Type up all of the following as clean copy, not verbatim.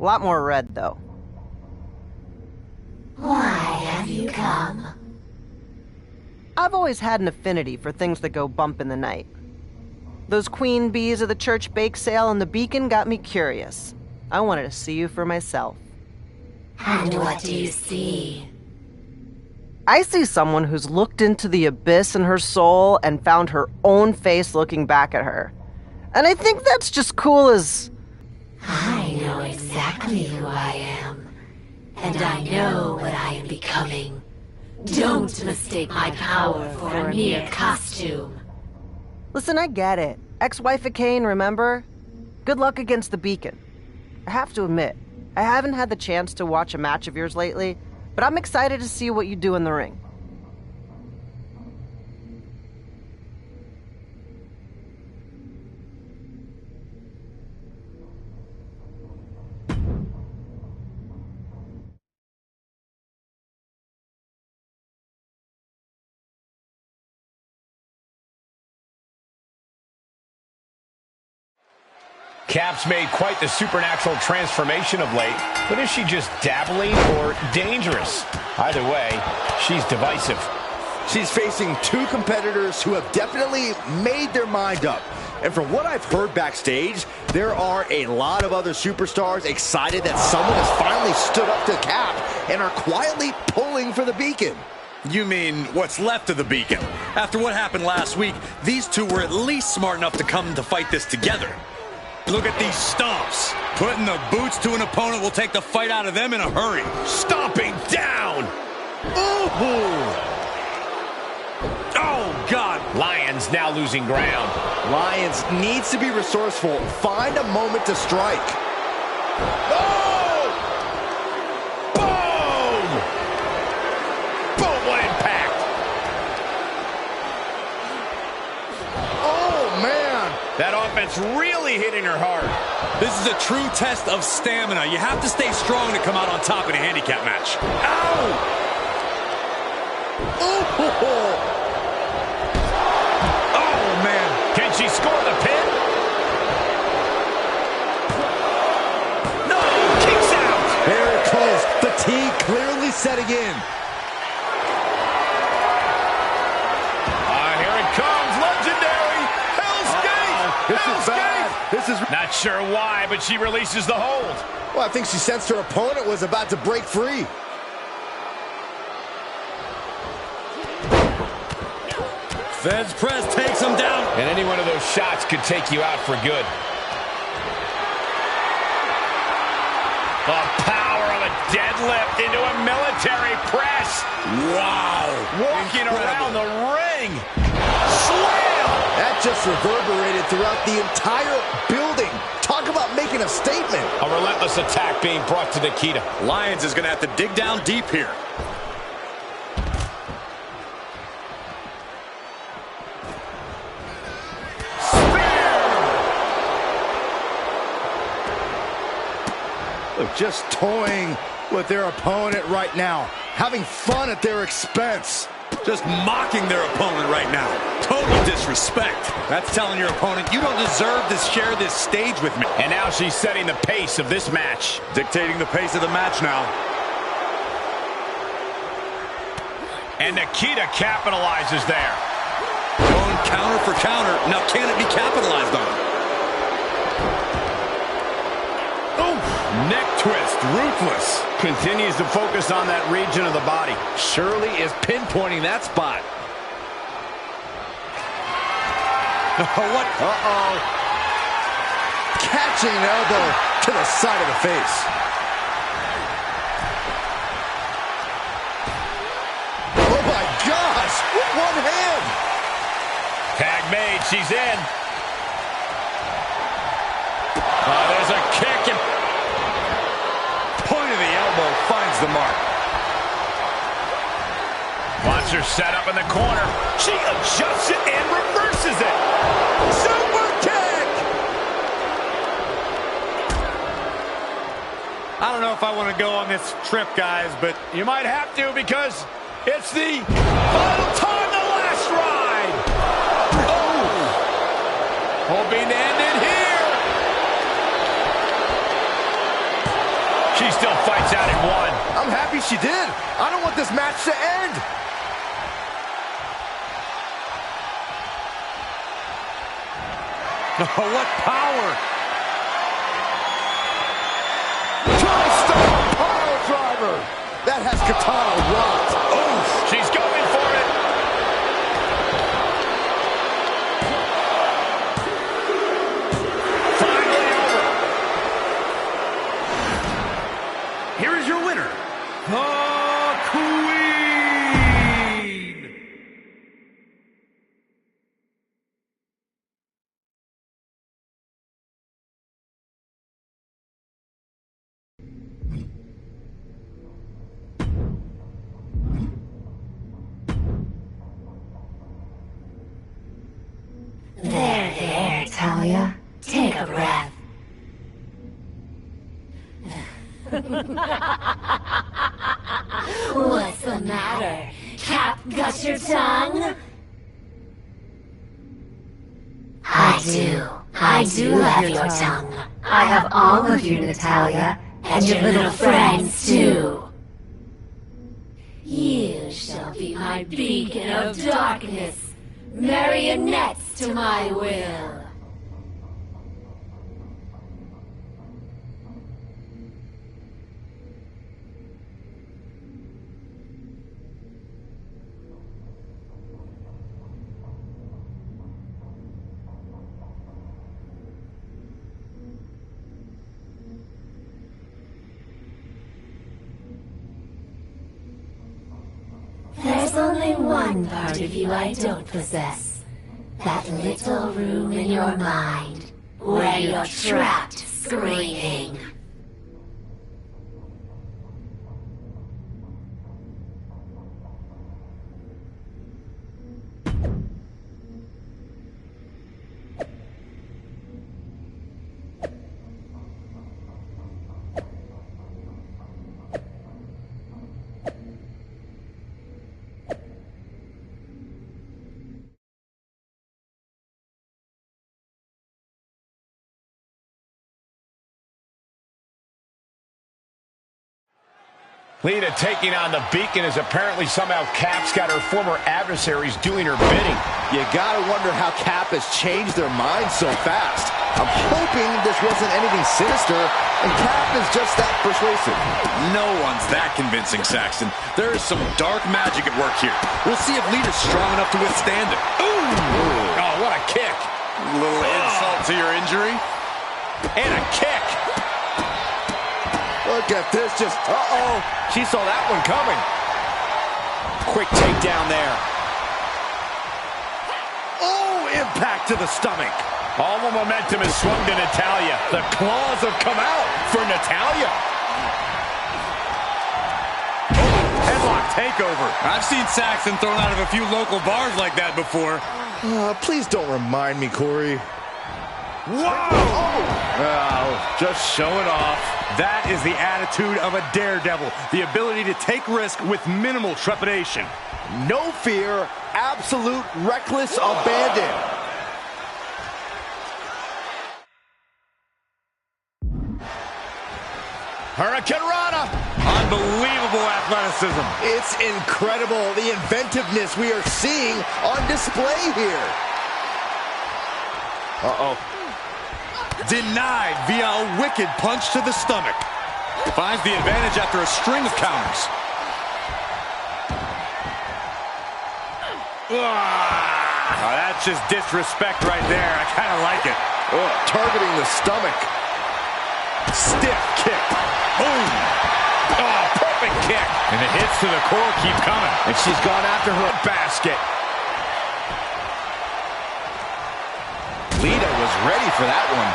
A lot more red, though. Why have you come? I've always had an affinity for things that go bump in the night. Those queen bees of the church bake sale and the beacon got me curious. I wanted to see you for myself. And what do you see? I see someone who's looked into the abyss in her soul and found her own face looking back at her. And I think that's just cool as... I know exactly who I am. And I know what I am becoming. Don't mistake my power for a mere costume. Listen, I get it. Ex-wife of Kane, remember? Good luck against the beacon. I have to admit, I haven't had the chance to watch a match of yours lately, but I'm excited to see what you do in the ring. Cap's made quite the supernatural transformation of late, but is she just dabbling or dangerous? Either way, she's divisive. She's facing two competitors who have definitely made their mind up. And from what I've heard backstage, there are a lot of other superstars excited that someone has finally stood up to Cap and are quietly pulling for the beacon. You mean what's left of the beacon? After what happened last week, these two were at least smart enough to come to fight this together. Look at these stomps. Putting the boots to an opponent will take the fight out of them in a hurry. Stomping down! Ooh! Oh, God! Lyons now losing ground. Lyons needs to be resourceful. Find a moment to strike. Oh! Boom! Boom, what impact! Oh, man! That offense really hitting her hard. This is a true test of stamina. You have to stay strong to come out on top in a handicap match. Ow! Oh, man. Can she score the pin? No, kicks out. Very close. Fatigue clearly setting in. Here it comes. Legendary. Hell's Gate. This is bad. This is... Not sure why, but she releases the hold. Well, I think she sensed her opponent was about to break free. Feds press takes him down. And any one of those shots could take you out for good. The power of a deadlift into a military press. Wow. Walking Incredible. around the ring. Slam! That just reverberated throughout the entire building. Talk about making a statement. A relentless attack being brought to Nikita. Lyons is going to have to dig down deep here. Look, just toying with their opponent right now. Having fun at their expense. Just mocking their opponent right now. Total disrespect. That's telling your opponent, you don't deserve to share this stage with me. And now she's setting the pace of this match. Dictating the pace of the match now. And Nikita capitalizes there. Going counter for counter. Now can it be capitalized on? Neck twist, ruthless. Continues to focus on that region of the body. Shirley is pinpointing that spot. What? Uh-oh. Catching an elbow to the side of the face. Oh my gosh, with one hand. Tag made, she's in. There's a kick and Point of the elbow finds the mark. wants her set up in the corner. She adjusts it and reverses it. Super kick! I don't know if I want to go on this trip, guys, but You might have to because it's the final time, the last ride. Oh! Hoping to end it here. She still fights out in one. I'm happy she did. I don't want this match to end. Oh, what power! Tri-star pile driver. That has Katana rocked. Oh, she's going for it. Finally over. Here is your winner, the Queen! There, Talia. Take a breath. What's the matter? Cap got your tongue? I do have your tongue. I have all of you, Natalia, and your little friends, too. You shall be my beacon of darkness, marionettes to my will. There's only one part of you I don't possess. That little room in your mind, where you're trapped screaming. Lita taking on the Beacon as apparently somehow Cap's got her former adversaries doing her bidding. You gotta wonder how Cap has changed their minds so fast. I'm hoping this wasn't anything sinister, and Cap is just that persuasive. No one's that convincing, Saxton. There is some dark magic at work here. We'll see if Lita's strong enough to withstand it. Ooh! Oh, what a kick. A little insult to your injury. And a kick. Look at this, just, uh-oh. She saw that one coming. Quick takedown there. Oh, impact to the stomach. All the momentum is swung to Natalya. The claws have come out for Natalya. Oh, headlock takeover. I've seen Saxton thrown out of a few local bars like that before. Please don't remind me, Corey. Whoa! Oh, just showing off. That is the attitude of a daredevil. The ability to take risk with minimal trepidation. No fear, absolute reckless abandon. Hurricane Rana. Unbelievable athleticism. It's incredible, the inventiveness we are seeing on display here. Uh-oh. Denied via a wicked punch to the stomach. Finds the advantage after a string of counters. Oh, that's just disrespect right there. I kind of like it. Oh, targeting the stomach. Stiff kick. Boom. Oh, perfect kick. And the hits to the core keep coming. And she's gone after her basket. Lita was ready for that one.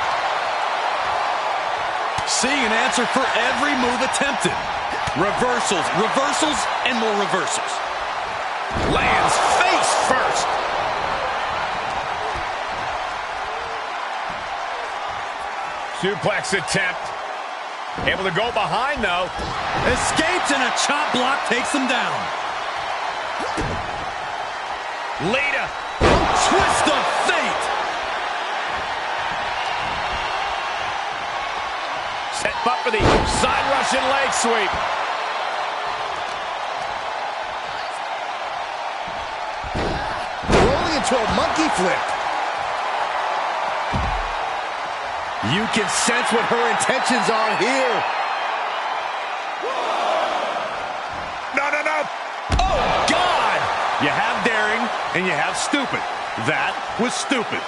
Seeing an answer for every move attempted. Reversals, reversals, and more reversals. Lands face first. Suplex attempt. Able to go behind, though. Escapes, and a chop block takes him down. Lita. Twist of fate. Setting up for the side Russian leg sweep. Rolling into a monkey flip. You can sense what her intentions are here. No, no, no. Oh, God. You have daring and you have stupid. That was stupid.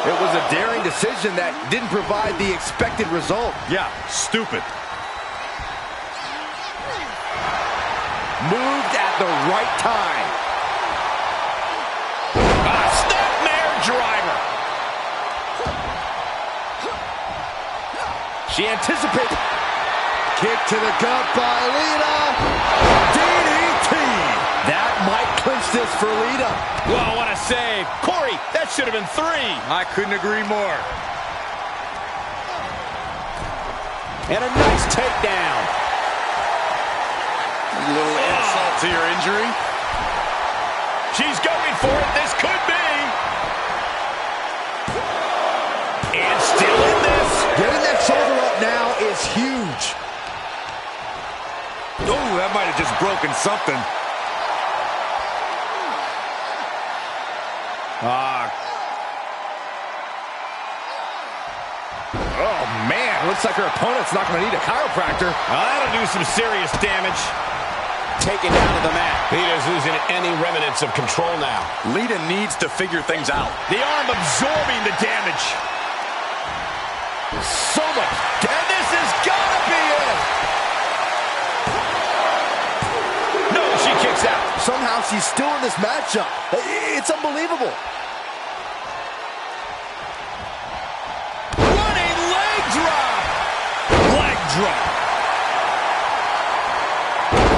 It was a daring decision that didn't provide the expected result. Yeah, stupid. Moved at the right time. Snapmare driver. She anticipates. Kick to the gut by Lita. DDT. That might clinch this for Lita. Well, what a save. Corey, that should have been 3. I couldn't agree more. And a nice takedown. A little insult to your injury. She's going for it. This could be. And still in this. Getting that shoulder up now is huge. Oh, that might have just broken something. Oh, man. Looks like her opponent's not going to need a chiropractor. That'll do some serious damage. Taken down to the mat. Lita's losing any remnants of control now. Lita needs to figure things out. The arm absorbing the damage. So much. And this has got to be it. No, she kicks out. Somehow she's still in this matchup. It's unbelievable. Running leg drop. Leg drop.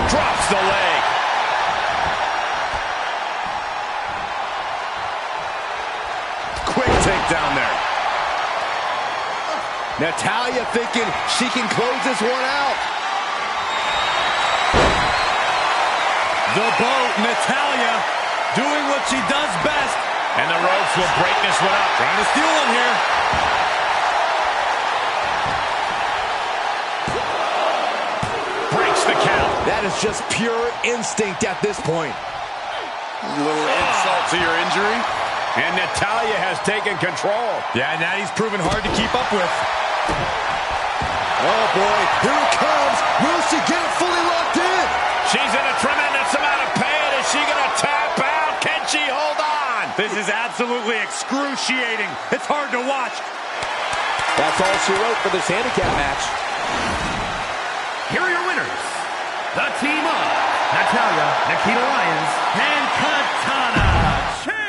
Drops the leg. Quick takedown there. Natalya thinking she can close this one out. The boat, Natalya, doing what she does best. And the ropes will break this one up. Trying to steal one here. Breaks the count. That is just pure instinct at this point. A little insult to your injury. And Natalya has taken control. Yeah, Natty's proven hard to keep up with. Oh, boy. Here it comes. Will she get it fully locked in? She's in a tremendous amount of pain. Is she going to tap out? Can she hold on? This is absolutely excruciating. It's hard to watch. That's all she wrote for this handicap match. Here are your winners. The team of Natalya, Nikita Lyons, and Katana Chance.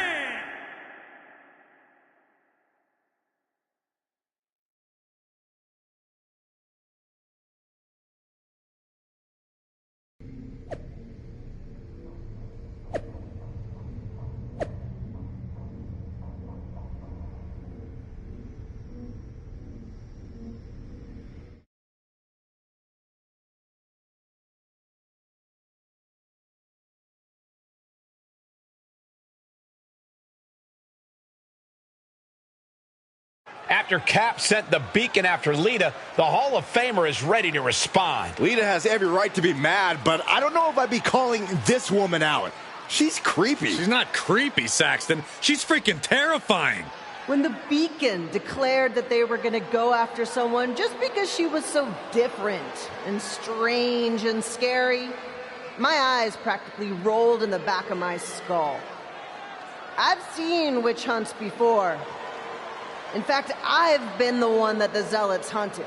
After Cap sent the beacon after Lita, the Hall of Famer is ready to respond. Lita has every right to be mad, but I don't know if I'd be calling this woman out. She's creepy. She's not creepy, Saxton. She's freaking terrifying. When the Beacon declared that they were going to go after someone just because she was so different and strange and scary, my eyes practically rolled in the back of my skull. I've seen witch hunts before. In fact, I've been the one that the Zealots hunted.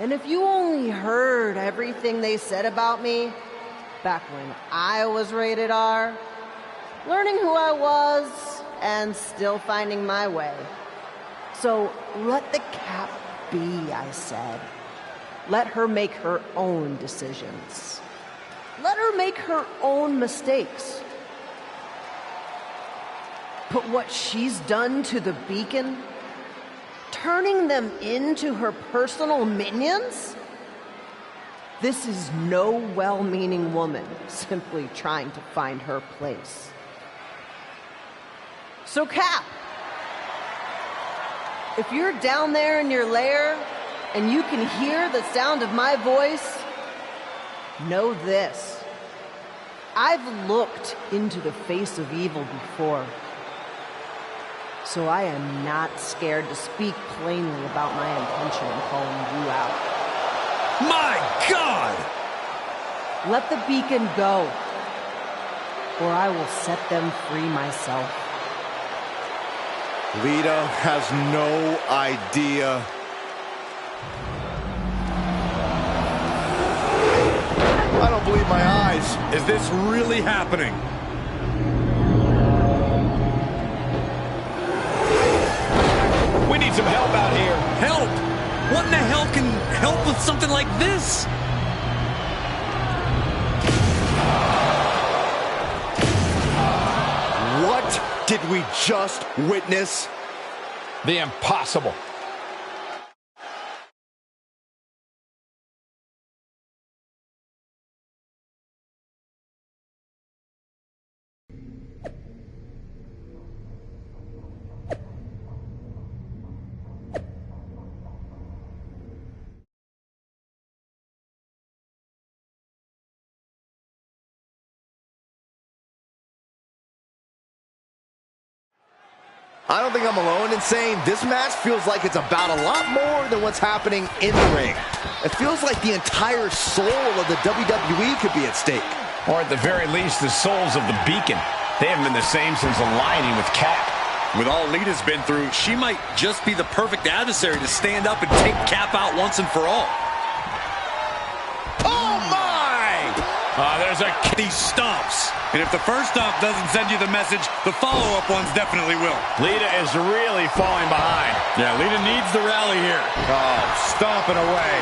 And if you only heard everything they said about me back when I was rated R, learning who I was and still finding my way. So let the Cap be, I said. Let her make her own decisions. Let her make her own mistakes. But what she's done to the Beacon, turning them into her personal minions? This is no well-meaning woman simply trying to find her place. So Cap, if you're down there in your lair and you can hear the sound of my voice, know this. I've looked into the face of evil before, so I am not scared to speak plainly about my intention in calling you out. My God! Let the beacon go, or I will set them free myself. Lita has no idea. I don't believe my eyes. Is this really happening? We need some help out here. Help! What in the hell can help with something like this? What did we just witness? The impossible. I don't think I'm alone in saying this match feels like it's about a lot more than what's happening in the ring. It feels like the entire soul of the WWE could be at stake. Or at the very least, the souls of the Beacon. They haven't been the same since aligning with Cap. With all Lita's been through, she might just be the perfect adversary to stand up and take Cap out once and for all. Oh my! There's these stomps. And if the first stomp doesn't send you the message, the follow-up ones definitely will. Lita is really falling behind. Yeah, Lita needs the rally here. Oh, stomping away.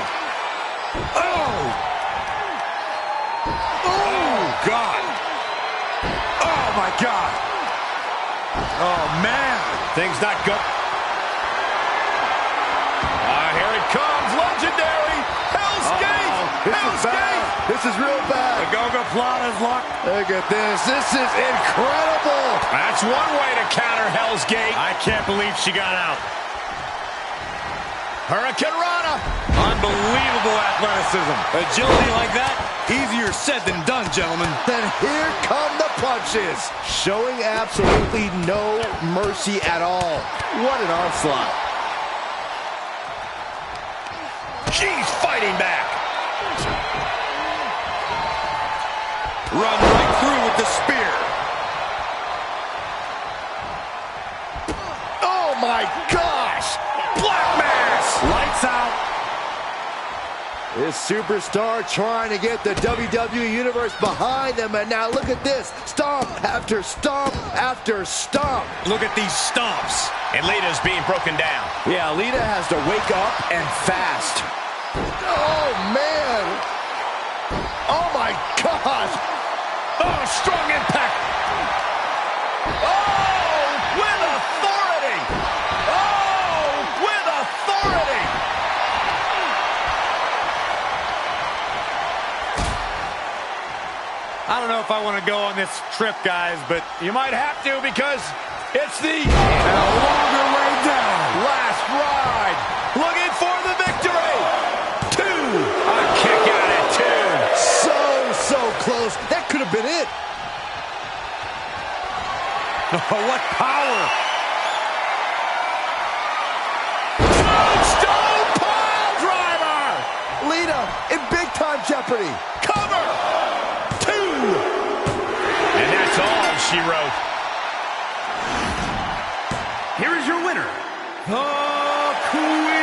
Oh! Oh, God. Oh, my God. Oh, man. Things not good. Here it comes. Legendary. Hell's Gate. Hell's Gate. This is real bad. The Gogoplata's locked. Look at this. This is incredible. That's one way to counter Hell's Gate. I can't believe she got out. Hurricane Rana. Unbelievable athleticism. Agility like that, easier said than done, gentlemen. Then here come the punches. Showing absolutely no mercy at all. What an onslaught. She's fighting back. Run right through with the spear. Oh my gosh! Black Mass! Lights out. This superstar trying to get the WWE Universe behind them, and now look at this. Stomp after stomp after stomp. Look at these stomps. And Lita's being broken down. Yeah, Lita has to wake up and fast. Oh, man. Oh, my gosh. Oh, strong impact. Oh, with authority. Oh, with authority. I don't know if I want to go on this trip, guys, but You might have to because it's the longer way down. last ride. Looking for the victory. 2. A kick out at 2. So close. That could have been it. What power. Tombstone pile driver. Lita in big-time jeopardy. Cover. 2. And that's all she wrote. Here is your winner, the Queen.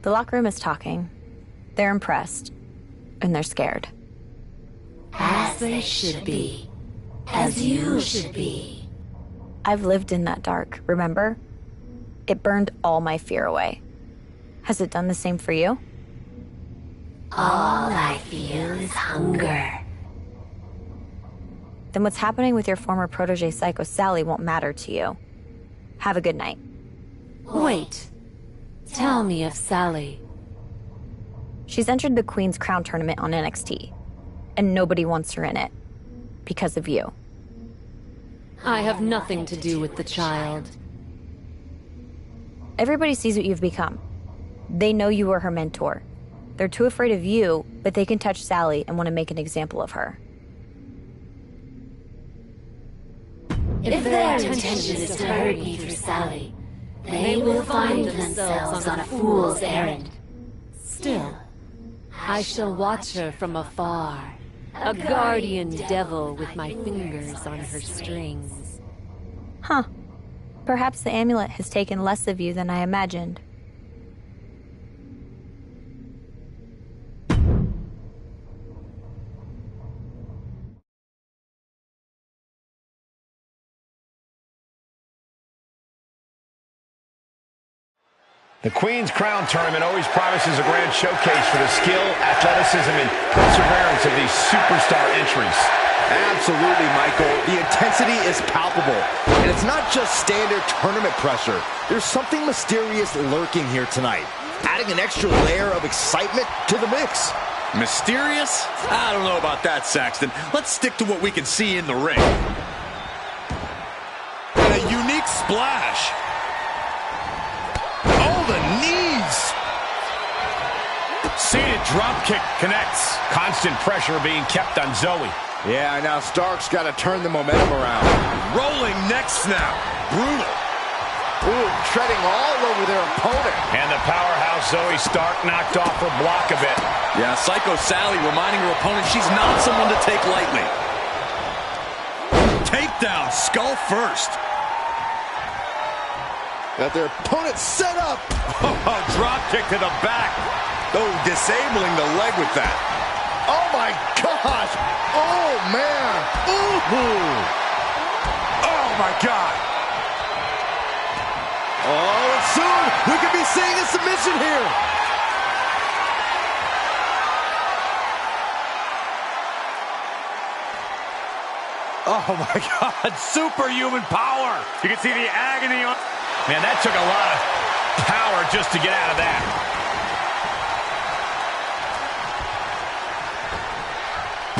The locker room is talking. They're impressed. And they're scared. As they should be. As you should be. I've lived in that dark, remember? It burned all my fear away. Has it done the same for you? All I feel is hunger. Then what's happening with your former protege Psycho Sally won't matter to you. Have a good night. Wait. Tell me of Sally. She's entered the Queen's Crown tournament on NXT, and nobody wants her in it. Because of you. I have nothing to do with the child. Everybody sees what you've become. They know you were her mentor. They're too afraid of you, but they can touch Sally and want to make an example of her. If their intention is to hurt me through Sally, they will find themselves on a fool's errand. Still, I shall watch her from afar, a guardian devil with my fingers on her strings. Huh. Perhaps the amulet has taken less of you than I imagined. The Queen's Crown Tournament always promises a grand showcase for the skill, athleticism, and perseverance of these superstar entries. Absolutely, Michael. The intensity is palpable. And it's not just standard tournament pressure. There's something mysterious lurking here tonight, adding an extra layer of excitement to the mix. Mysterious? I don't know about that, Saxton. Let's stick to what we can see in the ring. And a unique splash. Oh, the knees! Seated dropkick connects. Constant pressure being kept on Zoe. Yeah, now Stark's got to turn the momentum around. Rolling neck snap. Brutal. Ooh, treading all over their opponent. And the powerhouse Zoe Stark knocked off her block a bit. Yeah, Psycho Sally reminding her opponent she's not someone to take lightly. Takedown, skull first. Got their opponent set up. Drop kick to the back. Oh, disabling the leg with that. Oh, my gosh. Oh, man. Ooh. Oh, my God. Oh, and soon we could be seeing a submission here. Oh, my God. Superhuman power. You can see the agony on... Man, that took a lot of power just to get out of that.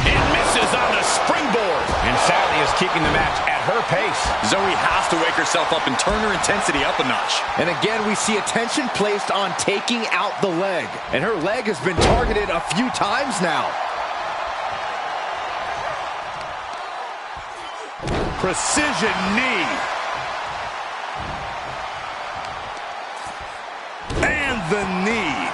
And misses on the springboard. And Sally is keeping the match at her pace. Zoe has to wake herself up and turn her intensity up a notch. And again, we see attention placed on taking out the leg. And her leg has been targeted a few times now. Precision knee. And the knee.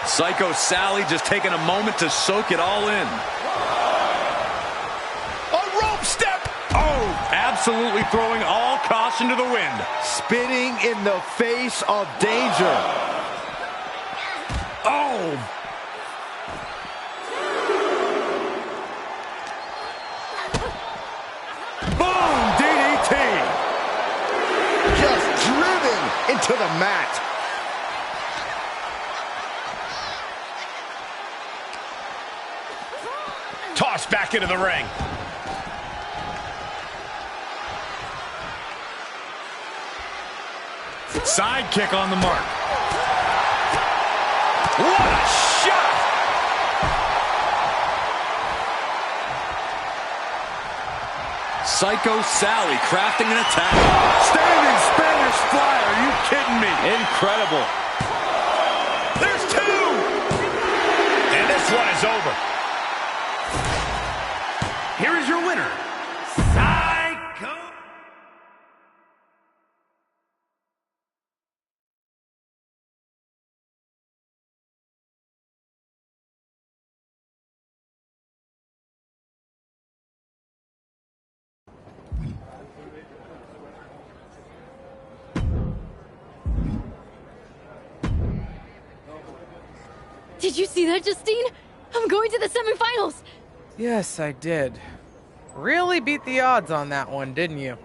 Psycho Sally just taking a moment to soak it all in. A rope step. Oh, absolutely throwing all caution to the wind. Spitting in the face of danger. Oh. Boom, DDT. Just driven into the mat. Tossed back into the ring. Side kick on the mark. What a shot! Psycho Sally crafting an attack. Standing Spanish fly, are you kidding me? Incredible. There's two! And this one is over. Here is your winner, Psycho. Did you see that, Justine? I'm going to the semifinals! Yes, I did. Really beat the odds on that one, didn't you?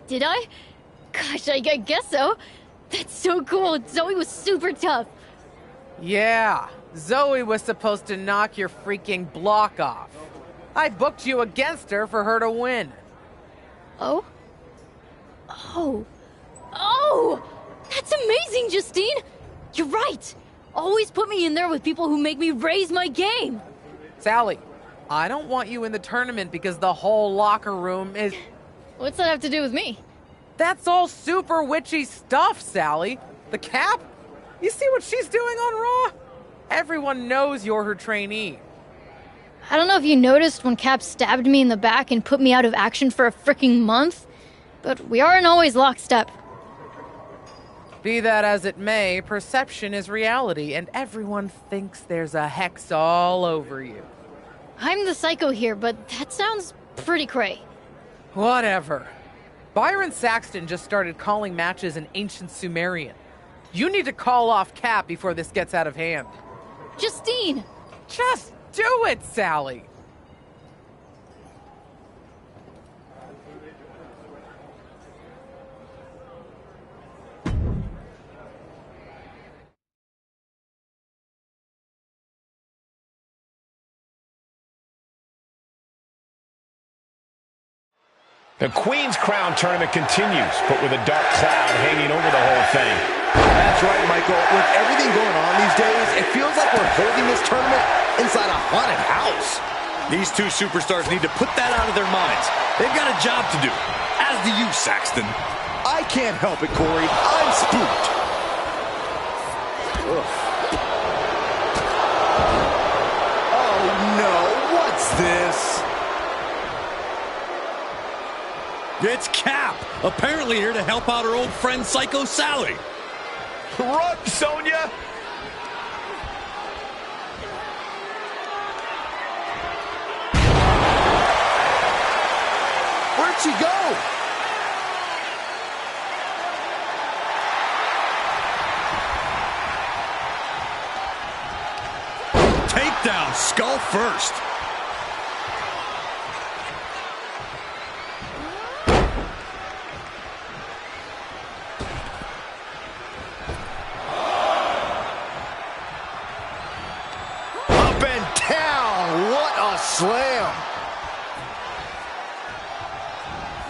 Did I? Gosh, I guess so. That's so cool. Zoe was super tough. Yeah, Zoe was supposed to knock your freaking block off. I booked you against her for her to win. Oh? Oh! That's amazing, Justine! You're right! Always put me in there with people who make me raise my game! Sally, I don't want you in the tournament because the whole locker room is... What's that have to do with me? That's all super witchy stuff, Sally. The Cap? You see what she's doing on Raw? Everyone knows you're her trainee. I don't know if you noticed when Cap stabbed me in the back and put me out of action for a freaking month, but we aren't always lockstep. Be that as it may, perception is reality, and everyone thinks there's a hex all over you. I'm the psycho here, but that sounds pretty cray. Whatever. Byron Saxton just started calling matches in ancient Sumerian. You need to call off Cap before this gets out of hand. Justine! Just do it, Sally! The Queen's Crown tournament continues, but with a dark cloud hanging over the whole thing. That's right, Michael. With everything going on these days, it feels like we're holding this tournament inside a haunted house. These two superstars need to put that out of their minds. They've got a job to do. As do you, Saxton. I can't help it, Corey. I'm spooked. Ugh. Oh, no. What's this? It's Cap, apparently here to help out her old friend Psycho Sally. Run, Sonya! Where'd she go? Takedown, skull first. Slam.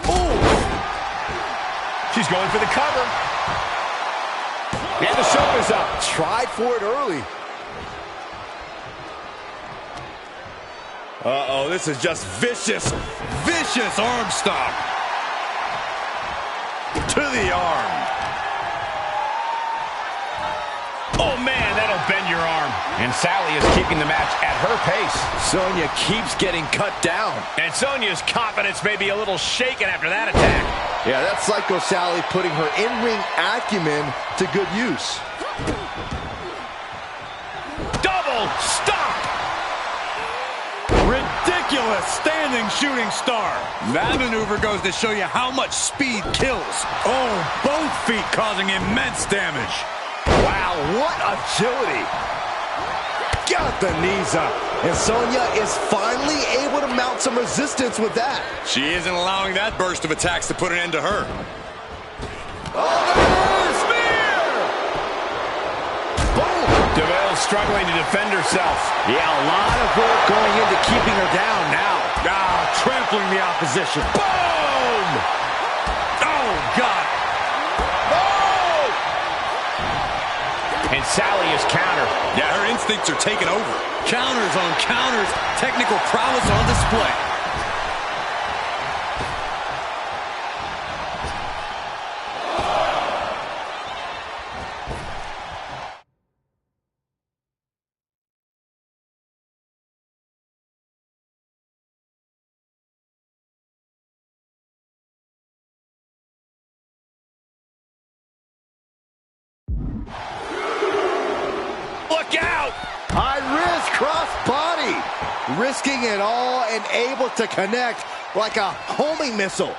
Ooh. She's going for the cover. And the show is up. Tried for it early. Uh-oh, this is just vicious. Vicious arm stomp. To the arm. Oh, man, that'll bend your arm. And Sally is keeping the match at her pace. Sonya keeps getting cut down. And Sonya's confidence may be a little shaken after that attack. Yeah, that's Psycho Sally putting her in-ring acumen to good use. Double stomp! Ridiculous standing shooting star. That maneuver goes to show you how much speed kills. Oh, both feet causing immense damage. Wow, what agility. Got the knees up. And Sonya is finally able to mount some resistance with that. She isn't allowing that burst of attacks to put an end to her. Oh, spear! Boom! DeVille's struggling to defend herself. Yeah, a lot of work going into keeping her down now. Trampling the opposition. Boom! Oh, God. And Sally is countered. Yeah, her instincts are taking over. Counters on counters. Technical prowess on display. Look out! High risk cross-body. Risking it all and able to connect like a homing missile.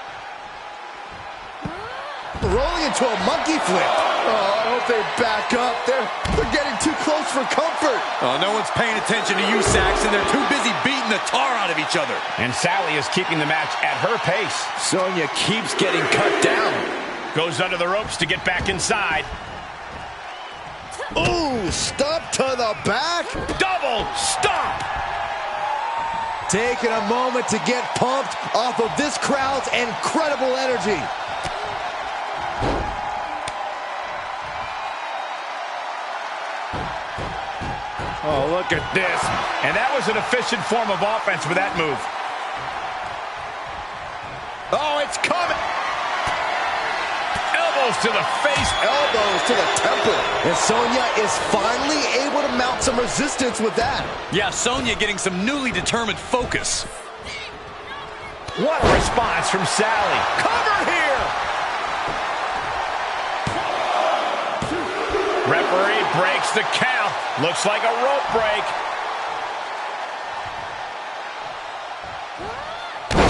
rolling into a monkey flip. Oh, I hope they back up. They're getting too close for comfort. Oh, no one's paying attention to you, Saxton. They're too busy beating the tar out of each other. And Sally is keeping the match at her pace. Sonya keeps getting cut down. Goes under the ropes to get back inside. Ooh, stomp to the back. Double stomp. Taking a moment to get pumped off of this crowd's incredible energy. Oh, look at this. And that was an efficient form of offense with that move. Oh, it's coming. Elbows to the face. Elbows to the temple. And Sonya is finally able to mount some resistance with that. Yeah, Sonya getting some newly determined focus. What a response from Sally. Cover here. Referee breaks the count. Looks like a rope break.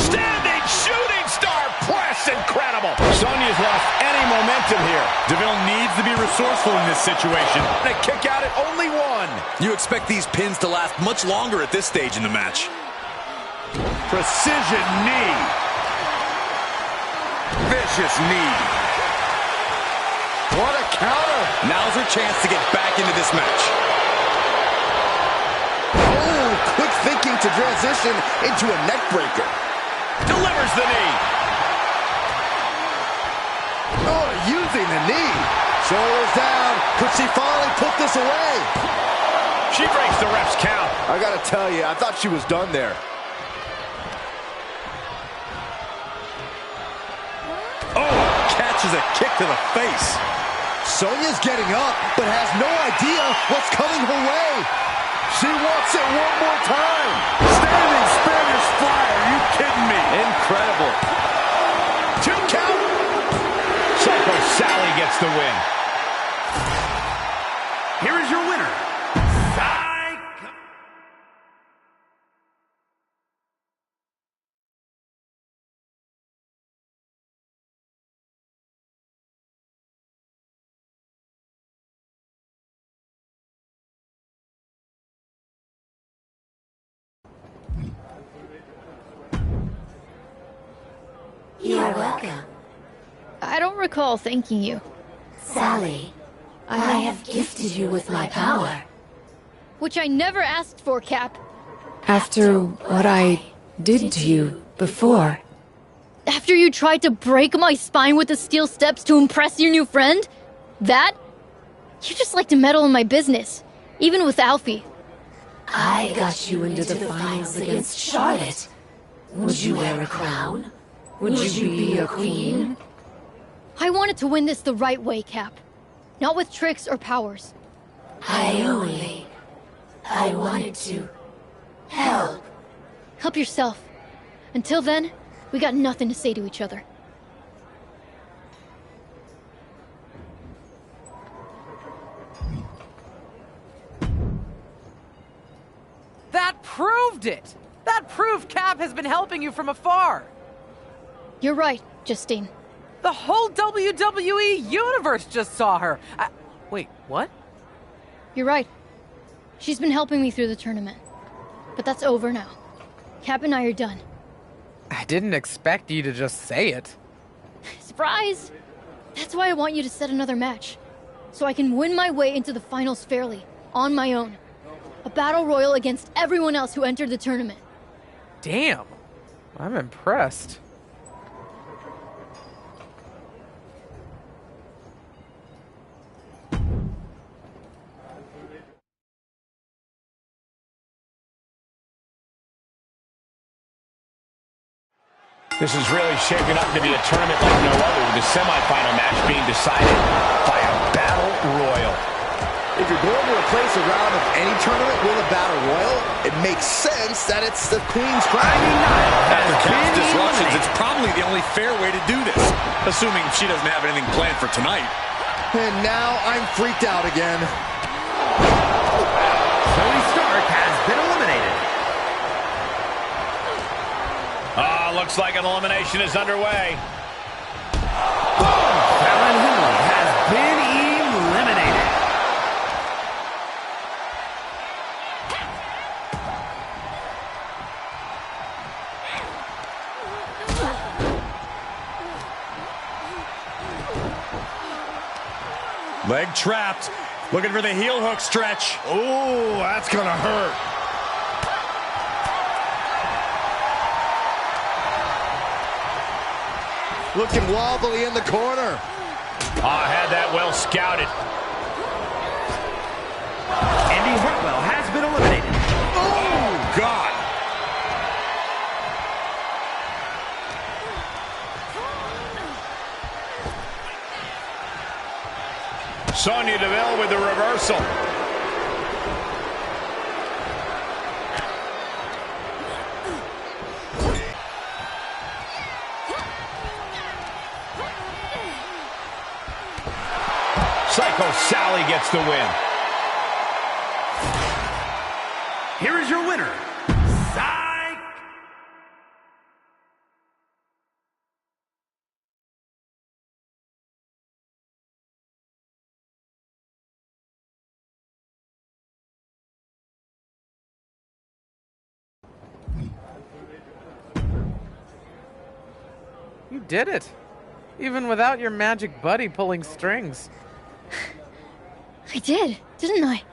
Standing shooting star press. Incredible. Sonya's lost any momentum here. DeVille needs to be resourceful in this situation. And a kick out at only one. You expect these pins to last much longer at this stage in the match. Precision knee. Vicious knee. What a counter. Now's her chance to get back into this match. Oh, quick thinking to transition into a neck breaker. Delivers the knee. Oh, using the knee. Shoulders down. Could she finally put this away? She breaks the ref's count. I gotta tell you, I thought she was done there. Oh, catches a kick to the face. Sonya's getting up, but has no idea what's coming her way. She wants it one more time. Standing Spanish fly, are you kidding me? Incredible. 2 count. Psycho Sally gets the win. Here is your winner, Psycho. You are welcome. I don't recall thanking you. Sally, I have gifted you with my power. Which I never asked for, Cap. After what I did to you before. After you tried to break my spine with the steel steps to impress your new friend? That? You just like to meddle in my business. Even with Alfie. I got you into the finals against Charlotte. Would you wear a crown? Would you be a queen? I wanted to win this the right way, Cap. Not with tricks or powers. I wanted to help. Help yourself. Until then, we got nothing to say to each other. That proved it! That proved Cap has been helping you from afar! You're right, Justine. The whole WWE universe just saw her! Wait, what? You're right. She's been helping me through the tournament. But that's over now. Cap and I are done. I didn't expect you to just say it. Surprise! That's why I want you to set another match. So I can win my way into the finals fairly, on my own. A battle royal against everyone else who entered the tournament. Damn. I'm impressed. This is really shaping up to be a tournament like no other, with the semifinal match being decided by a battle royal. If you're going to replace a round of any tournament with a battle royal, it makes sense that it's the Queen's Crown. After Cap's disruptions, it's probably the only fair way to do this, assuming she doesn't have anything planned for tonight. And now I'm freaked out again. Tony Stark has been eliminated. Looks like an elimination is underway. Boom! Leg trapped. Looking for the heel hook stretch. Oh, that's gonna hurt. Looking wobbly in the corner. I had that well scouted. Indy Hartwell has been eliminated. Oh, God. Sonya Deville with the reversal. Psycho Sally gets the win. Here is your winner, Psych. You did it. Even without your magic buddy pulling strings. I did, didn't I?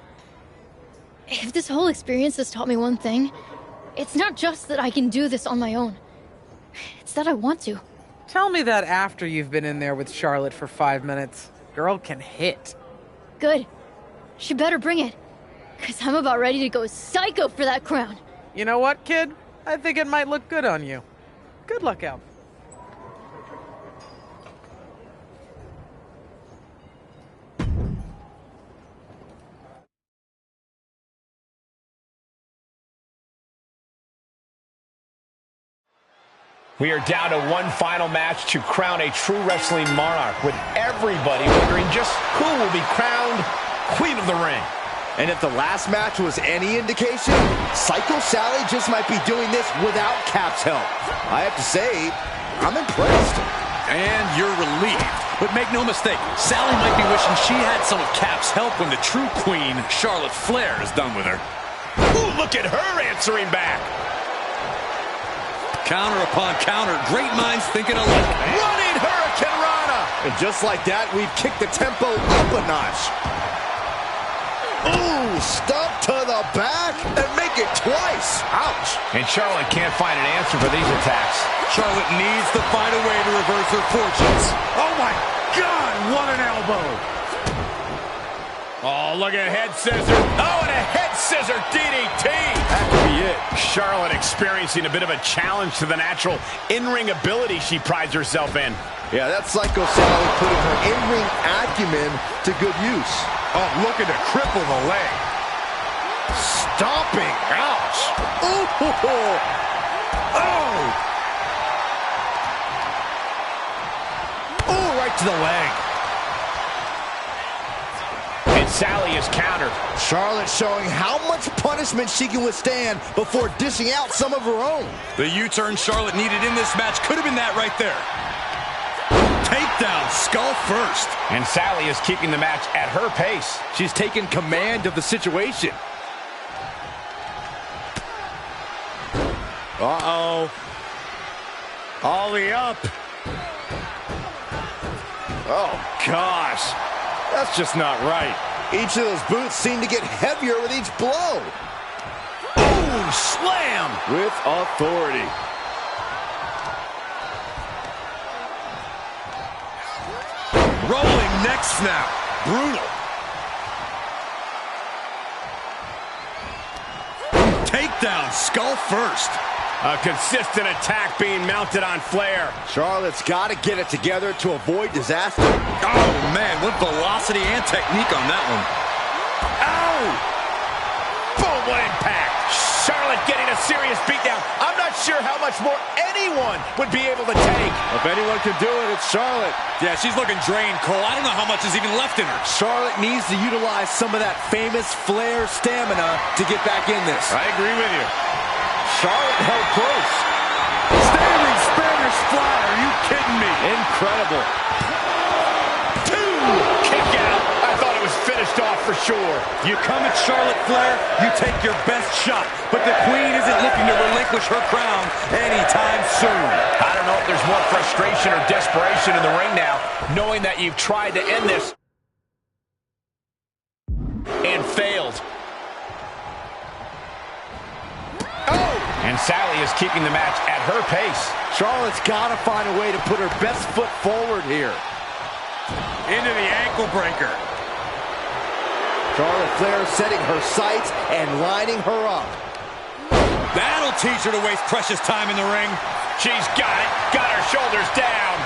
If this whole experience has taught me one thing, it's not just that I can do this on my own. It's that I want to. Tell me that after you've been in there with Charlotte for 5 minutes. Girl can hit. Good. She better bring it. Because I'm about ready to go psycho for that crown. You know what, kid? I think it might look good on you. Good luck out. We are down to one final match to crown a true wrestling monarch, with everybody wondering just who will be crowned Queen of the Ring. And if the last match was any indication, Psycho Sally just might be doing this without Cap's help. I have to say, I'm impressed. And you're relieved. But make no mistake, Sally might be wishing she had some of Cap's help when the true queen, Charlotte Flair, is done with her. Ooh, look at her answering back. Counter upon counter. Great minds thinking alike. Running Hurricane Rana! And just like that, we've kicked the tempo up a notch. Ooh, stomp to the back and make it twice. Ouch. And Charlotte can't find an answer for these attacks. Charlotte needs to find a way to reverse her fortunes. Oh my God, what an elbow. Oh, look at a head scissor. Oh, and a head scissor DDT. That could be it. Charlotte experiencing a bit of a challenge to the natural in-ring ability she prides herself in. Yeah, that's Psycho Sally putting her in-ring acumen to good use. Oh, looking to cripple the leg. Stomping. Ouch. Ooh. Oh. Oh, right to the leg. And Sally is countered. Charlotte showing how much punishment she can withstand before dishing out some of her own. The U-turn Charlotte needed in this match could have been that right there. Takedown, skull first. And Sally is keeping the match at her pace. She's taken command of the situation. Uh-oh. Ollie up. Oh, gosh. That's just not right. Each of those boots seem to get heavier with each blow. Boom, slam. With authority. Rolling neck snap. Brutal. Takedown, skull first. A consistent attack being mounted on Flair. Charlotte's got to get it together to avoid disaster. Oh, man, what velocity and technique on that one. Ow! Boom, what impact. Charlotte getting a serious beatdown. I'm not sure how much more anyone would be able to take. If anyone can do it, it's Charlotte. Yeah, she's looking drained, Cole. I don't know how much is even left in her. Charlotte needs to utilize some of that famous Flair stamina to get back in this. I agree with you. Charlotte held close. Standing Spanish fly. Are you kidding me? Incredible. Kick out. I thought it was finished off for sure. You come at Charlotte Flair, you take your best shot. But the Queen isn't looking to relinquish her crown anytime soon. I don't know if there's more frustration or desperation in the ring now, knowing that you've tried to end this. and failed. Oh! And Sally is keeping the match at her pace. Charlotte's got to find a way to put her best foot forward here. Into the ankle breaker. Charlotte Flair setting her sights and lining her up. That'll teach her to waste precious time in the ring. She's got it. Got her shoulders down.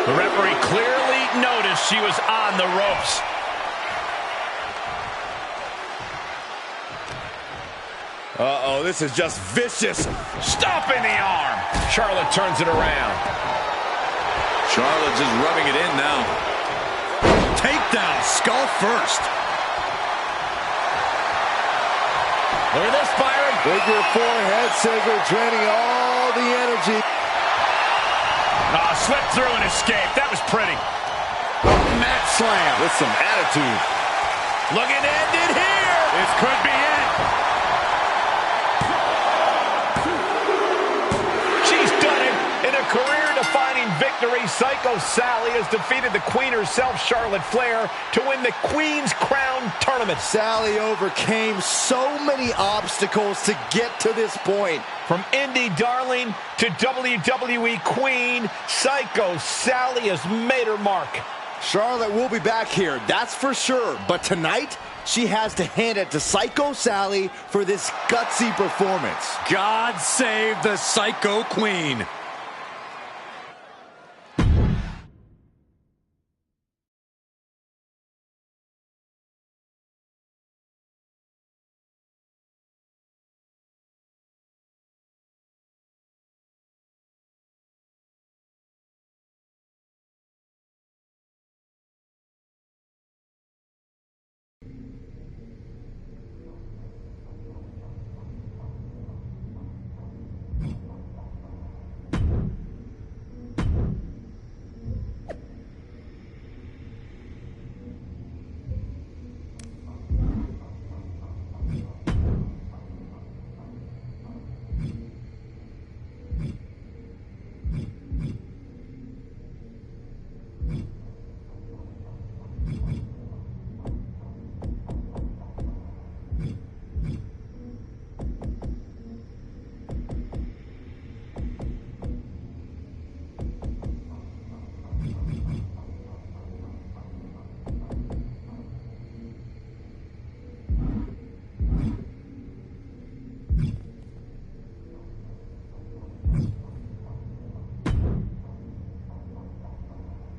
The referee clearly noticed she was on the ropes. Uh-oh, this is just vicious. Stomping the arm. Charlotte turns it around. Charlotte just rubbing it in now. Takedown, skull first. Look at this, Byron. Figure 4 head scissor, draining all the energy. Slipped through and escaped. That was pretty. Mat slam with some attitude. Looking to end it here. This could be it. She's done it. In a career-defining victory, Psycho Sally has defeated the Queen herself, Charlotte Flair, to win the Queen's Crown Tournament. Sally overcame so many obstacles to get to this point. From indie darling to WWE Queen, Psycho Sally has made her mark. Charlotte will be back here, that's for sure. But tonight, she has to hand it to Psycho Sally for this gutsy performance. God save the Psycho Queen.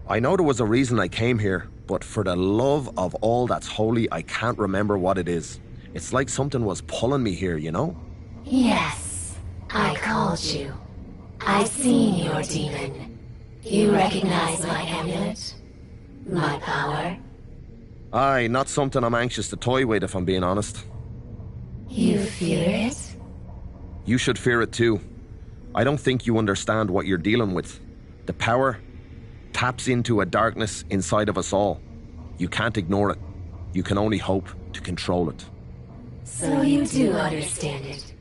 I know there was a reason I came here, but for the love of all that's holy, I can't remember what it is. It's like something was pulling me here, you know? Yes, I called you. I've seen your demon. You recognize my amulet? My power? Aye, not something I'm anxious to toy with, if I'm being honest. You fear it? You should fear it too. I don't think you understand what you're dealing with. The power taps into a darkness inside of us all. You can't ignore it. You can only hope to control it. So you do understand it.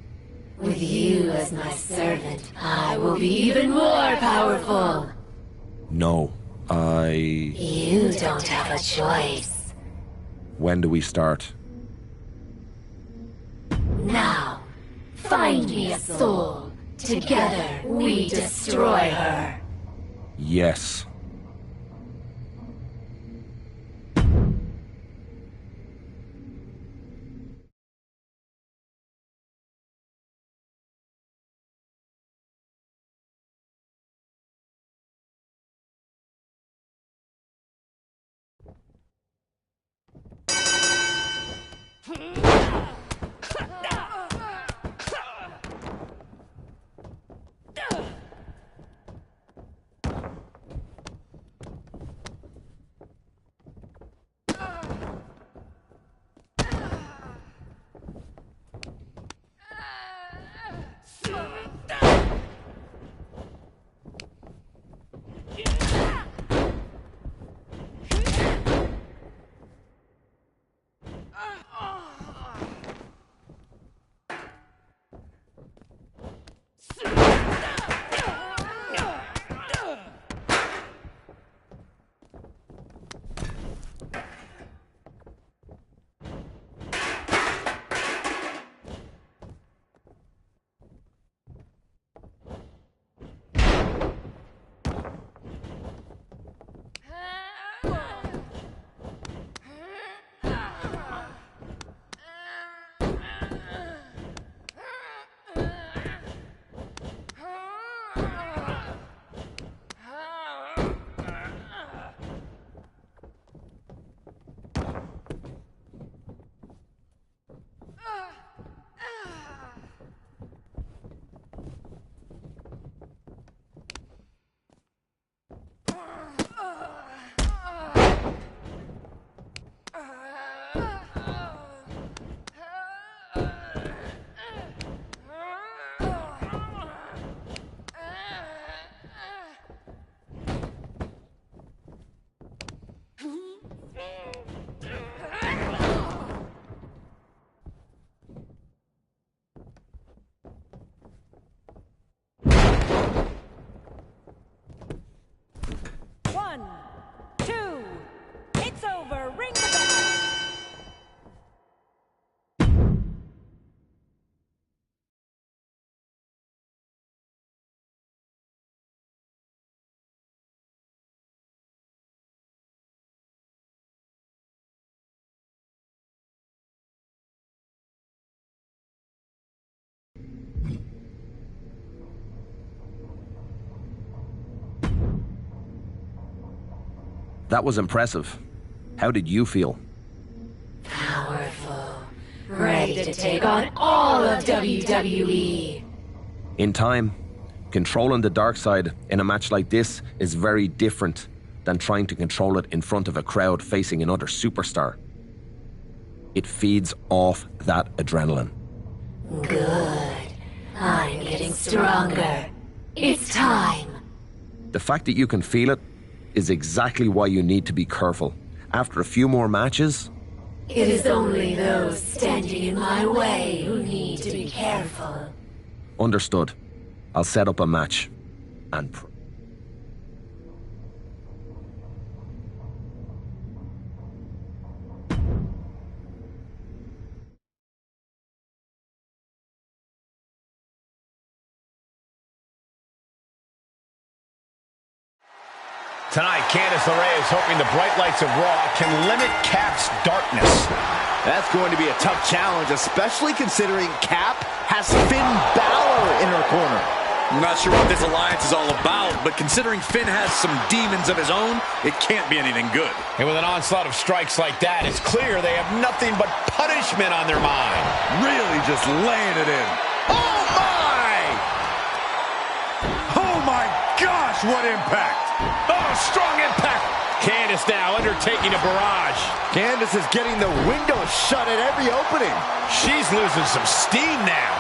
With you as my servant, I will be even more powerful. No, You don't have a choice. When do we start? Now, find me a soul. Together, we destroy her. Yes. That was impressive. How did you feel? Powerful. Ready to take on all of WWE. In time, controlling the dark side in a match like this is very different than trying to control it in front of a crowd facing another superstar. It feeds off that adrenaline. Good. I'm getting stronger. It's time. The fact that you can feel it is exactly why you need to be careful. After a few more matches... It is only those standing in my way who need to be careful. Understood. I'll set up a match. And... Tonight, Candice LeRae is hoping the bright lights of Raw can limit Cap's darkness. That's going to be a tough challenge, especially considering Cap has Finn Balor in her corner. I'm not sure what this alliance is all about, but considering Finn has some demons of his own, it can't be anything good. And with an onslaught of strikes like that, it's clear they have nothing but punishment on their mind. Really just laying it in. Oh, my! Oh my gosh, what impact! Oh, strong impact! Candice now undertaking a barrage. Candice is getting the window shut at every opening. She's losing some steam now.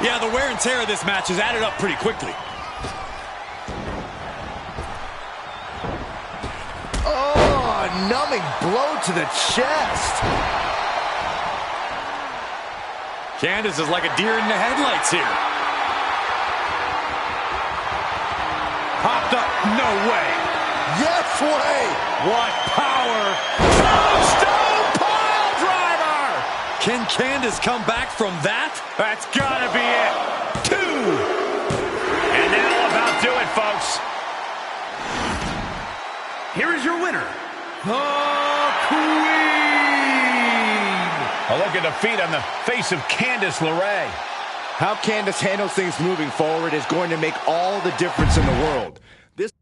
Yeah, the wear and tear of this match has added up pretty quickly. Oh, a numbing blow to the chest. Candice is like a deer in the headlights here. Popped up, no way. Yes way. What power. Tombstone pile driver. Can Candice come back from that? That's gotta be it. 2. And that'll about do it, folks. Here is your winner, the Queen. A look at the feet on the face of Candice LeRae. How Candice handles things moving forward is going to make all the difference in the world. This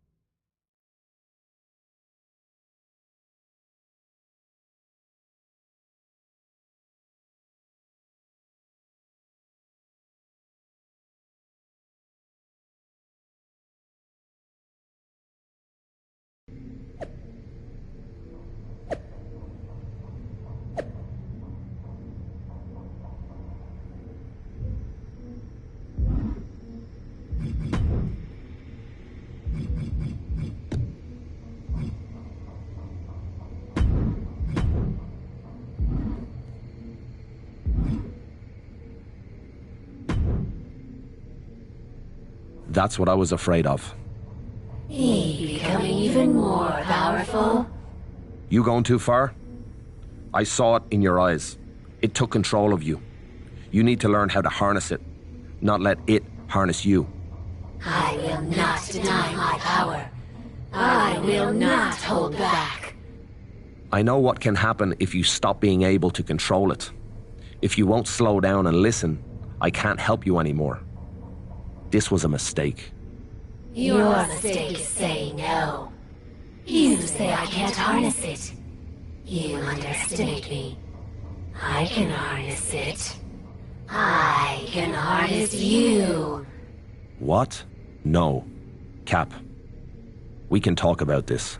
That's what I was afraid of. He becoming even more powerful. You going too far? I saw it in your eyes. It took control of you. You need to learn how to harness it, not let it harness you. I will not deny my power. I will not hold back. I know what can happen if you stop being able to control it. If you won't slow down and listen, I can't help you anymore. This was a mistake. Your mistake is saying no. You say I can't harness it. You underestimate me. I can harness it. I can harness you. What? No. Cap. We can talk about this.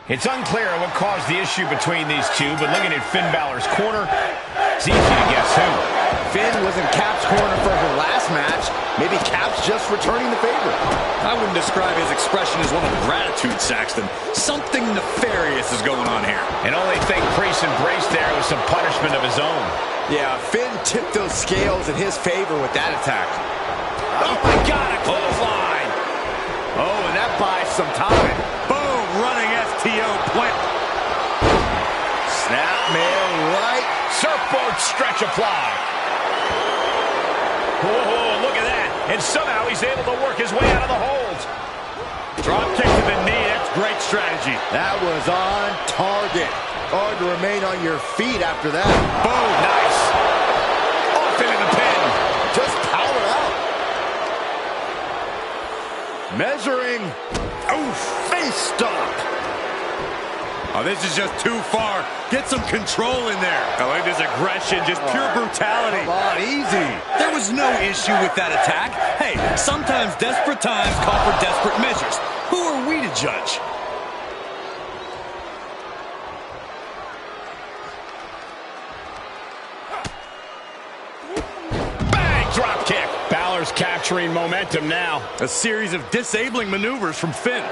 It's unclear what caused the issue between these two, but looking at Finn Balor's corner, it's easy to guess who. Finn was in Cap's corner for her last match. Maybe Cap's just returning the favor. I wouldn't describe his expression as one of gratitude, Saxton. Something nefarious is going on here. And only thing Priest embraced there was some punishment of his own. Yeah, Finn tipped those scales in his favor with that attack. Oh my God, a clothesline! Oh, and that buys some time. Boom, running STO plant. Snapmare right. Surfboard stretch applied. Oh, look at that. And somehow he's able to work his way out of the hold. Drop kick to the knee. That's great strategy. That was on target. Hard to remain on your feet after that. Boom. Nice. Off into the pin. Just power out. Measuring. Oh, face stop. Oh, this is just too far. Get some control in there. I like this aggression, just pure brutality. Come on, easy. There was no issue with that attack. Hey, sometimes desperate times call for desperate measures. Who are we to judge? Bang! Drop kick. Balor's capturing momentum now. A series of disabling maneuvers from Finn.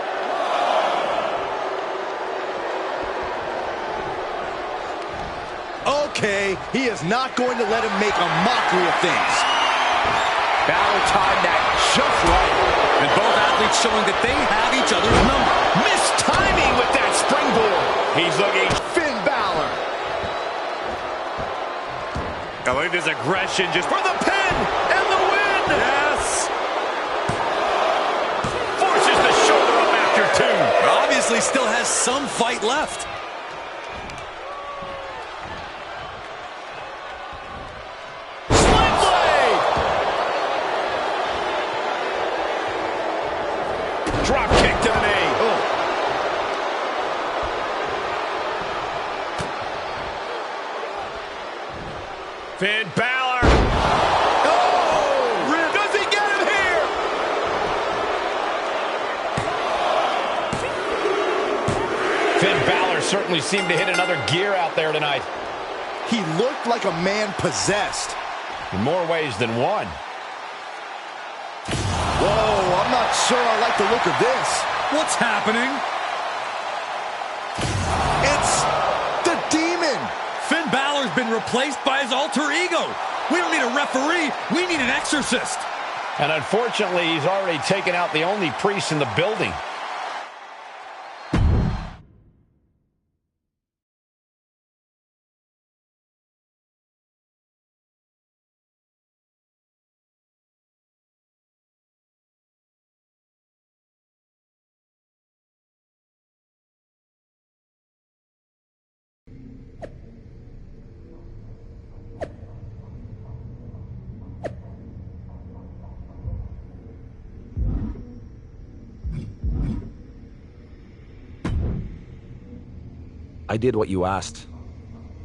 Okay, he is not going to let him make a mockery of things. Balor timed that just right. And both athletes showing that they have each other's number. Missed timing with that springboard. He's looking. Finn Balor. I like this aggression just for the pin and the win. Yes. Forces the shoulder up after two. Obviously still has some fight left. Drop kick to the knee. Oh. Finn Balor. Oh! Does he get him here? Finn Balor certainly seemed to hit another gear out there tonight. He looked like a man possessed. In more ways than one. Whoa, I'm not sure I like the look of this. What's happening? It's the Demon. Finn Balor's been replaced by his alter ego. We don't need a referee. We need an exorcist. And unfortunately, he's already taken out the only priest in the building. I did what you asked,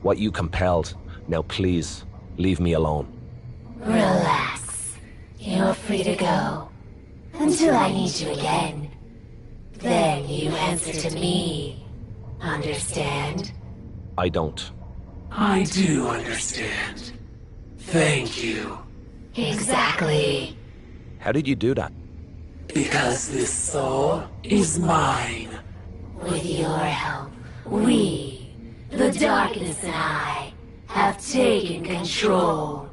what you compelled. Now please, leave me alone. Relax. You're free to go. Until I need you again. Then you answer to me. Understand? I don't. I do understand. Thank you. Exactly. How did you do that? Because this soul is mine. With your help, we, the darkness and I, have taken control.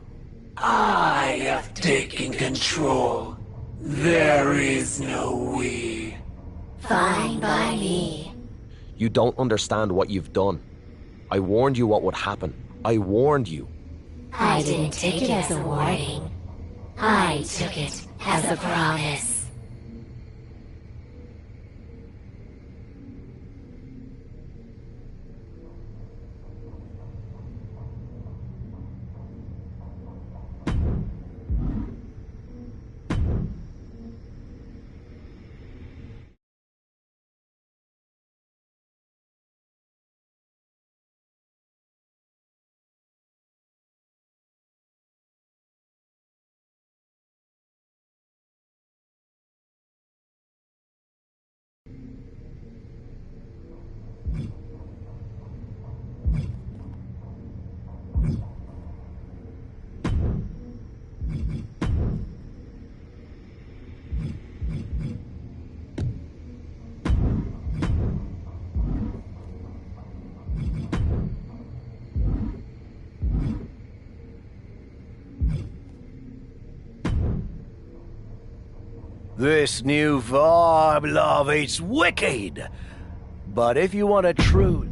I have taken control. There is no we. Fine by me. You don't understand what you've done. I warned you what would happen. I warned you. I didn't take it as a warning. I took it as a promise. This new vibe, love, it's wicked. But if you want a true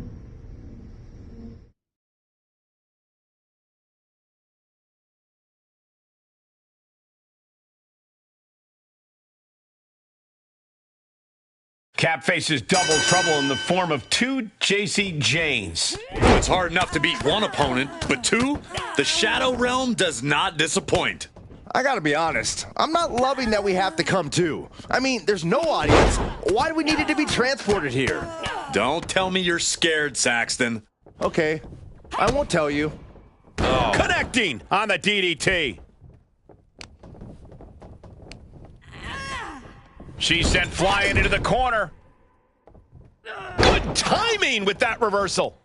Cap faces double trouble in the form of two JC Janes. It's hard enough to beat one opponent, but two? The Shadow Realm does not disappoint. I gotta be honest, I'm not loving that we have to come too. I mean, there's no audience. Why do we need it to be transported here? Don't tell me you're scared, Saxton. Okay, I won't tell you. Oh. Connecting on the DDT. She's sent flying into the corner. Good timing with that reversal.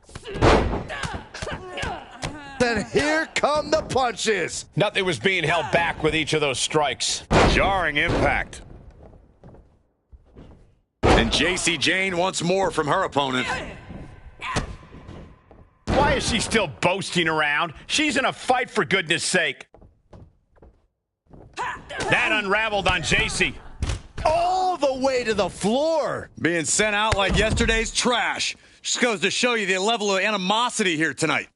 Then here come the punches. Nothing was being held back with each of those strikes. Jarring impact. And JC Jane wants more from her opponent. Why is she still boasting around? She's in a fight, for goodness sake. That unraveled on JC. All the way to the floor. Being sent out like yesterday's trash. Just goes to show you the level of animosity here tonight.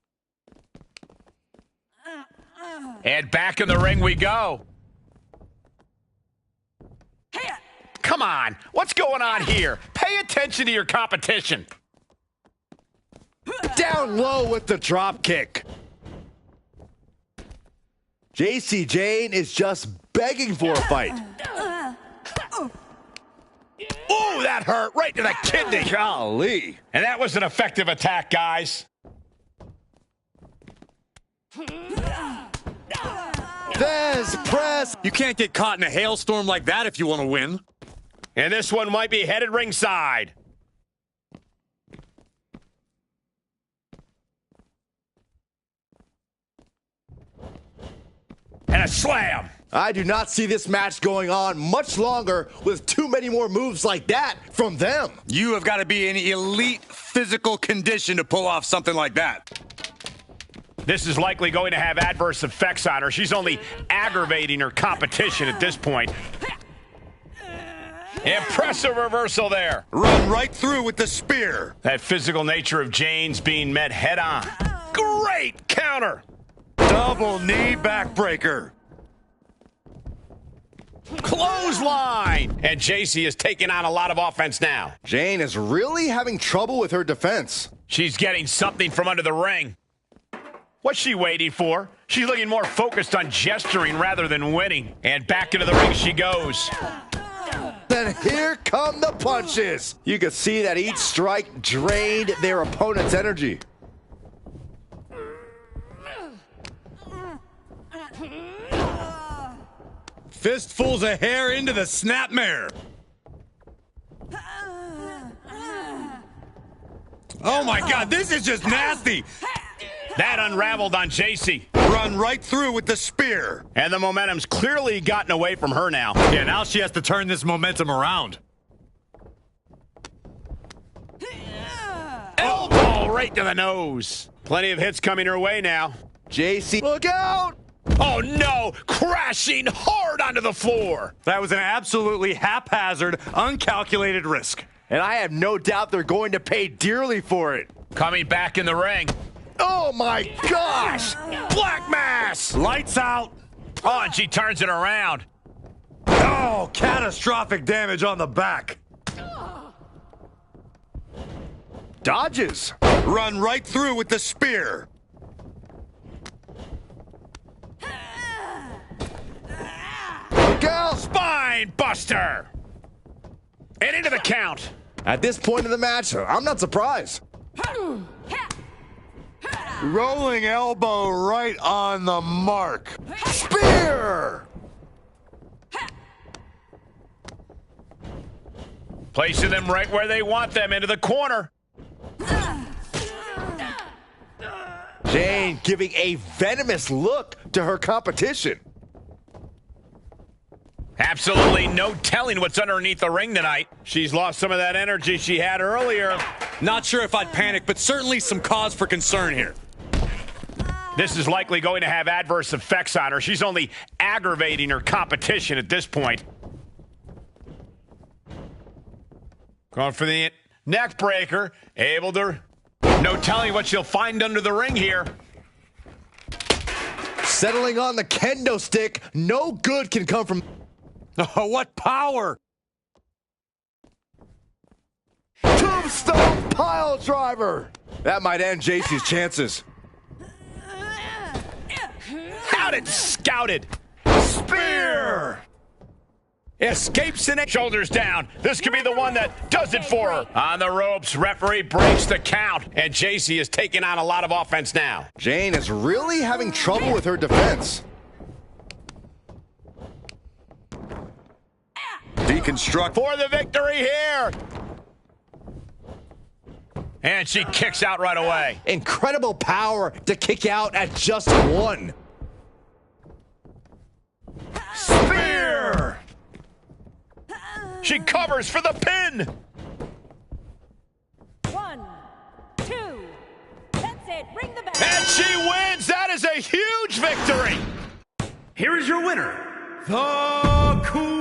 And back in the ring we go. Come on, what's going on here? Pay attention to your competition. Down low with the drop kick. JC Jane is just begging for a fight. Oh, that hurt right to the kidney. Golly. And that was an effective attack, guys. There's press. You can't get caught in a hailstorm like that if you want to win. And this one might be headed ringside. And a slam. I do not see this match going on much longer with too many more moves like that from them. You have got to be in elite physical condition to pull off something like that. This is likely going to have adverse effects on her. She's only aggravating her competition at this point. Impressive reversal there. Run right through with the spear. That physical nature of Jane's being met head on. Great counter. Double knee backbreaker. Clothesline. And JC is taking on a lot of offense now. Jane is really having trouble with her defense. She's getting something from under the ring. What's she waiting for? She's looking more focused on gesturing rather than winning. And back into the ring she goes. Then here come the punches. You can see that each strike drained their opponent's energy. Fistfuls of hair into the snapmare. Oh my God, this is just nasty. That unraveled on JC. Run right through with the spear. And the momentum's clearly gotten away from her now. Yeah, now she has to turn this momentum around. Elbow right to the nose. Plenty of hits coming her way now. JC, look out! Oh no, crashing hard onto the floor. That was an absolutely haphazard, uncalculated risk. And I have no doubt they're going to pay dearly for it. Coming back in the ring. Oh my gosh! Black mass! Lights out. Oh, and she turns it around. Oh, catastrophic damage on the back. Dodges. Run right through with the spear. Go! Spine buster! And into the count. At this point in the match, I'm not surprised. Rolling elbow right on the mark. Spear! Placing them right where they want them, into the corner. Jane giving a venomous look to her competition. Absolutely no telling what's underneath the ring tonight. She's lost some of that energy she had earlier. Not sure if I'd panic, but certainly some cause for concern here. This is likely going to have adverse effects on her. She's only aggravating her competition at this point. Going for the neck breaker. Able to... No telling what she'll find under the ring here. Settling on the kendo stick. No good can come from... Oh, what power! Tombstone pile driver. That might end JC's chances. Outed, scouted. Spear. Escapes in it. Shoulders down. This could be the one that does it for her. On the ropes, referee breaks the count. And JC is taking on a lot of offense now. Jane is really having trouble with her defense. Deconstruct for the victory here. And she kicks out right away. Incredible power to kick out at just one. Spear. She covers for the pin. 1, 2, that's it, ring the bell. And she wins. That is a huge victory. Here is your winner, the Queen.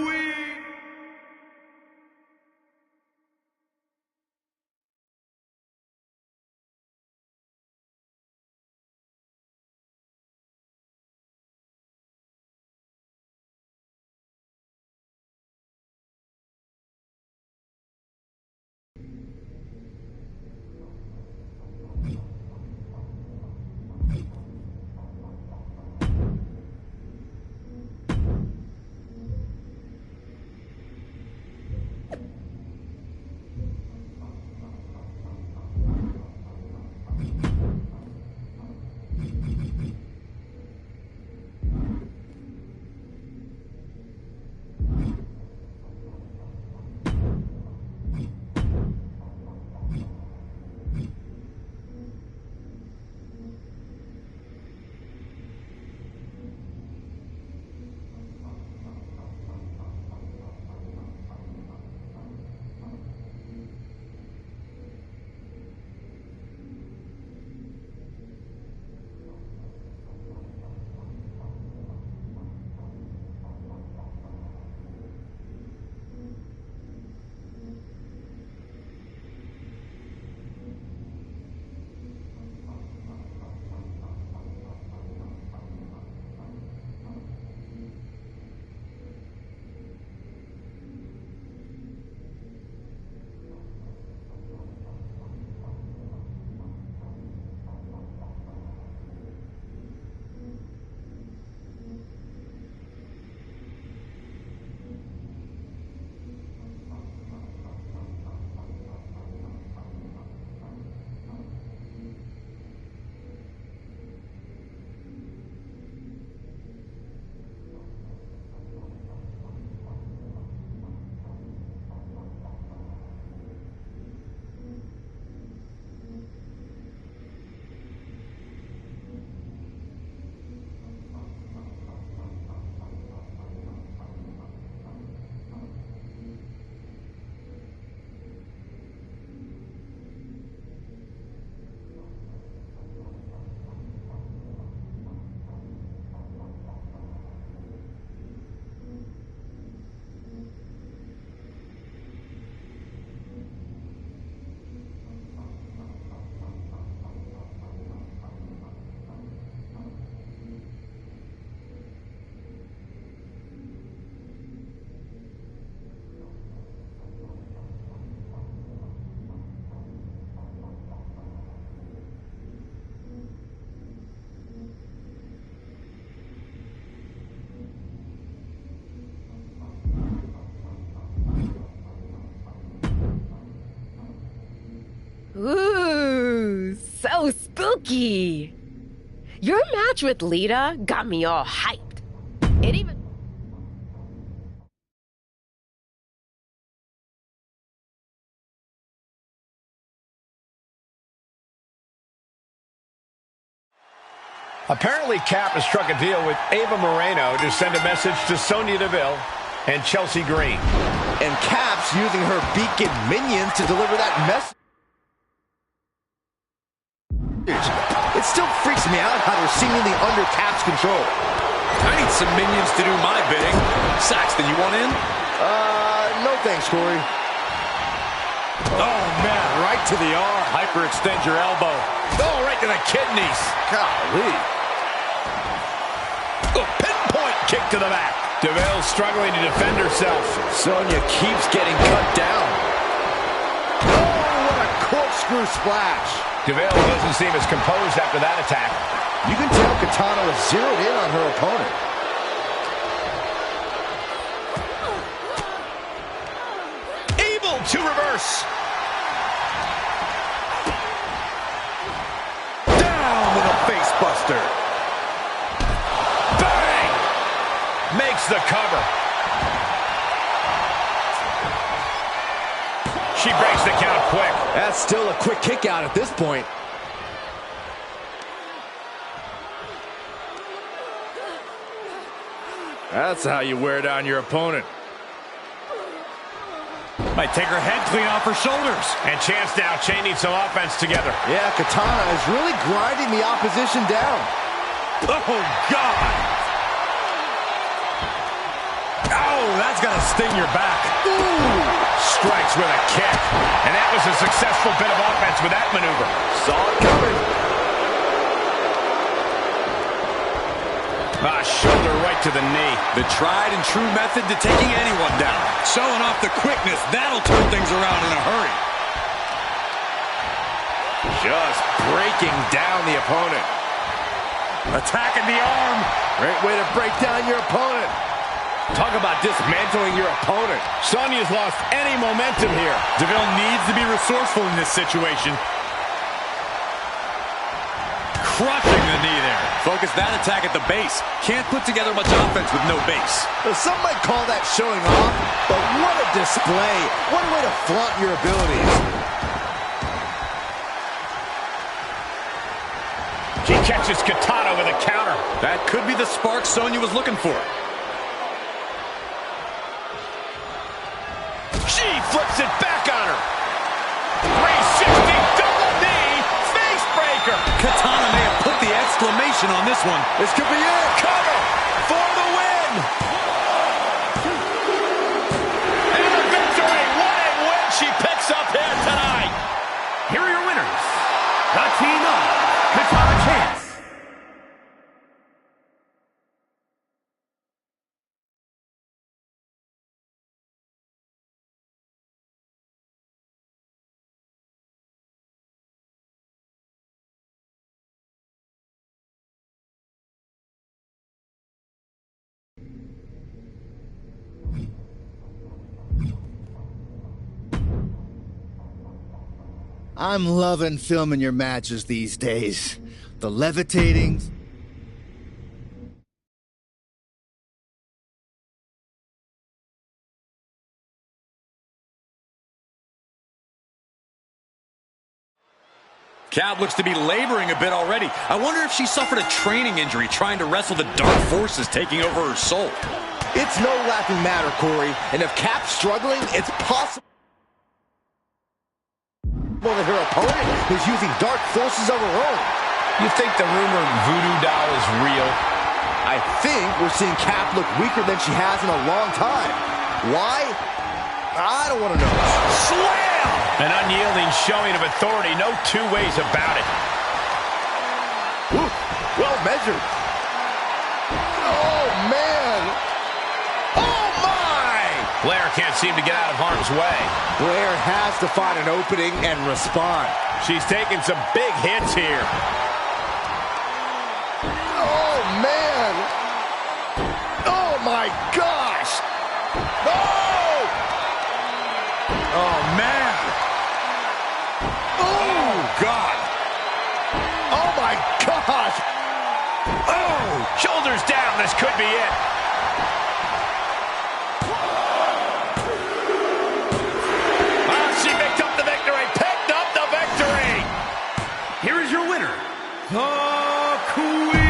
Ooh, so spooky. Your match with Lita got me all hyped. It even... Apparently, Cap has struck a deal with Ava Moreno to send a message to Sonya Deville and Chelsea Green. And Cap's using her beacon minions to deliver that message. It still freaks me out how they're seemingly under Cap's control. I need some minions to do my bidding. Saxton, you want in? No thanks, Corey. Oh, man, right to the arm. Hyperextend your elbow. Oh, right to the kidneys. Golly. Oh, pinpoint kick to the back. Deville struggling to defend herself. Sonya keeps getting cut down. Oh, what a corkscrew splash. DeVille doesn't seem as composed after that attack. You can tell Katana was zeroed in on her opponent. Able to reverse. Down with a face buster. Bang! Makes the cover. She breaks the count quick. That's still a quick kick out at this point. That's how you wear down your opponent. Might take her head clean off her shoulders. And chance now chaining some offense together. Yeah, Katana is really grinding the opposition down. Oh, God. Oh, that's going to sting your back. Ooh. Strikes with a kick. And that was a successful bit of offense with that maneuver. Saw it coming. Shoulder right to the knee. The tried and true method to taking anyone down. Showing off the quickness, that'll turn things around in a hurry. Just breaking down the opponent. Attacking the arm. Great way to break down your opponent. Talk about dismantling your opponent. Sonya's lost any momentum here. DeVille needs to be resourceful in this situation. Crushing the knee there. Focus that attack at the base. Can't put together much offense with no base. Well, some might call that showing off, but what a display. What a way to flaunt your abilities. She catches Katana with a counter. That could be the spark Sonya was looking for. She flips it back on her. 360 double knee face breaker. Katana may have put the exclamation on this one. This could be it. Cover for the win. And the victory. What a win she picks up here tonight. Here are your winners. The team of Katana Chance. I'm loving filming your matches these days. The levitating... Cat looks to be laboring a bit already. I wonder if she suffered a training injury trying to wrestle the dark forces taking over her soul. It's no laughing matter, Corey. And if Cap's struggling, it's possible that her opponent is using dark forces of her own. You think the rumored voodoo doll is real? I think we're seeing Cap look weaker than she has in a long time. Why? I don't want to know. Slam! An unyielding showing of authority. No two ways about it. Ooh, well measured. Oh, man. Oh, my! Blair can't seem to get out of harm's way. Blair has to find an opening and respond. She's taking some big hits here. Oh, man. Oh, my gosh. Oh! Oh, man. Oh, God. Oh, my gosh. Oh! Shoulders down. This could be it. She picked up the victory. Picked up the victory. Here is your winner, the Queen.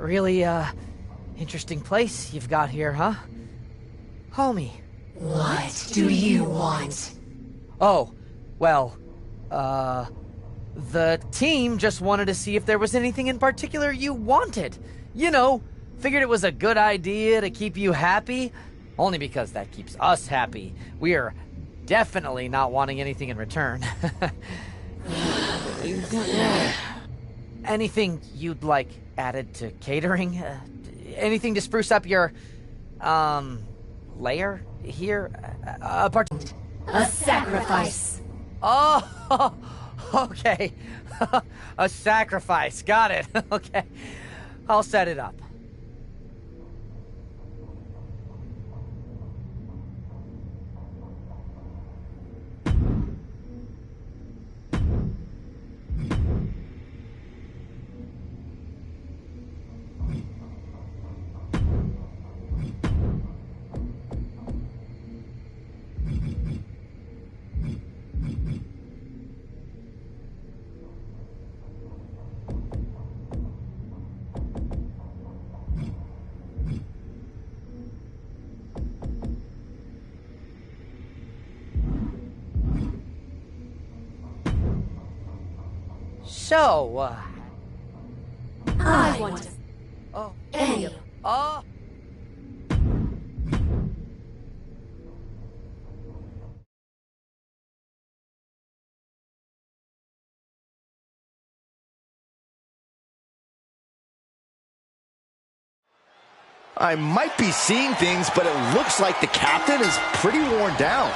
Really, interesting place you've got here, huh? Homie. What do you want? Oh, well, the team just wanted to see if there was anything in particular you wanted. You know, figured it was a good idea to keep you happy, only because that keeps us happy. We're definitely not wanting anything in return. Anything you'd like added to catering? Anything to spruce up your, lair here? A sacrifice. Oh, okay. A sacrifice. Got it. Okay. I'll set it up. So, I want to. Oh. Any. Oh. I might be seeing things, but it looks like the captain is pretty worn down.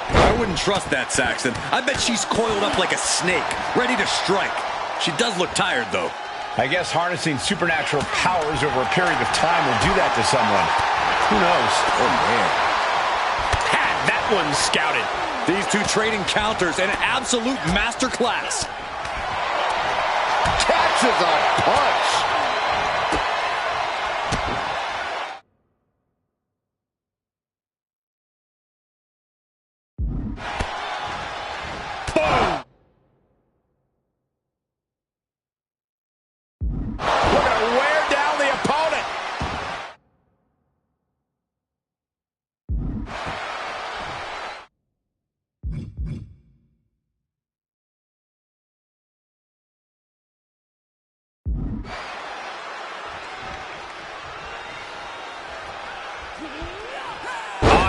I wouldn't trust that, Saxton. I bet she's coiled up like a snake, ready to strike. She does look tired, though. I guess harnessing supernatural powers over a period of time will do that to someone. Who knows? Oh, man. Had that one scouted. These two trading counters, an absolute masterclass. Catches a punch.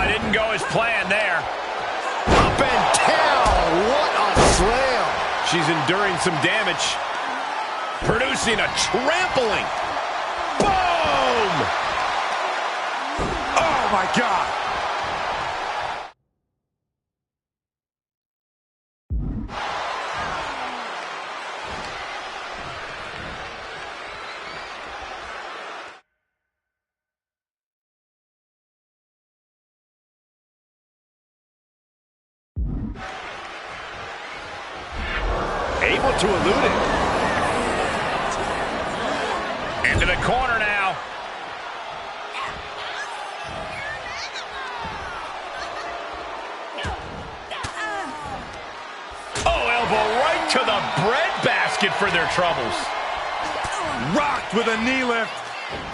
Didn't go as planned there. Up and down. What a slam. She's enduring some damage. Producing a trampling. Boom! Oh, my God. Able to elude it. Into the corner now. Oh, elbow right to the breadbasket for their troubles. Rocked with a knee lift.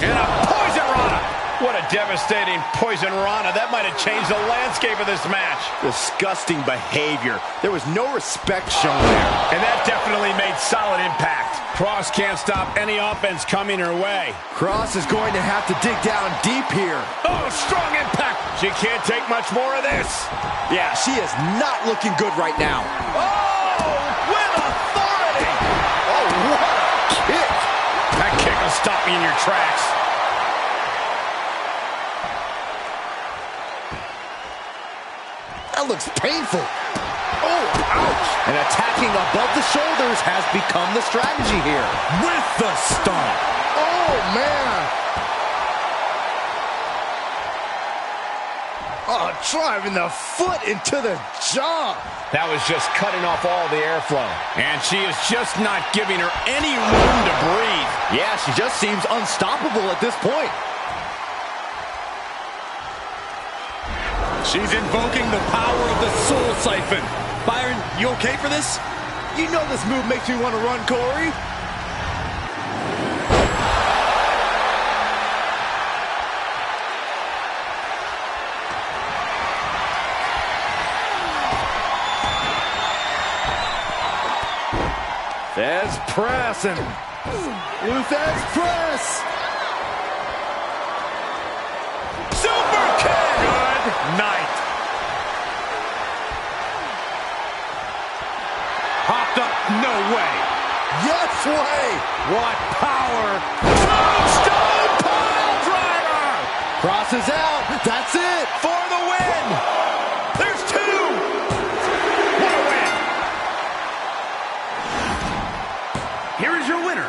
And a poison rana. What a devastating poison rana. That might have changed the landscape of this match. Disgusting behavior. There was no respect shown there. And that definitely made solid impact. Cross can't stop any offense coming her way. Cross is going to have to dig down deep here. Oh, strong impact. She can't take much more of this. Yeah, she is not looking good right now. Oh, with authority. Oh, what a kick. That kick will stop you in your tracks. That looks painful. Oh, ouch. And attacking above the shoulders has become the strategy here. With the stomp. Oh, man. Oh, driving the foot into the jaw. That was just cutting off all the airflow. And she is just not giving her any room to breathe. Yeah, she just seems unstoppable at this point. She's invoking the power of the soul siphon. Byron, you okay for this? You know this move makes me want to run, Corey. Thesz press and Lou Thesz press. Super kick. Good night. Hopped up. No way. Yes way. What power. Tombstone pile driver. Crosses out. That's it. For the win. There's two. What a win. Here is your winner,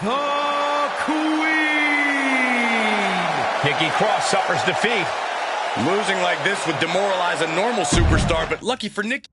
the Queen. Nikki Cross suffers defeat. Losing like this would demoralize a normal superstar, but lucky for Nikki.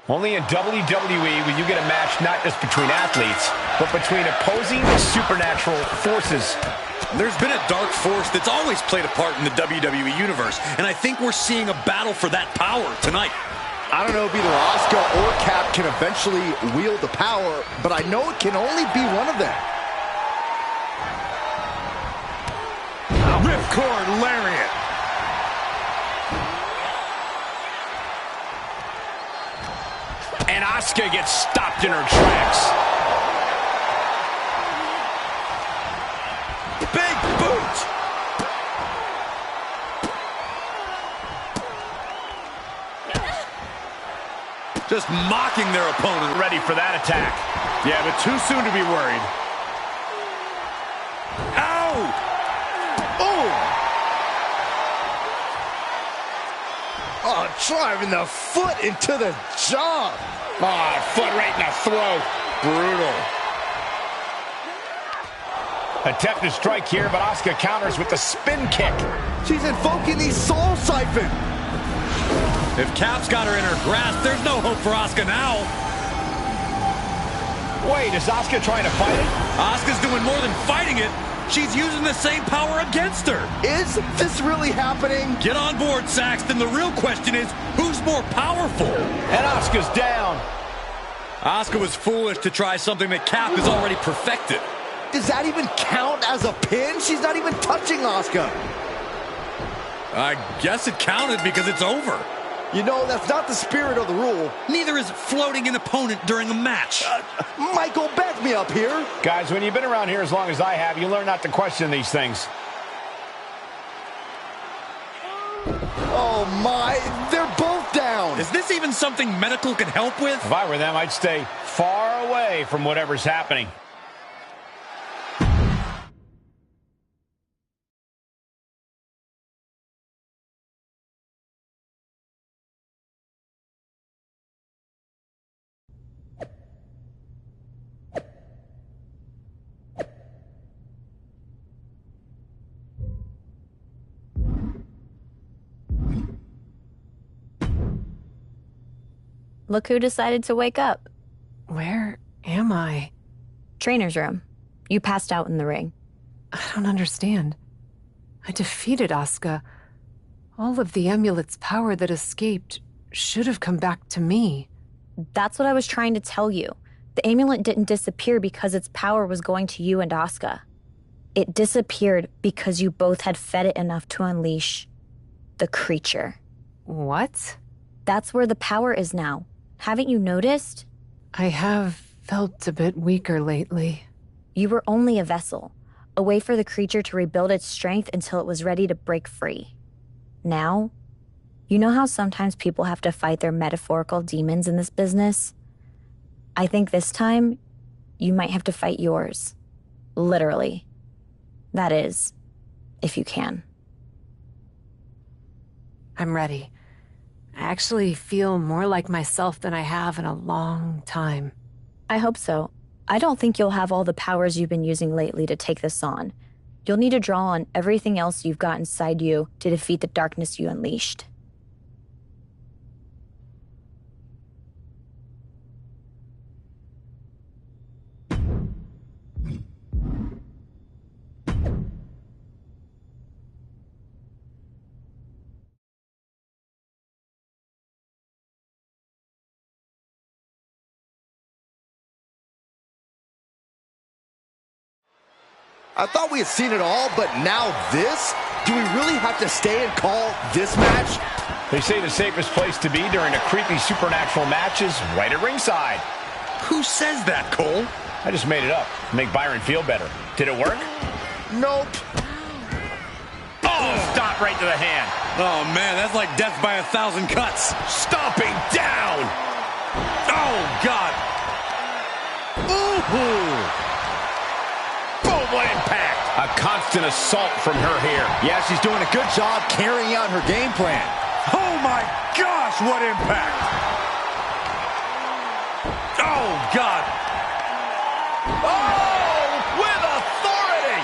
Only in WWE will you get a match not just between athletes, but between opposing supernatural forces. There's been a dark force that's always played a part in the WWE Universe, and I think we're seeing a battle for that power tonight. I don't know if either Asuka or Cap can eventually wield the power, but I know it can only be one of them. Ripcord lariat. And Asuka gets stopped in her tracks. Big boot. Just mocking their opponent. Ready for that attack. Yeah, but too soon to be worried. Ow! Oh, driving the foot into the jaw. Oh, foot right in the throat. Brutal. Attempt to strike here, but Asuka counters with the spin kick. She's invoking the soul siphon. If Cap's got her in her grasp, there's no hope for Asuka now. Wait, is Asuka trying to fight it? Asuka's doing more than fighting it. She's using the same power against her. Is this really happening? Get on board, Saxton. The real question is, who's more powerful? And Asuka's down. Asuka was foolish to try something that Cap has already perfected. Does that even count as a pin? She's not even touching Asuka. I guess it counted because it's over. You know, that's not the spirit of the rule. Neither is floating an opponent during a match. Michael, back me up here. Guys, when you've been around here as long as I have, you learn not to question these things. Oh my, they're both down. Is this even something medical can help with? If I were them, I'd stay far away from whatever's happening. Look who decided to wake up. Where am I? Trainer's room. You passed out in the ring. I don't understand. I defeated Asuka. All of the amulet's power that escaped should have come back to me. That's what I was trying to tell you. The amulet didn't disappear because its power was going to you and Asuka. It disappeared because you both had fed it enough to unleash the creature. What? That's where the power is now. Haven't you noticed? I have felt a bit weaker lately. You were only a vessel, a way for the creature to rebuild its strength until it was ready to break free. Now, you know how sometimes people have to fight their metaphorical demons in this business? I think this time, you might have to fight yours. Literally. That is, if you can. I'm ready. I actually feel more like myself than I have in a long time. I hope so. I don't think you'll have all the powers you've been using lately to take this on. You'll need to draw on everything else you've got inside you to defeat the darkness you unleashed. I thought we had seen it all, but now this? Do we really have to stay and call this match? They say the safest place to be during a creepy supernatural match is right at ringside. Who says that, Cole? I just made it up to make Byron feel better. Did it work? Nope. Oh, stop right to the hand. Oh, man, that's like death by 1,000 cuts. Stomping down. Oh, God. Ooh. Boom, what impact. A constant assault from her here. Yeah, she's doing a good job carrying out her game plan. Oh, my gosh, what impact. Oh, God. Oh, with authority.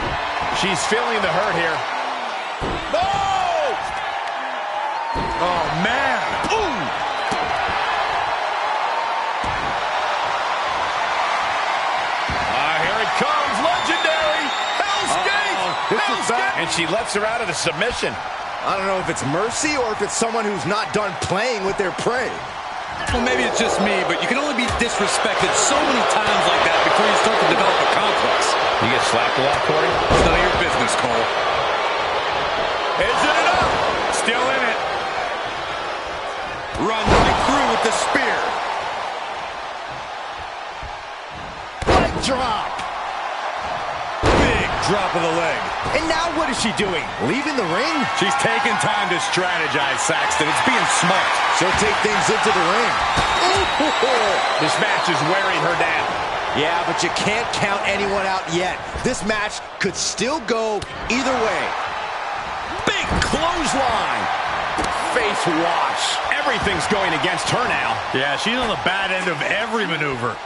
She's feeling the hurt here. Oh! Oh, man. Ooh! Here it comes. Legendary. Hell's Gate. Hell's Gate. And she lets her out of the submission. I don't know if it's mercy or if it's someone who's not done playing with their prey. Well, maybe it's just me, but you can only be disrespected so many times like that before you start to develop a complex. You get slapped a lot, Corey? It's none of your business, Cole. Is it enough? Still in it. Run right through with the spear. Leg drop. Big drop of the leg. And now what is she doing? Leaving the ring? She's taking time to strategize, Saxton. It's being smart. She'll take things into the ring. This match is wearing her down. Yeah, but you can't count anyone out yet. This match could still go either way. Big clothesline. Face wash. Everything's going against her now. Yeah, she's on the bad end of every maneuver.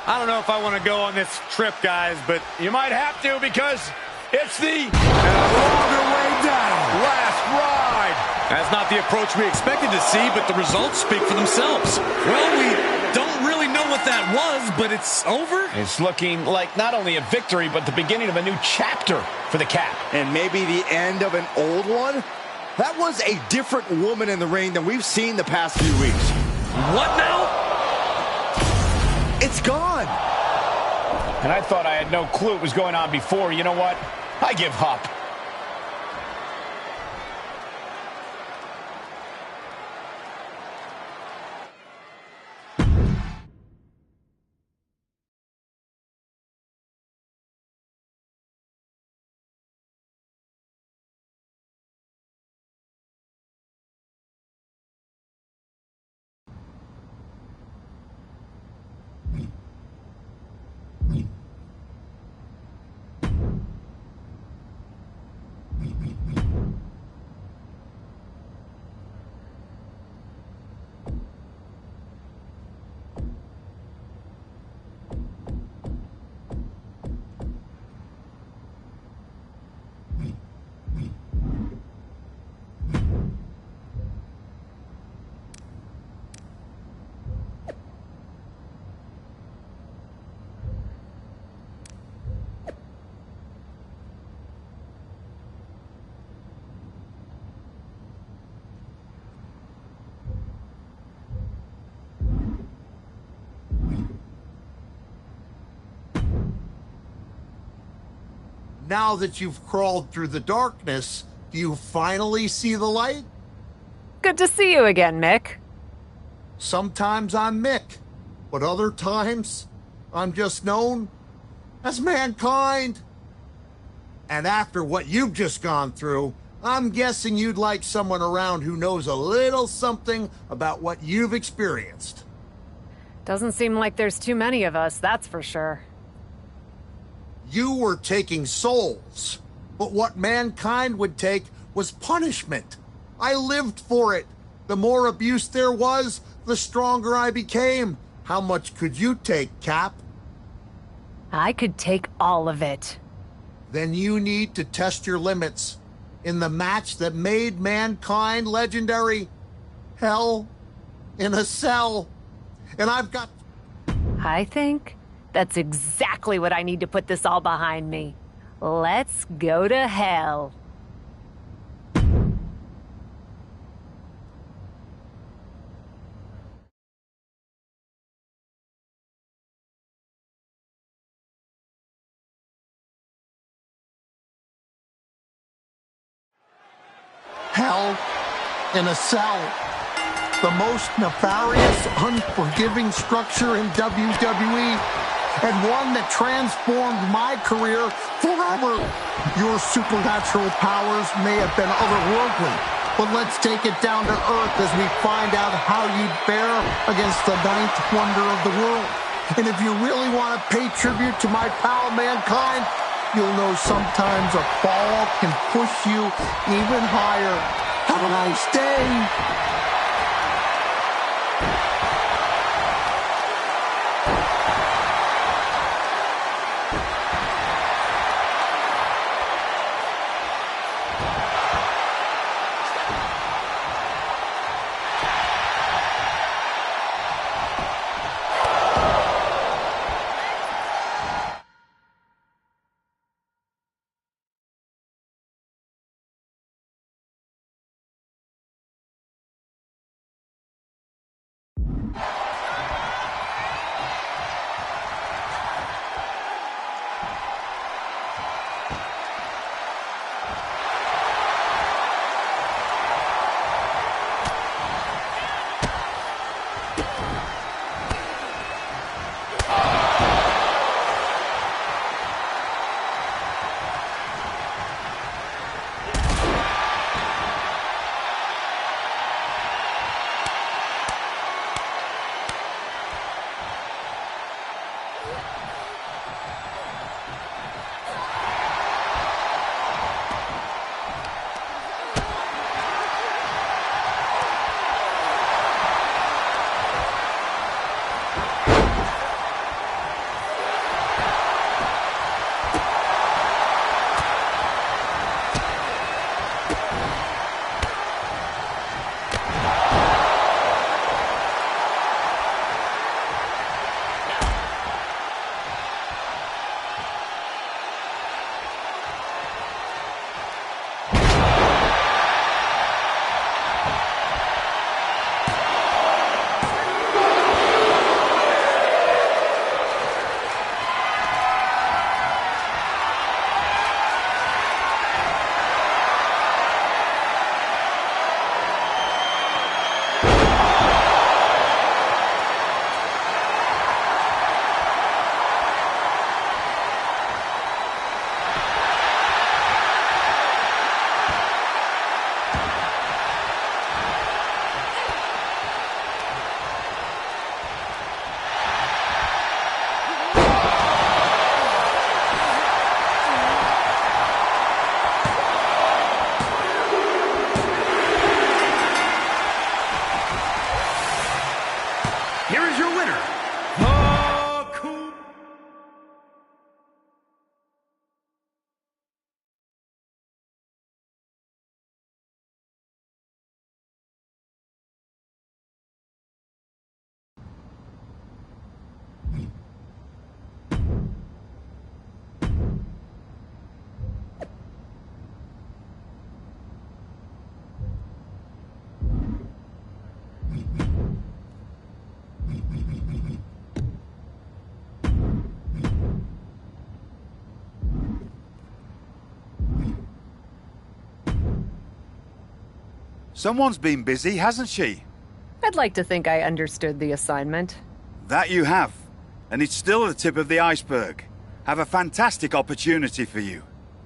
I don't know if I want to go on this trip, guys, but you might have to because it's the longer way down. Last ride. That's not the approach we expected to see, but the results speak for themselves. Well, we don't really know what that was, but it's over. It's looking like not only a victory, but the beginning of a new chapter for the Cap. And maybe the end of an old one? That was a different woman in the ring than we've seen the past few weeks. What now? It's gone. And I thought I had no clue what was going on before. You know what? I give up. Now that you've crawled through the darkness, do you finally see the light? Good to see you again, Mick. Sometimes I'm Mick, but other times I'm just known as Mankind. And after what you've just gone through, I'm guessing you'd like someone around who knows a little something about what you've experienced. Doesn't seem like there's too many of us, that's for sure. You were taking souls, but what Mankind would take was punishment. I lived for it. The more abuse there was, the stronger I became. How much could you take, Cap? I could take all of it. Then you need to test your limits in the match that made Mankind legendary. Hell in a Cell. And I've got... I think that's exactly what I need to put this all behind me. Let's go to hell. Hell in a Cell. The most nefarious, unforgiving structure in WWE, and one that transformed my career forever. Your supernatural powers may have been otherworldly, but let's take it down to earth as we find out how you'd fare against the ninth wonder of the world. And if you really want to pay tribute to my pal Mankind, you'll know sometimes a fall can push you even higher. Have a nice day. Someone's been busy, hasn't she? I'd like to think I understood the assignment. That you have. And it's still the tip of the iceberg. Have a fantastic opportunity for you.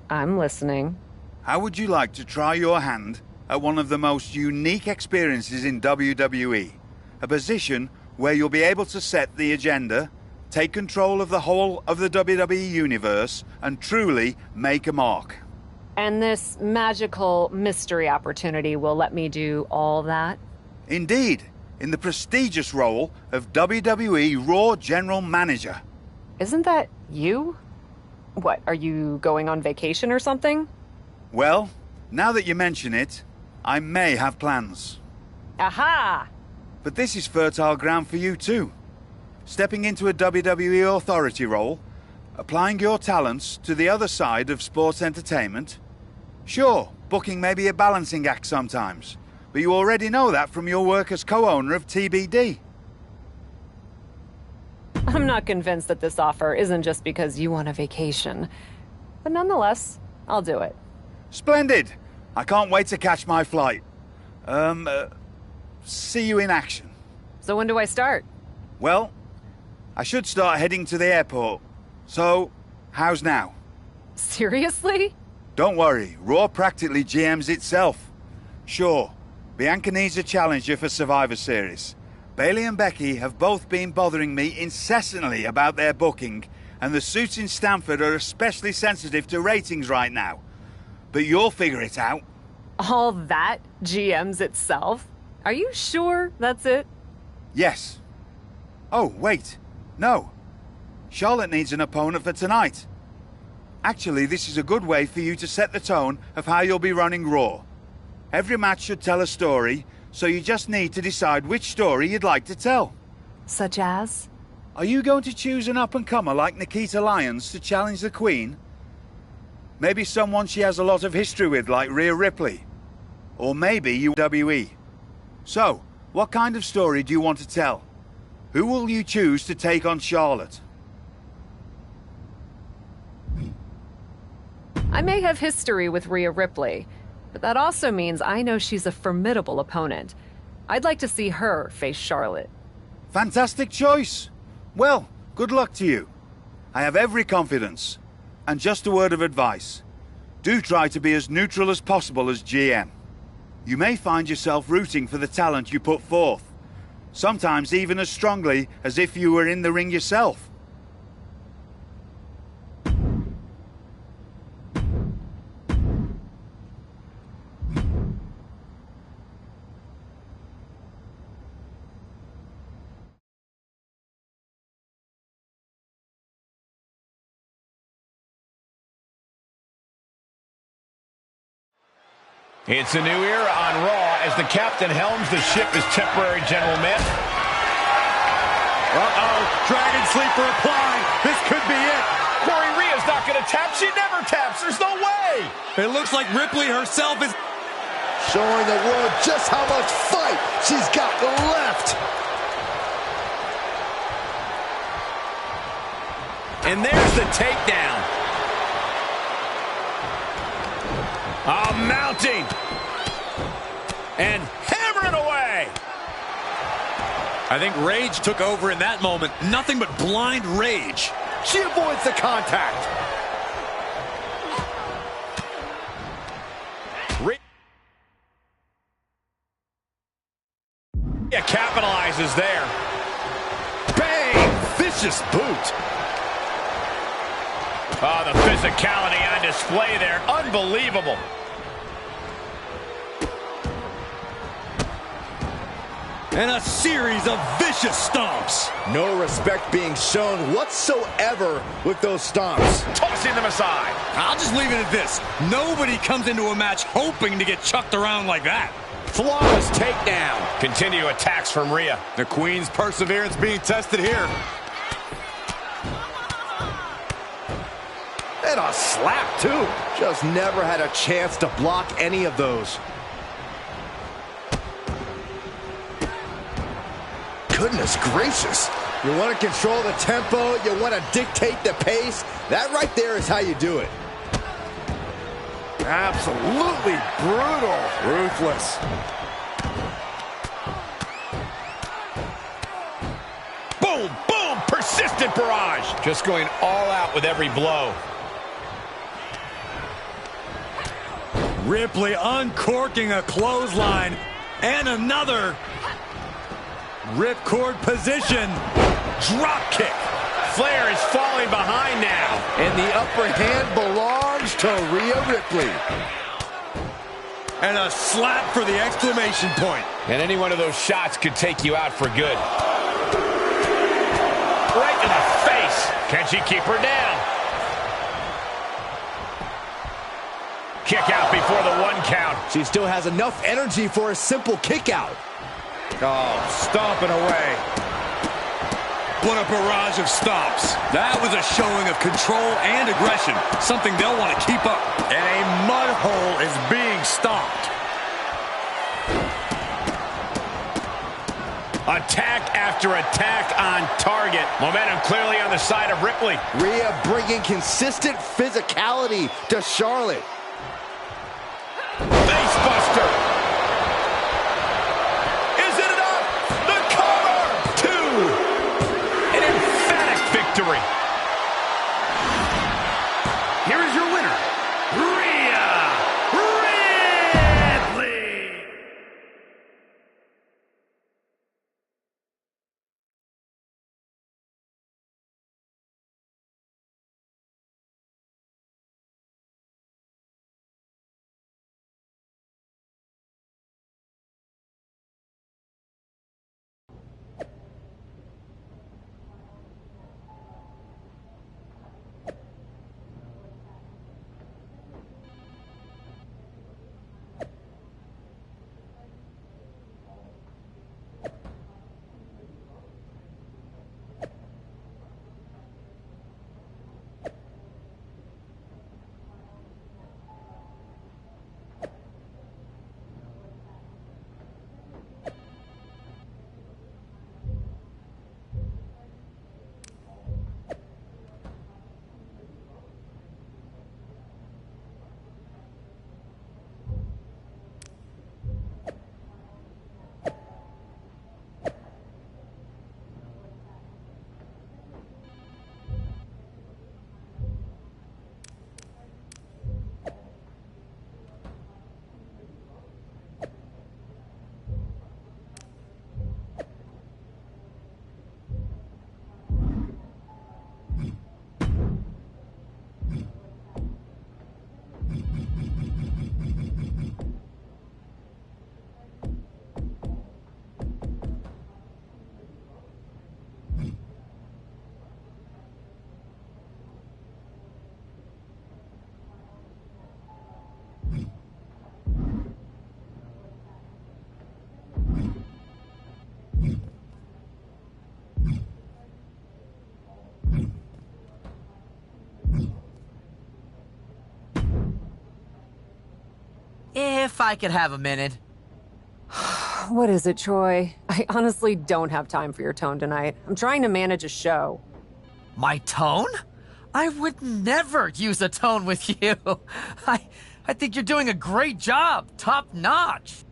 I'm listening. How would you like to try your hand at one of the most unique experiences in WWE? A position where you'll be able to set the agenda, take control of the whole of the WWE universe, and truly make a mark. And this magical mystery opportunity will let me do all that? Indeed, in the prestigious role of WWE Raw General Manager. Isn't that you? What, are you going on vacation or something? Well, now that you mention it, I may have plans. Aha! But this is fertile ground for you too. Stepping into a WWE authority role, applying your talents to the other side of sports entertainment. Sure, booking may be a balancing act sometimes, but you already know that from your work as co-owner of TBD. I'm not convinced that this offer isn't just because you want a vacation. But nonetheless, I'll do it. Splendid! I can't wait to catch my flight. See you in action. So when do I start? Well, I should start heading to the airport. So, how's now? Seriously? Don't worry, Raw practically GMs itself. Sure, Bianca needs a challenger for Survivor Series. Bayley and Becky have both been bothering me incessantly about their booking, and the suits in Stamford are especially sensitive to ratings right now. But you'll figure it out. All that GMs itself? Are you sure that's it? Yes. Oh, wait. No. Charlotte needs an opponent for tonight. Actually, this is a good way for you to set the tone of how you'll be running Raw. Every match should tell a story, so you just need to decide which story you'd like to tell. Such as? Are you going to choose an up-and-comer like Nikita Lyons to challenge the Queen? Maybe someone she has a lot of history with like Rhea Ripley? Or maybe WWE? So, what kind of story do you want to tell? Who will you choose to take on Charlotte? I may have history with Rhea Ripley, but that also means I know she's a formidable opponent. I'd like to see her face Charlotte. Fantastic choice. Well, good luck to you. I have every confidence. And just a word of advice. Do try to be as neutral as possible as GM. You may find yourself rooting for the talent you put forth. Sometimes even as strongly as if you were in the ring yourself. It's a new era on Raw as the captain helms the ship as temporary general man. Uh-oh, Dragon Sleeper applied. This could be it. Corey Rhea's not going to tap. She never taps. There's no way. It looks like Ripley herself is showing the world just how much fight she's got left. And there's the takedown. Mounting. And hammering away. I think rage took over in that moment. Nothing but blind rage. She avoids the contact. Yeah, capitalizes there. Bang! Vicious boot. Oh, the physicality on display there. Unbelievable. And a series of vicious stomps. No respect being shown whatsoever with those stomps. Tossing them aside. I'll just leave it at this. Nobody comes into a match hoping to get chucked around like that. Flawless takedown. Continue attacks from Rhea. The Queen's perseverance being tested here. And a slap, too. Just never had a chance to block any of those. Goodness gracious. You want to control the tempo, you want to dictate the pace. That right there is how you do it. Absolutely brutal. Ruthless. Instant barrage. Just going all out with every blow. Ripley uncorking a clothesline. And another. Ripcord position. Drop kick. Flair is falling behind now. And the upper hand belongs to Rhea Ripley. And a slap for the exclamation point. And any one of those shots could take you out for good. Right in the face. Can she keep her down? Kick out before the 1 count. She still has enough energy for a simple kick out. Oh, stomping away. What a barrage of stomps. That was a showing of control and aggression, something they'll want to keep up. And a mud hole is being stomped. Attack after attack on target. Momentum clearly on the side of Ripley. Rhea bringing consistent physicality to Charlotte. Facebuster. Is it enough? The cover. 2. An emphatic victory. Here is your winner, Rhea Ripley. If I could have a minute. What is it, Troy? I honestly don't have time for your tone tonight. I'm trying to manage a show. My tone? I would never use a tone with you. I think you're doing a great job. Top notch.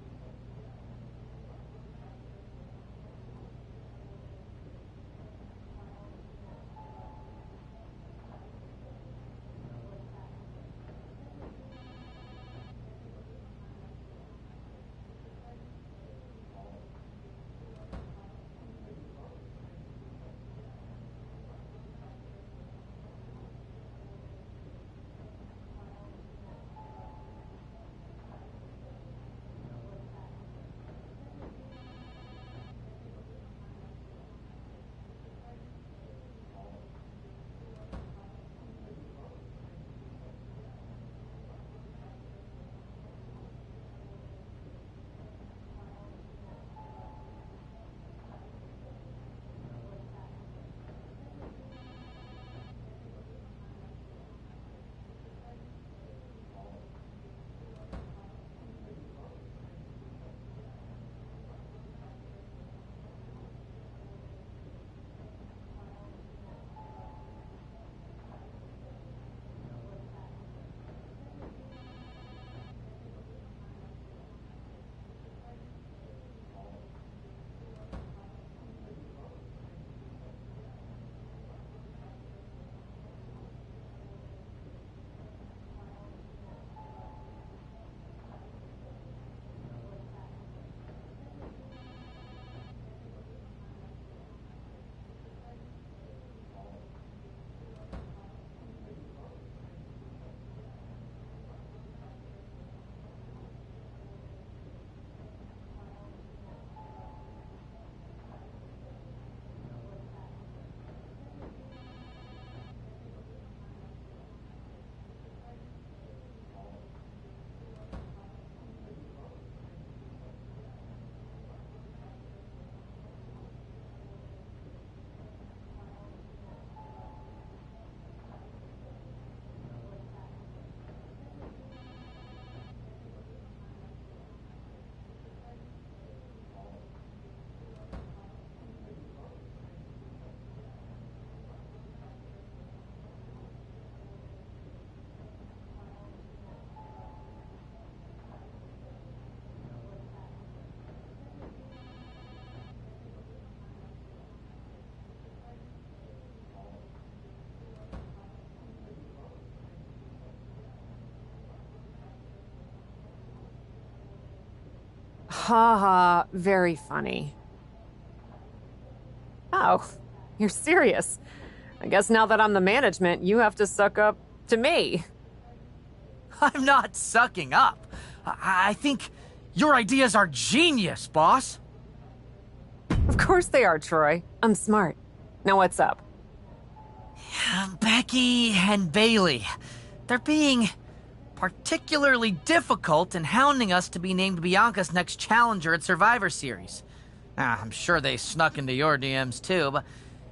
Ha, very funny. Oh, you're serious. I guess now that I'm the management, you have to suck up to me. I'm not sucking up. I think your ideas are genius, boss. Of course they are, Troy. I'm smart. Now what's up? Becky and Bailey. They're being particularly difficult in hounding us to be named Bianca's next challenger at Survivor Series. I'm sure they snuck into your DMs too, but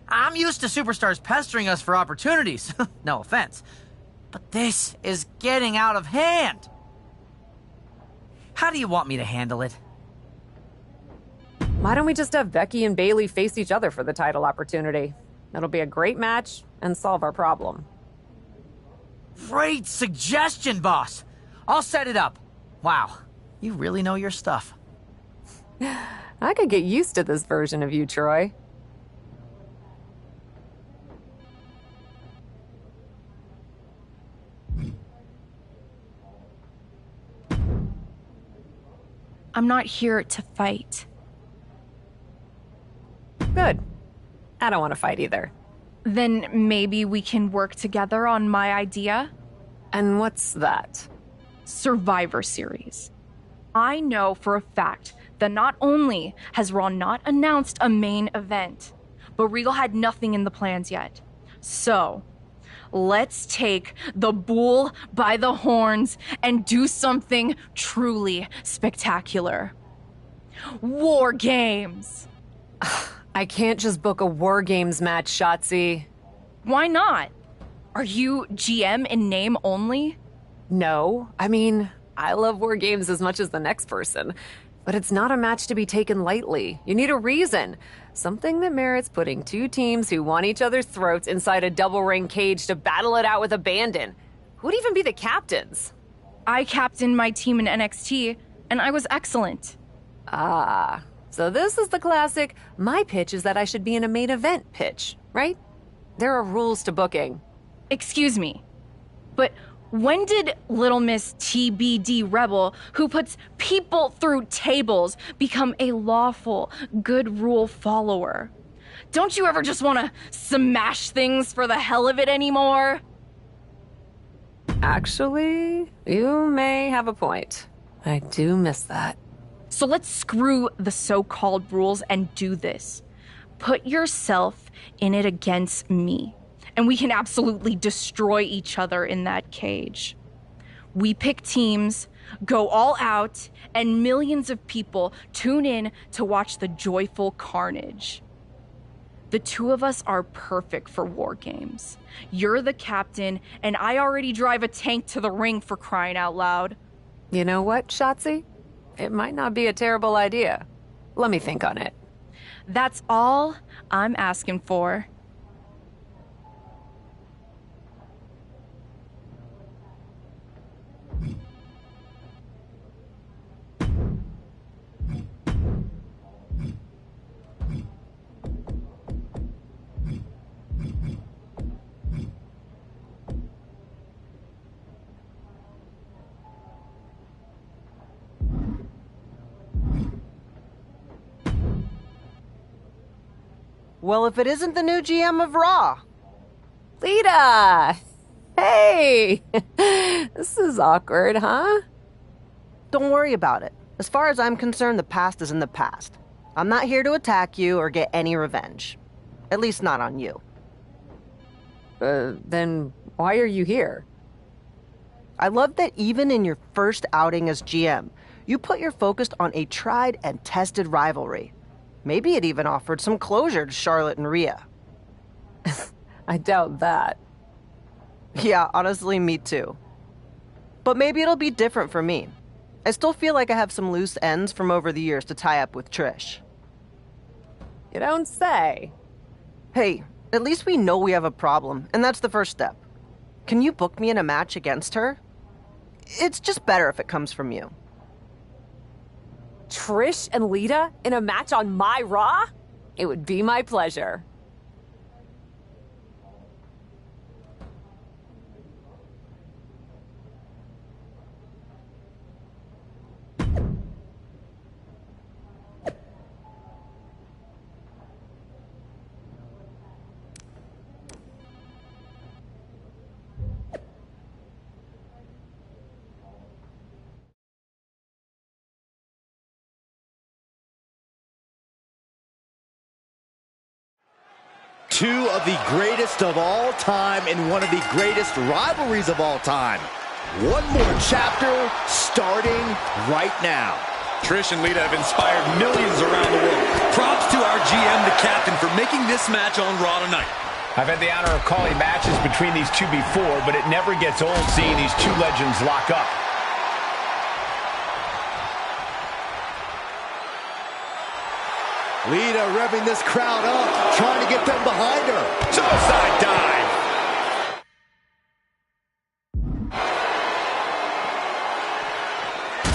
I'm used to superstars pestering us for opportunities. No offense. But this is getting out of hand. How do you want me to handle it? Why don't we just have Becky and Bailey face each other for the title opportunity? It'll be a great match and solve our problem. Great suggestion, boss. I'll set it up. Wow, you really know your stuff. I could get used to this version of you, Troy. I'm not here to fight. Good. I don't want to fight either. Then maybe we can work together on my idea? And what's that? Survivor Series. I know for a fact that not only has Raw not announced a main event, but Regal had nothing in the plans yet. So, let's take the bull by the horns and do something truly spectacular. War Games! I can't just book a War Games match, Shotzi. Why not? Are you GM in name only? No. I mean, I love War Games as much as the next person. But it's not a match to be taken lightly. You need a reason. Something that merits putting two teams who want each other's throats inside a double ring cage to battle it out with abandon. Who'd even be the captains? I captained my team in NXT, and I was excellent. Ah, so this is the classic, my pitch is that I should be in a main event pitch, right? There are rules to booking. Excuse me, but when did Little Miss TBD Rebel, who puts people through tables, become a lawful, good rule follower? Don't you ever just want to smash things for the hell of it anymore? Actually, you may have a point. I do miss that. So let's screw the so-called rules and do this. Put yourself in it against me, and we can absolutely destroy each other in that cage. We pick teams, go all out, and millions of people tune in to watch the joyful carnage. The two of us are perfect for War Games. You're the captain, and I already drive a tank to the ring, for crying out loud. You know what, Shotzi? It might not be a terrible idea. Let me think on it. That's all I'm asking for. Well, if it isn't the new GM of Raw. Lita! Hey! This is awkward, huh? Don't worry about it. As far as I'm concerned, the past is in the past. I'm not here to attack you or get any revenge. At least not on you. Then why are you here? I love that even in your first outing as GM, you put your focus on a tried and tested rivalry. Maybe it even offered some closure to Charlotte and Rhea. I doubt that. Yeah, honestly, me too. But maybe it'll be different for me. I still feel like I have some loose ends from over the years to tie up with Trish. You don't say. Hey, at least we know we have a problem, and that's the first step. Can you book me in a match against her? It's just better if it comes from you. Trish and Lita in a match on my Raw? It would be my pleasure. two of the greatest of all time in one of the greatest rivalries of all time. One more chapter starting right now. Trish and Lita have inspired millions around the world. Props to our GM, the captain, for making this match on Raw tonight. I've had the honor of calling matches between these two before, but it never gets old seeing these two legends lock up. Lita revving this crowd up, trying to get them behind her. Suicide dive.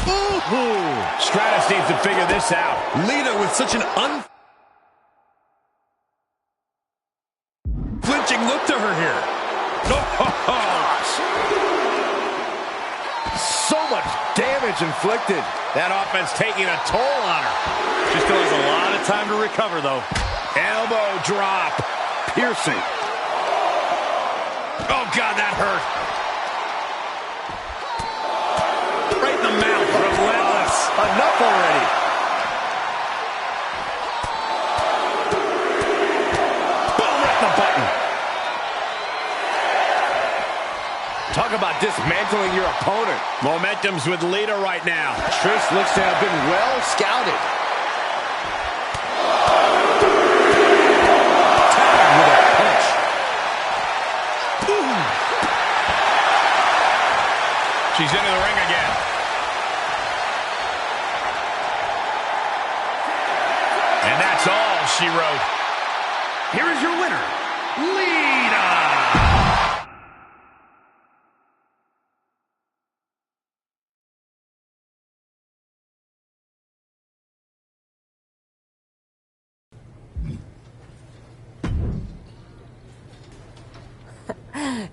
Ooh. Stratus needs to figure this out. Lita with such an unflinching look to her here. So much damage inflicted. That offense taking a toll on her. She still has a lot of time to recover, though. Elbow drop. Piercing. Oh, God, that hurt. Right in the mouth. Relentless. Enough already. Boom, right in the button. Talk about dismantling your opponent. Momentum's with Lita right now. Trish looks to have been well scouted. Tagged with a punch. Boom. She's into the ring again. And that's all she wrote. Here is your winner, Lita.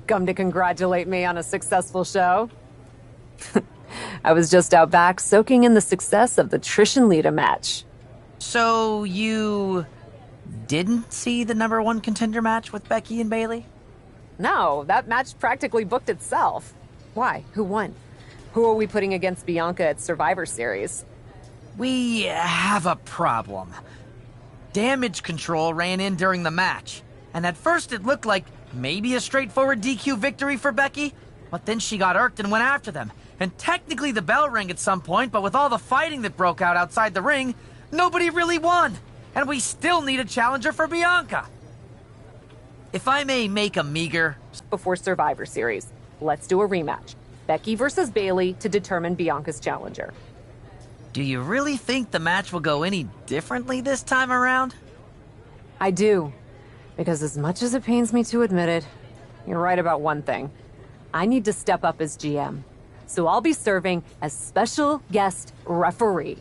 Come to congratulate me on a successful show? I was just out back soaking in the success of the Trish and Lita match. So you didn't see the #1 contender match with Becky and Bayley? No, that match practically booked itself. Why? Who won? Who are we putting against Bianca at Survivor Series? We have a problem. Damage Control ran in during the match, and at first it looked like maybe a straightforward DQ victory for Becky, but then she got irked and went after them. And technically the bell rang at some point, but with all the fighting that broke out outside the ring, nobody really won. And we still need a challenger for Bianca. If I may make a meager... Before Survivor Series, let's do a rematch. Becky versus Bayley to determine Bianca's challenger. Do you really think the match will go any differently this time around? I do. Because as much as it pains me to admit it, you're right about one thing. I need to step up as GM. So I'll be serving as special guest referee.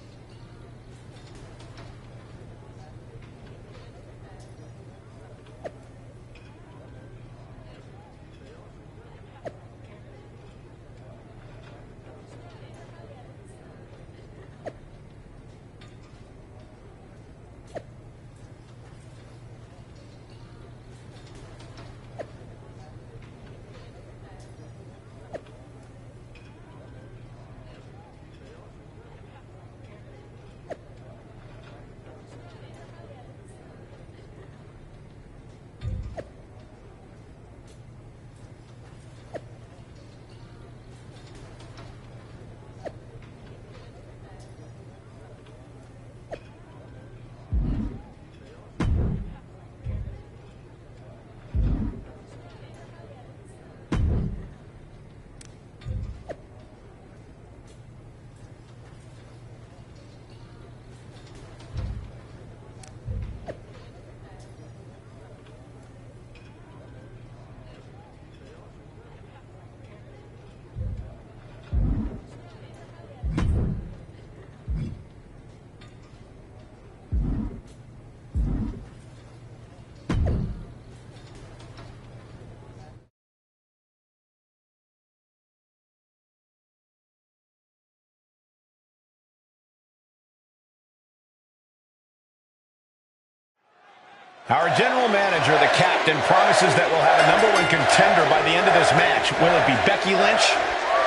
Our general manager, the captain, promises that we'll have a #1 contender by the end of this match. Will it be Becky Lynch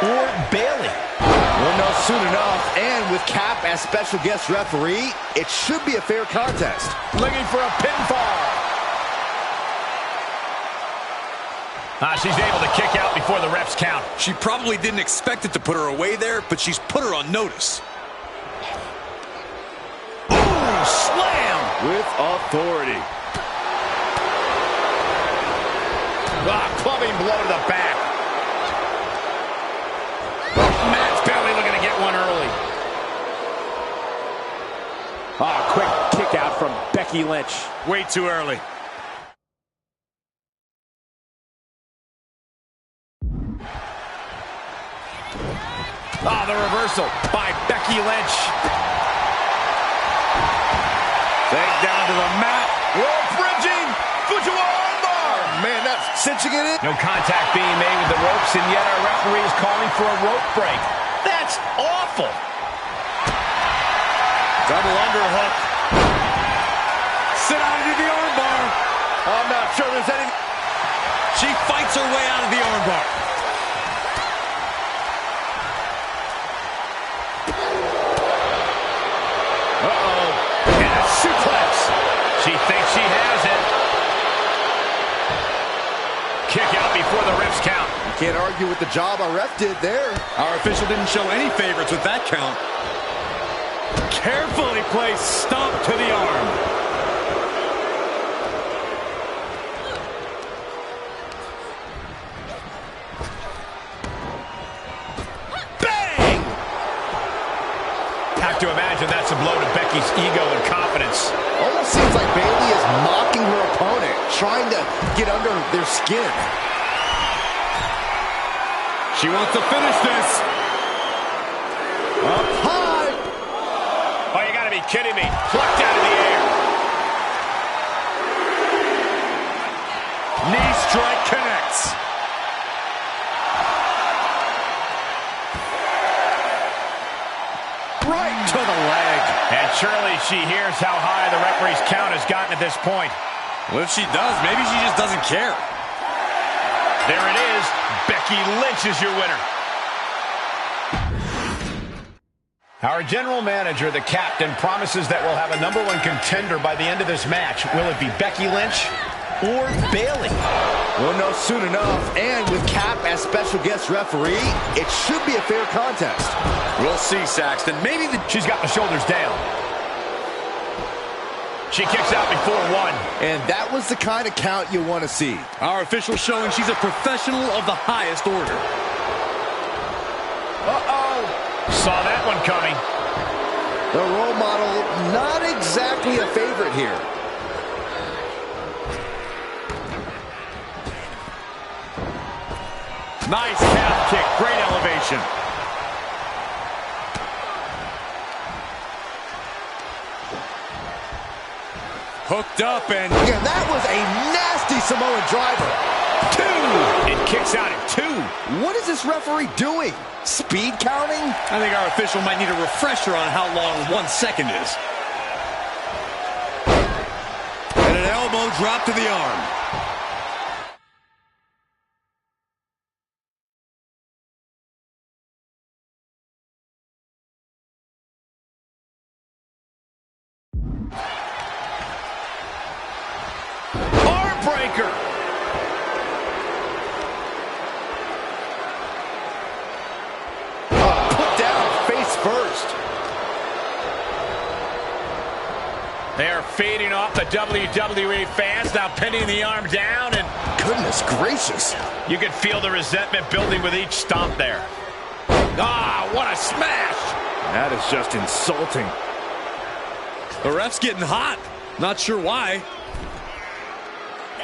or Bayley? We'll know soon enough, and with Cap as special guest referee, it should be a fair contest. Looking for a pinfall. She's able to kick out before the refs count. She probably didn't expect it to put her away there, but she's put her on notice. Ooh, slam! With authority. Clubbing blow to the back. Matt's barely looking to get one early. Quick kick out from Becky Lynch. Way too early. The reversal by Becky Lynch. Take down to the mat. Rope bridging. Fujiwara armbar. Man, that's cinching it in. No contact being made with the ropes, and yet our referee is calling for a rope break. That's awful. Double underhook. Sit out into the armbar. I'm not sure there's any. She fights her way out of the armbar. And a suplex. She thinks she has it. Kick out before the refs count. You can't argue with the job our ref did there. Our official didn't show any favorites with that count. Carefully placed stomp to the arm. Bang! Have to imagine that's a blow to Becky's ego and confidence. Almost seems like Bayley is mocking her opponent, trying to get under their skin. She wants to finish this. Up high. Oh, you gotta be kidding me. Plucked out of the air. Knee strike connects. Right to the leg. And surely she hears how high the referee's count has gotten at this point. Well, if she does, maybe she just doesn't care. There it is. Becky Lynch is your winner. Our general manager, the captain, promises that we'll have a #1 contender by the end of this match. Will it be Becky Lynch or Bayley? We'll know soon enough. And with Cap as special guest referee, it should be a fair contest. We'll see, Saxton. Maybe she's got the shoulders down. She kicks out before one. And that was the kind of count you want to see. Our official showing she's a professional of the highest order. Saw that one coming. The role model, not exactly a favorite here. Nice calf kick. Great elevation. Hooked up and... Yeah, that was a nasty Samoan driver. 2. It kicks out at 2. What is this referee doing? Speed counting? I think our official might need a refresher on how long 1 second is. And an elbow drop to the arm. Arm breaker. First. They're feeding off the WWE fans, now pinning the arm down, and goodness gracious. You can feel the resentment building with each stomp there. What a smash! That is just insulting. The ref's getting hot. Not sure why.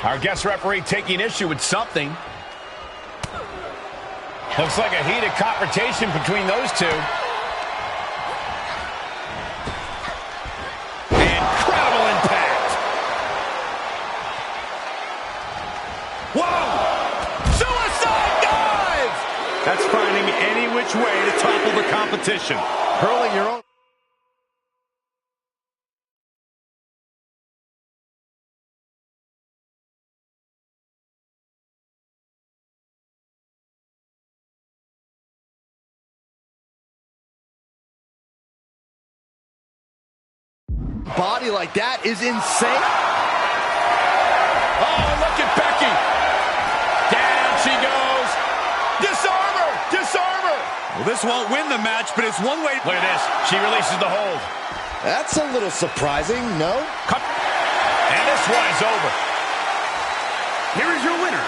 Our guest referee taking issue with something. Looks like a heated confrontation between those two. Incredible impact. Whoa! Suicide dive! That's finding any which way to topple the competition. Hurling your own. Body like that is insane. Oh, look at Becky. Down Well, this won't win the match, but it's one way. Look at this. She releases the hold. That's a little surprising, no? And this one is over. Here is your winner,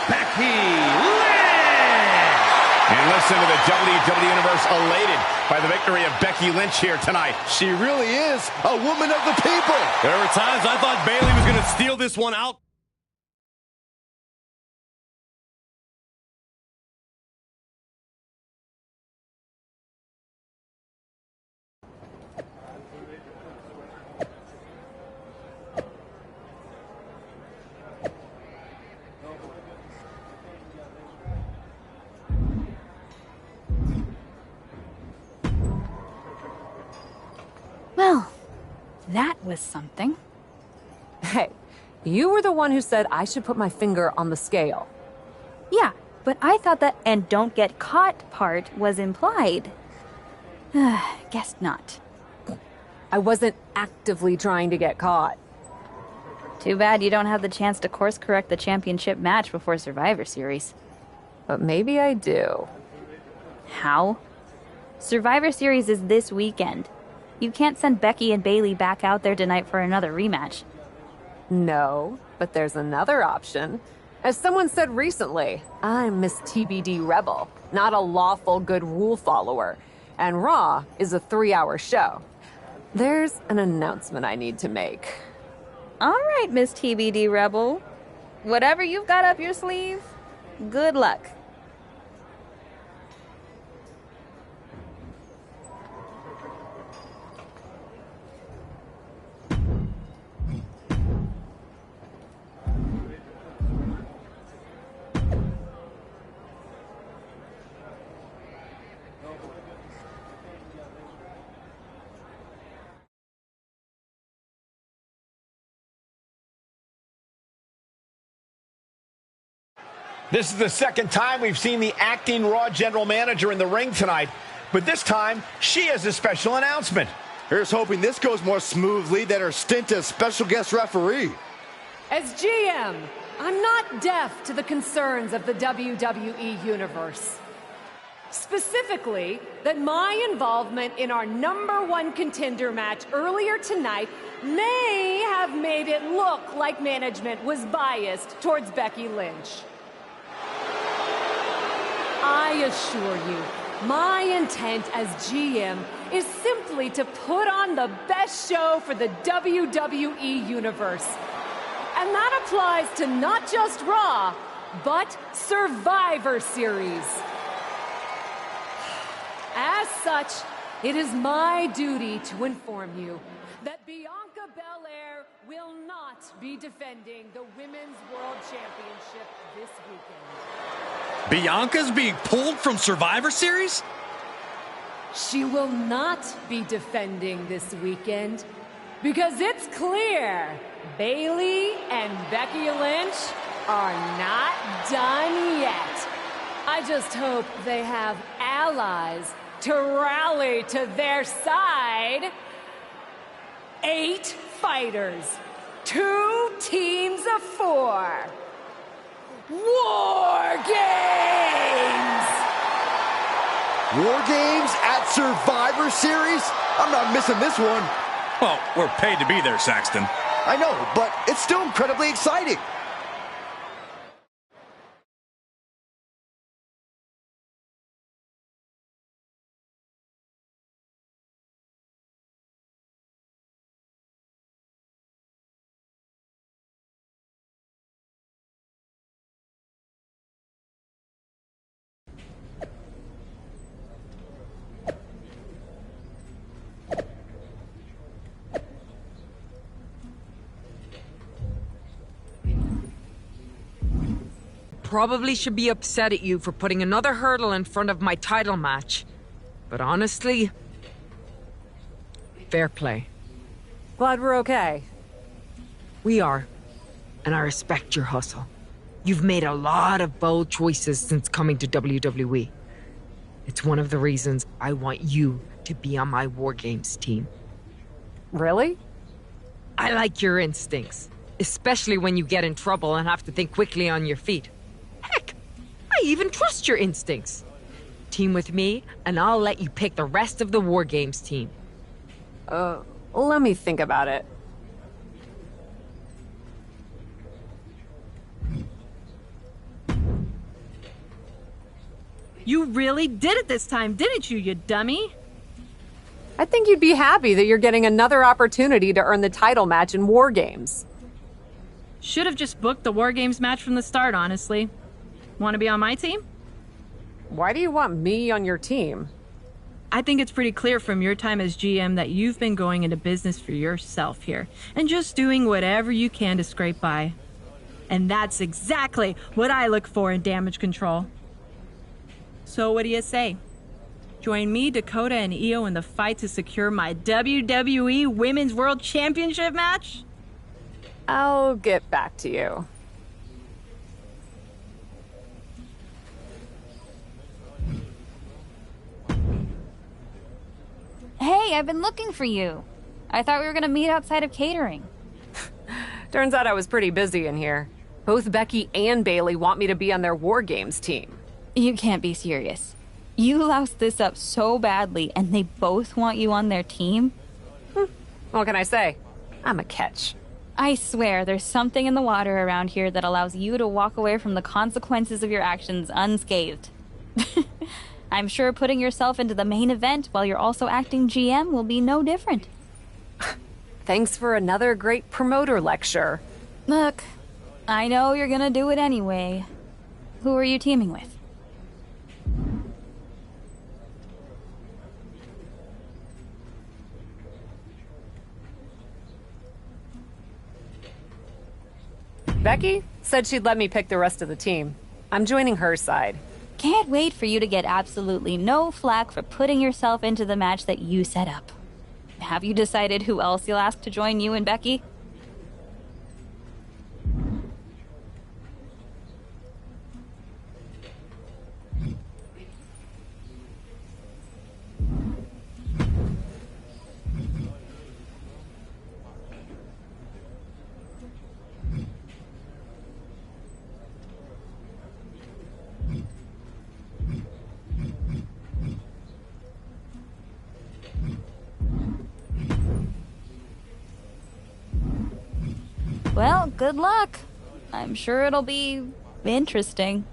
Becky Lynch. And listen to the WWE Universe elated by the victory of Becky Lynch here tonight. She really is a woman of the people. There were times I thought Bayley was going to steal this one out. Well, that was something. Hey, you were the one who said I should put my finger on the scale. Yeah, but I thought that "and don't get caught" part was implied. Guess not. I wasn't actively trying to get caught. Too bad you don't have the chance to course correct the championship match before Survivor Series. But maybe I do. How? Survivor Series is this weekend. You can't send Becky and Bayley back out there tonight for another rematch. No, but there's another option. As someone said recently, I'm Miss TBD Rebel, not a lawful good rule follower. And Raw is a 3-hour show. There's an announcement I need to make. All right, Miss TBD Rebel. Whatever you've got up your sleeve, good luck. This is the second time we've seen the acting Raw general manager in the ring tonight, but this time she has a special announcement. Here's hoping this goes more smoothly than her stint as special guest referee. As GM, I'm not deaf to the concerns of the WWE Universe. Specifically, that my involvement in our #1 contender match earlier tonight may have made it look like management was biased towards Becky Lynch. I assure you, my intent as GM is simply to put on the best show for the WWE Universe. And that applies to not just Raw, but Survivor Series. As such, it is my duty to inform you that Bianca Belair will not be defending the Women's World Championship this weekend. Bianca's being pulled from Survivor Series? She will not be defending this weekend because it's clear Bayley and Becky Lynch are not done yet. I just hope they have allies to rally to their side. 8 fighters, 2 teams of 4. War Games! War Games at Survivor Series? I'm not missing this one. Well, we're paid to be there, Saxton. I know, but it's still incredibly exciting. Probably should be upset at you for putting another hurdle in front of my title match. But honestly, fair play. Glad we're okay. We are, and I respect your hustle. You've made a lot of bold choices since coming to WWE. It's one of the reasons I want you to be on my War Games team. Really? I like your instincts, especially when you get in trouble and have to think quickly on your feet. Heck, I even trust your instincts. team with me, and I'll let you pick the rest of the War Games team. Let me think about it. You really did it this time, didn't you, you dummy? I think you'd be happy that you're getting another opportunity to earn the title match in War Games. Should have just booked the War Games match from the start, honestly. Want to be on my team? Why do you want me on your team? I think it's pretty clear from your time as GM that you've been going into business for yourself here, and just doing whatever you can to scrape by. And that's exactly what I look for in damage control. So what do you say? Join me, Dakota, and Io in the fight to secure my WWE Women's World Championship match? I'll get back to you. Hey, I've been looking for you. I thought we were gonna meet outside of catering. Turns out I was pretty busy in here. Both Becky and Bailey want me to be on their War Games team. You can't be serious. You loused this up so badly, and they both want you on their team? What can I say? I'm a catch. I swear, there's something in the water around here that allows you to walk away from the consequences of your actions unscathed. I'm sure putting yourself into the main event while you're also acting GM will be no different. Thanks for another great promoter lecture. Look, I know you're gonna do it anyway. Who are you teaming with? Becky said she'd let me pick the rest of the team. I'm joining her side. Can't wait for you to get absolutely no flack for putting yourself into the match that you set up. Have you decided who else you'll ask to join you and Becky? Well, good luck. I'm sure it'll be interesting.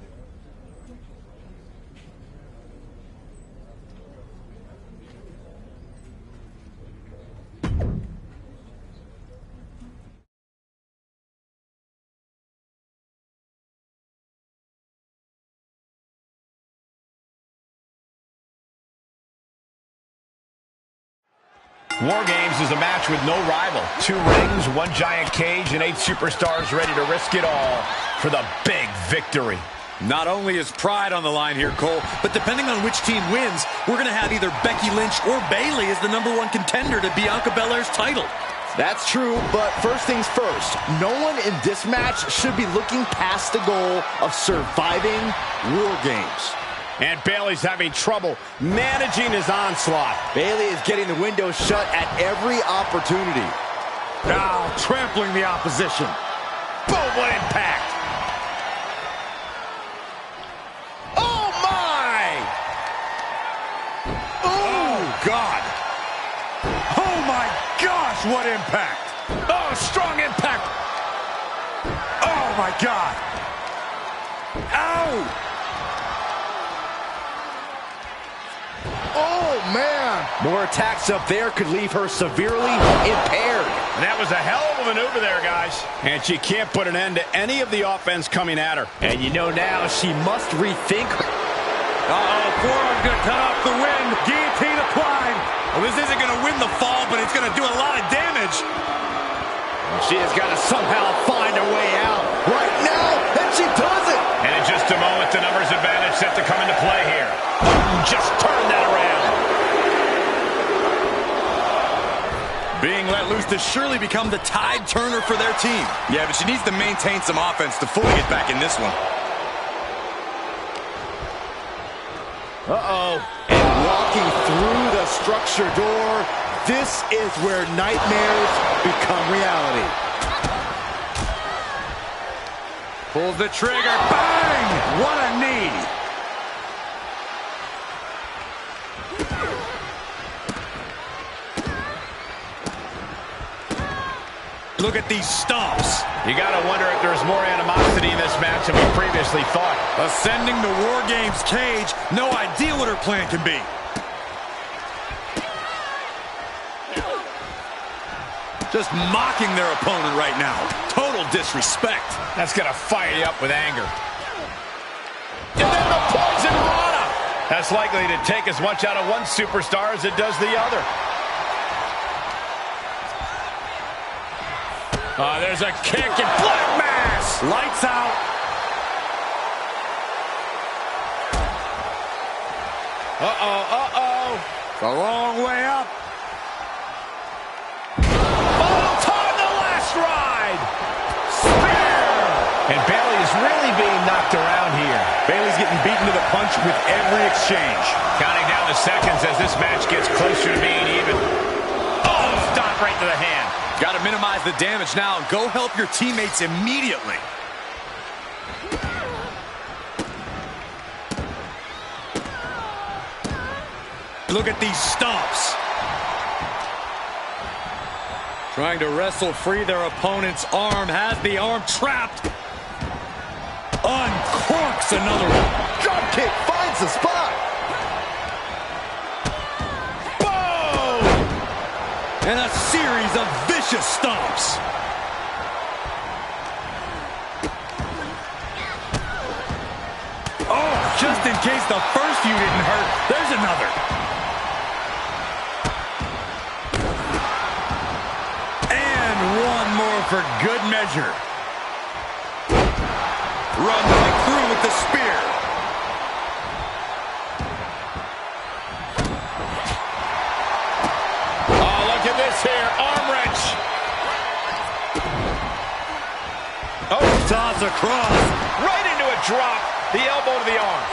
War Games is a match with no rival. 2 rings, 1 giant cage, and 8 superstars ready to risk it all for the big victory. Not only is pride on the line here, Cole, but depending on which team wins, we're going to have either Becky Lynch or Bailey as the #1 contender to Bianca Belair's title. That's true, but first things first, no one in this match should be looking past the goal of surviving War Games. And Bailey's having trouble managing his onslaught. Bailey is getting the window shut at every opportunity. Now trampling the opposition. Boom, what impact! Oh, my! Oh, God! Oh, my gosh, what impact! Oh, strong impact! Oh, my God! Ow! Oh, man! More attacks up there could leave her severely impaired. And that was a hell of a maneuver there, guys. And she can't put an end to any of the offense coming at her. And you know now she must rethink her. Uh-oh, forearm gonna cut off the wind. Guillotine applied. Well, this isn't gonna win the fall, but it's gonna do a lot of damage. She has got to somehow find a way out. Right now, and she does it! And in just a moment, the numbers advantage set to come into play here. Just turn that around. Being let loose to surely become the tide turner for their team. Yeah, but she needs to maintain some offense to fully get back in this one. Uh-oh. And walking through the structure door, this is where nightmares become reality. Pulls the trigger. Bang! What a knee. Look at these stomps. You gotta wonder if there's more animosity in this match than we previously thought. Ascending the War Games cage, no idea what her plan can be. Just mocking their opponent right now. Total disrespect. That's gonna fire you up with anger. And then the poison rana. That's likely to take as much out of one superstar as it does the other. There's a kick and black mass. Lights out. The wrong way up. Oh, time the last ride. Spear. And Bayley is really being knocked around here. Bayley's getting beaten to the punch with every exchange. Counting down the seconds as this match gets closer to being even. Oh, stop right to the hand. Got to minimize the damage now and go help your teammates immediately. Look at these stomps. Trying to wrestle free their opponent's arm. Has the arm trapped. Uncorks another one. Drop kick finds the spot. And a series of vicious stomps. Oh, just in case the first few didn't hurt, there's another. And one more for good measure. Run right through with the spear. Look at this here, arm wrench. Oh, toss across. Right into a drop, the elbow to the arm.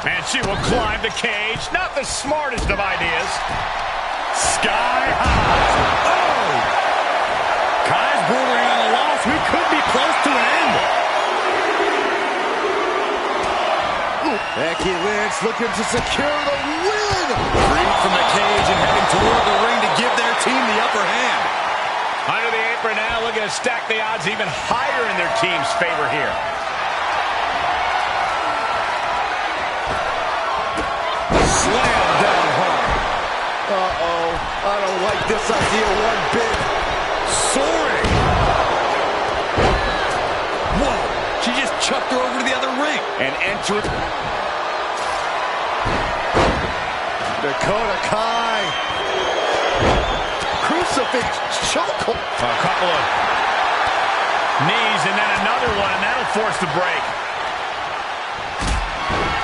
And she will climb the cage. Not the smartest of ideas. Sky high. Oh! Kai's bordering on a loss. We could be close to an end. Becky Lynch looking to secure the win. Freed from the cage and heading toward the ring to give their team the upper hand. Under the apron now, looking to stack the odds even higher in their team's favor here. Slam down hard. Uh-oh. I don't like this idea one bit. Soaring. Whoa. She just chucked her over to the other ring. And enter. Dakota Kai. Crucifix chokehold. A couple of knees and then another one, and that'll force the break.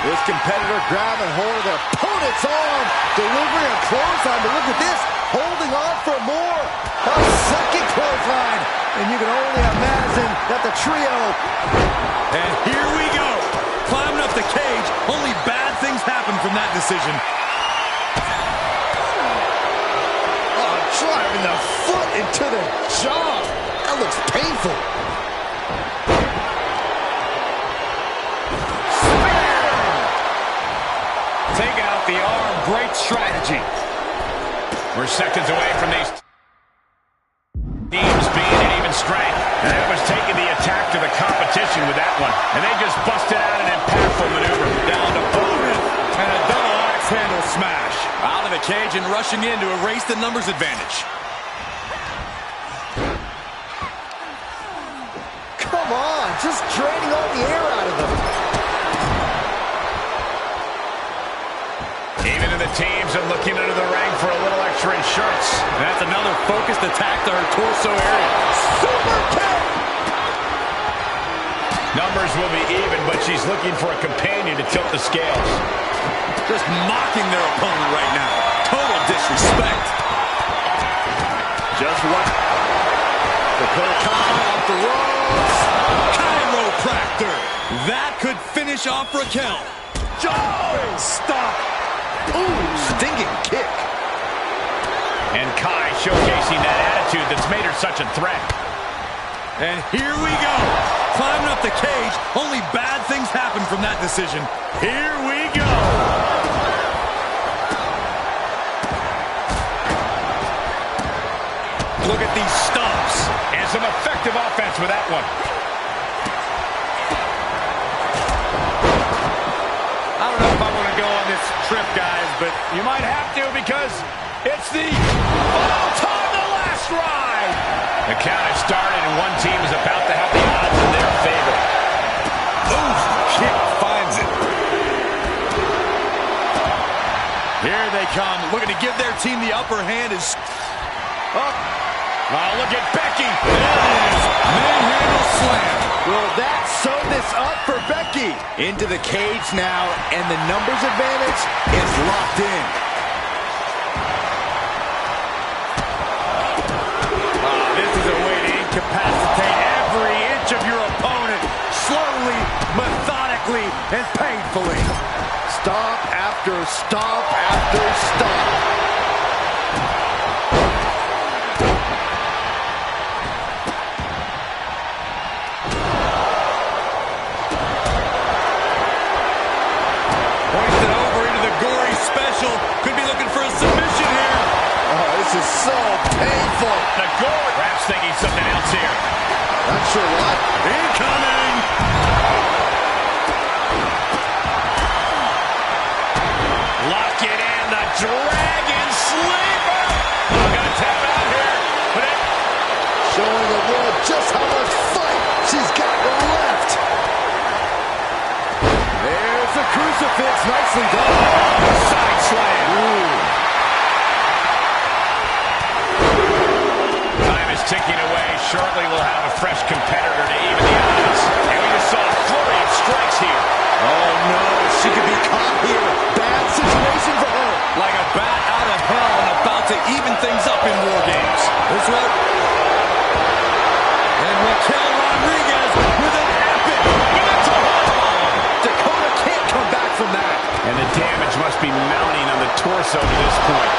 This competitor grabbing hold of their opponent's arm, delivering a clothesline, but look at this, holding on for more. A second clothesline, and you can only imagine that the trio. And here we go, climbing up the cage. Only bad things happen from that decision. Oh, driving the foot into the jaw. That looks painful. Taking out the arm, great strategy. We're seconds away from these teams being at even strength. And that was taking the attack to the competition with that one. And they just busted out an impactful maneuver. Down to Bowman and a double axe handle smash. Out of the cage and rushing in to erase the numbers advantage. Come on, just draining all the air out of them. Even in the teams are looking under the ring for a little extra insurance. That's another focused attack to her torso area. Super kick! Numbers will be even, but she's looking for a companion to tilt the scales. Just mocking their opponent right now. Total disrespect. Just what? Dakota Kai off the ropes. Chiropractor. That could finish off Raquel. Oh, stop. Ooh, stinging kick. And Kai showcasing that attitude that's made her such a threat. And here we go. Climbing up the cage. Only bad things happen from that decision. Here we go. Look at these stomps. And some effective offense with that one. I don't know if I want to go on this trip, guys, but You might have to because it's the final time, the last ride. The count has started and one team is about to have the odds in their favor. oof, kick finds it. Here they come, looking to give their team the upper hand. Is up. Oh, look at Becky. That is manhandle slam. Will that sew this up for Becky? Into the cage now, and the numbers advantage is locked in. This is a way to incapacitate every inch of your opponent, slowly, methodically, and painfully. Stomp after stomp after stomp. Hoisted over into the gory special. Could be looking for a submission here. Oh, this is so painful. The gourd. Perhaps thinking something else here. Not sure what. Incoming. Lock it in. The Dragon Sleeper. Oh, gonna tap out here. But it... Showing the world just how much fight she's got left. There's the crucifix. Nicely done. Side slam. Ooh. Time is ticking away. Shortly we'll have a fresh competitor to even the odds. And we just saw a flurry of strikes here. Oh no, she could be caught here. Bad situation for her. Like a bat out of hell and about to even things up in War Games. This one. And Raquel Rodriguez with an epic mental bomb. Dakota can't come back from that. And the damage must be mounting on the torso to this point.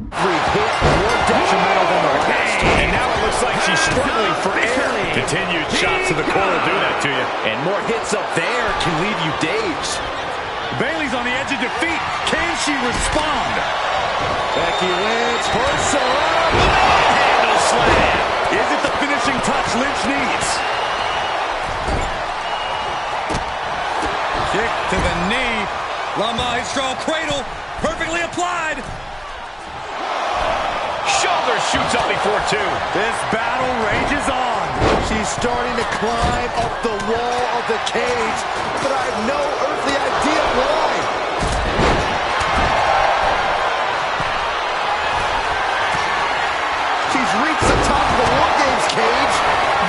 Every hit more detrimental than the last. And now it looks like she's struggling for air. Continued shots to the core will do that to you. And more hits up there can leave you dazed. Bayley's on the edge of defeat. Can she respond? Becky Lynch, Horse up. Handle slam. Is it the finishing touch Lynch needs? Kick to the knee. La Maestro cradle. Perfectly applied. Shoulder shoots up before two. This battle rages on. She's starting to climb up the wall of the cage, but I have no earthly idea why. She's reached the top of the War Games cage,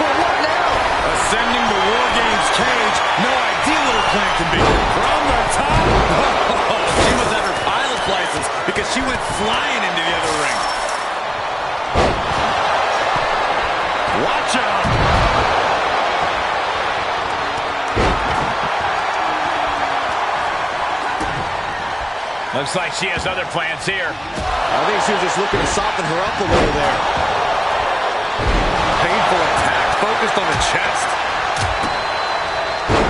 but what now? Ascending the War Games cage. No idea what her plan can be. From the top. She must have her pilot's license because she went flying into the other ring. Watch out! Looks like she has other plans here. I think she was just looking to soften her up a little there. Painful attack, focused on the chest.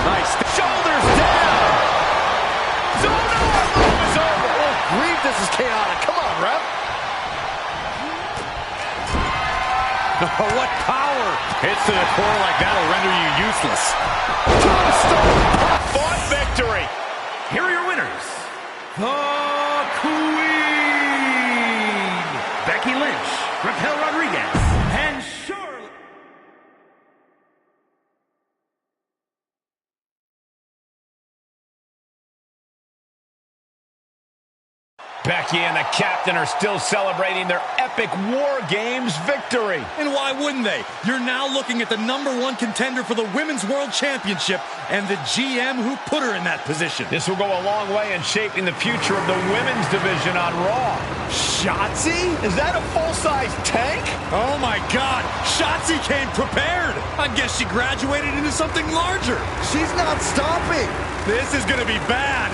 Nice. Shoulders down. Oh no, our move is over. Oh, grief, this is chaotic. Come on, ref. Oh, what power! Hits to the core like that'll render you useless. Fought victory. Here are your winners. The Queen, Becky Lynch, Raquel Rodriguez, and Charlotte. Becky and the captain are still celebrating their epic War Games victory. And why wouldn't they? You're now looking at the #1 contender for the Women's World Championship and the GM who put her in that position. This will go a long way in shaping the future of the women's division on Raw. Shotzi? Is that a full-size tank? Oh my God, Shotzi came prepared. I guess she graduated into something larger. She's not stopping. This is gonna be bad.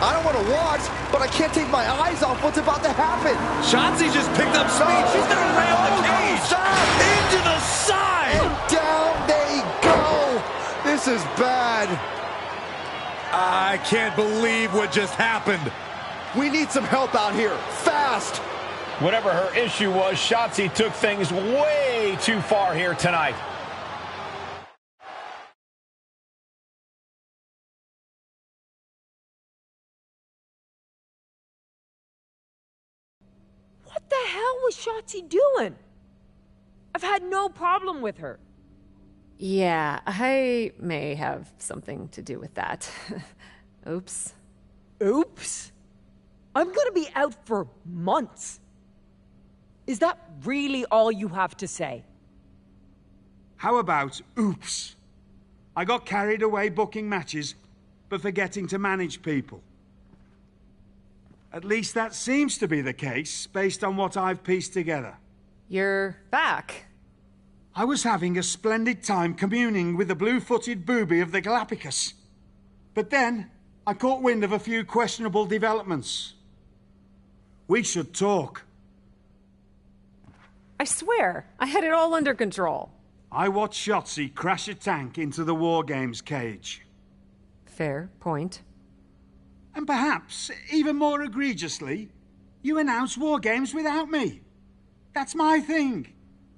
I don't want to watch, but I can't take my eyes off what's about to happen. Shotzi just picked up speed. She's gonna ram the cage. Into the side. And down they go. This is bad. I can't believe what just happened. We need some help out here, fast. Whatever her issue was, Shotzi took things way too far here tonight. What the hell was Shotzi doing? I've had no problem with her. Yeah, I may have something to do with that. Oops. Oops? I'm gonna be out for months. Is that really all you have to say? How about oops? I got carried away booking matches, but forgetting to manage people. At least that seems to be the case, based on what I've pieced together. You're back. I was having a splendid time communing with the blue-footed booby of the Galapagos. But then, I caught wind of a few questionable developments. We should talk. I swear, I had it all under control. I watched Shotzi crash a tank into the War Games cage. Fair point. And perhaps, even more egregiously, you announce War Games without me. That's my thing.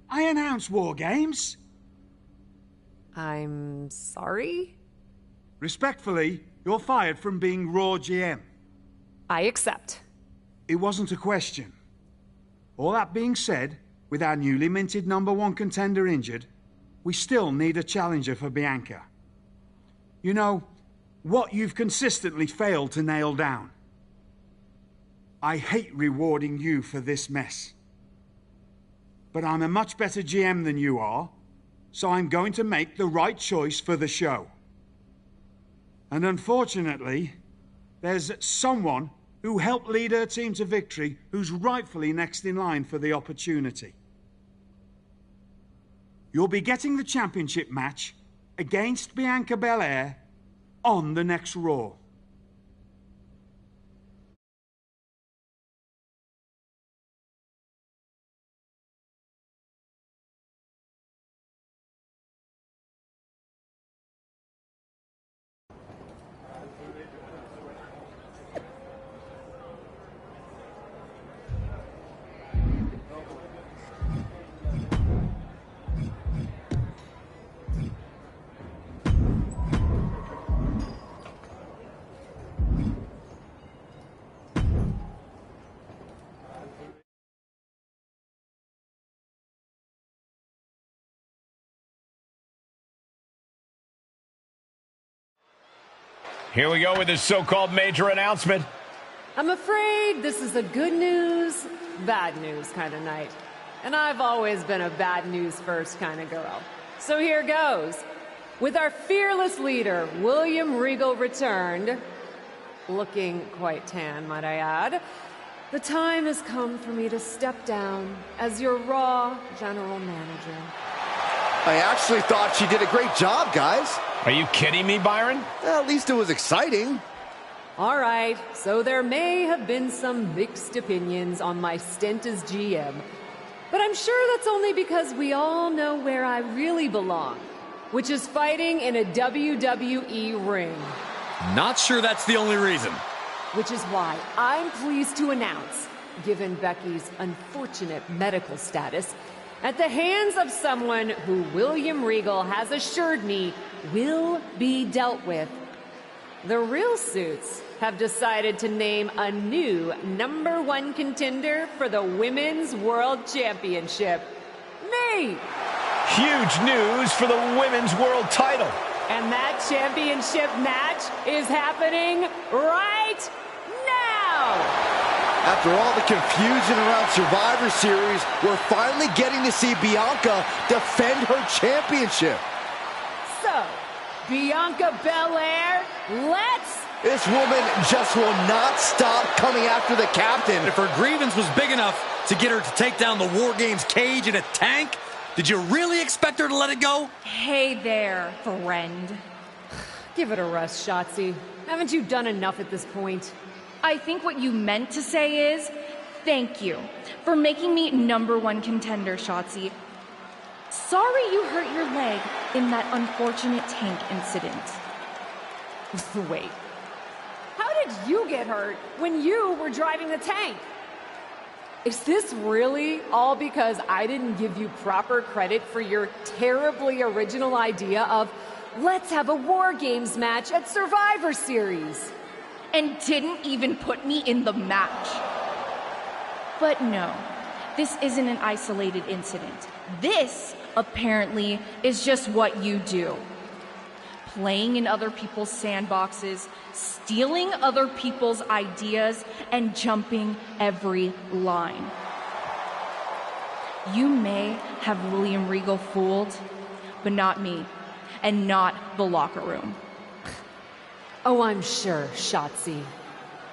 I announce War Games. I'm sorry? Respectfully, you're fired from being Raw GM. I accept. It wasn't a question. All that being said, with our newly minted #1 contender injured, we still need a challenger for Bianca. You know, what you've consistently failed to nail down. I hate rewarding you for this mess. But I'm a much better GM than you are, so I'm going to make the right choice for the show. And unfortunately, there's someone who helped lead her team to victory who's rightfully next in line for the opportunity. You'll be getting the championship match against Bianca Belair on the next Raw. Here we go with this so-called major announcement. I'm afraid this is a good news, bad news kind of night. And I've always been a bad news first kind of girl. So here goes. With our fearless leader, William Regal, returned, looking quite tan, might I add, the time has come for me to step down as your Raw General Manager. I actually thought she did a great job, guys. Are you kidding me, Byron? At least it was exciting. All right, so there may have been some mixed opinions on my stint as GM, but I'm sure that's only because we all know where I really belong, which is fighting in a WWE ring. Not sure that's the only reason. Which is why I'm pleased to announce, given Becky's unfortunate medical status, at the hands of someone who William Regal has assured me will be dealt with, the Real Suits have decided to name a new #1 contender for the Women's World Championship. Me! Huge news for the Women's World title. And that championship match is happening right now! After all the confusion around Survivor Series, we're finally getting to see Bianca defend her championship. So, Bianca Belair, let's... This woman just will not stop coming after the captain. If her grievance was big enough to get her to take down the War Games cage in a tank, did you really expect her to let it go? Hey there, friend. Give it a rest, Shotzi. Haven't you done enough at this point? I think what you meant to say is, thank you for making me #1 contender, Shotzi. Sorry you hurt your leg in that unfortunate tank incident. Wait. How did you get hurt when you were driving the tank? Is this really all because I didn't give you proper credit for your terribly original idea of let's have a War Games match at Survivor Series? And didn't even put me in the match. But no, this isn't an isolated incident. This, apparently, is just what you do. Playing in other people's sandboxes, stealing other people's ideas, and jumping every line. You may have William Regal fooled, but not me, and not the locker room. Oh, I'm sure, Shotzi.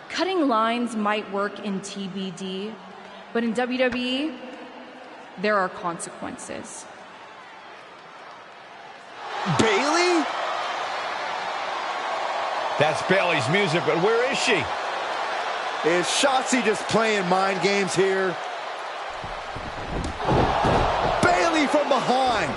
Cutting lines might work in TBD, but in WWE, there are consequences. Bayley? That's Bayley's music, but where is she? Is Shotzi just playing mind games here? Bayley from behind.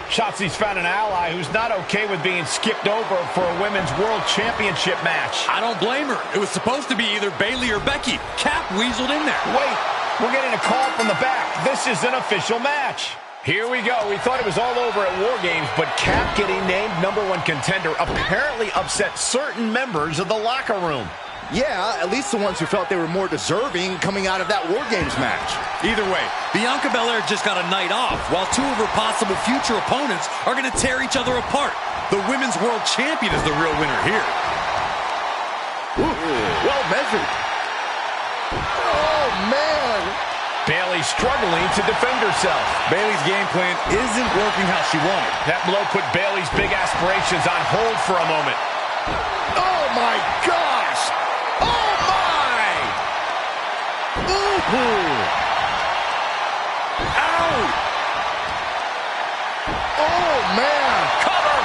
Shotzi's found an ally who's not okay with being skipped over for a Women's World Championship match. I don't blame her. It was supposed to be either Bayley or Becky. Cap weaseled in there. Wait, we're getting a call from the back. This is an official match. Here we go. We thought it was all over at War Games, but Cap getting named #1 contender apparently upset certain members of the locker room. Yeah, at least the ones who felt they were more deserving coming out of that War Games match. Either way, Bianca Belair just got a night off, while two of her possible future opponents are going to tear each other apart. The Women's World Champion is the real winner here. Ooh, well measured. Oh, man. Bayley struggling to defend herself. Bayley's game plan isn't working how she wanted. That blow put Bayley's big aspirations on hold for a moment. Oh, my gosh. Oh, my. Ooh. Ow. Oh, man. Cover.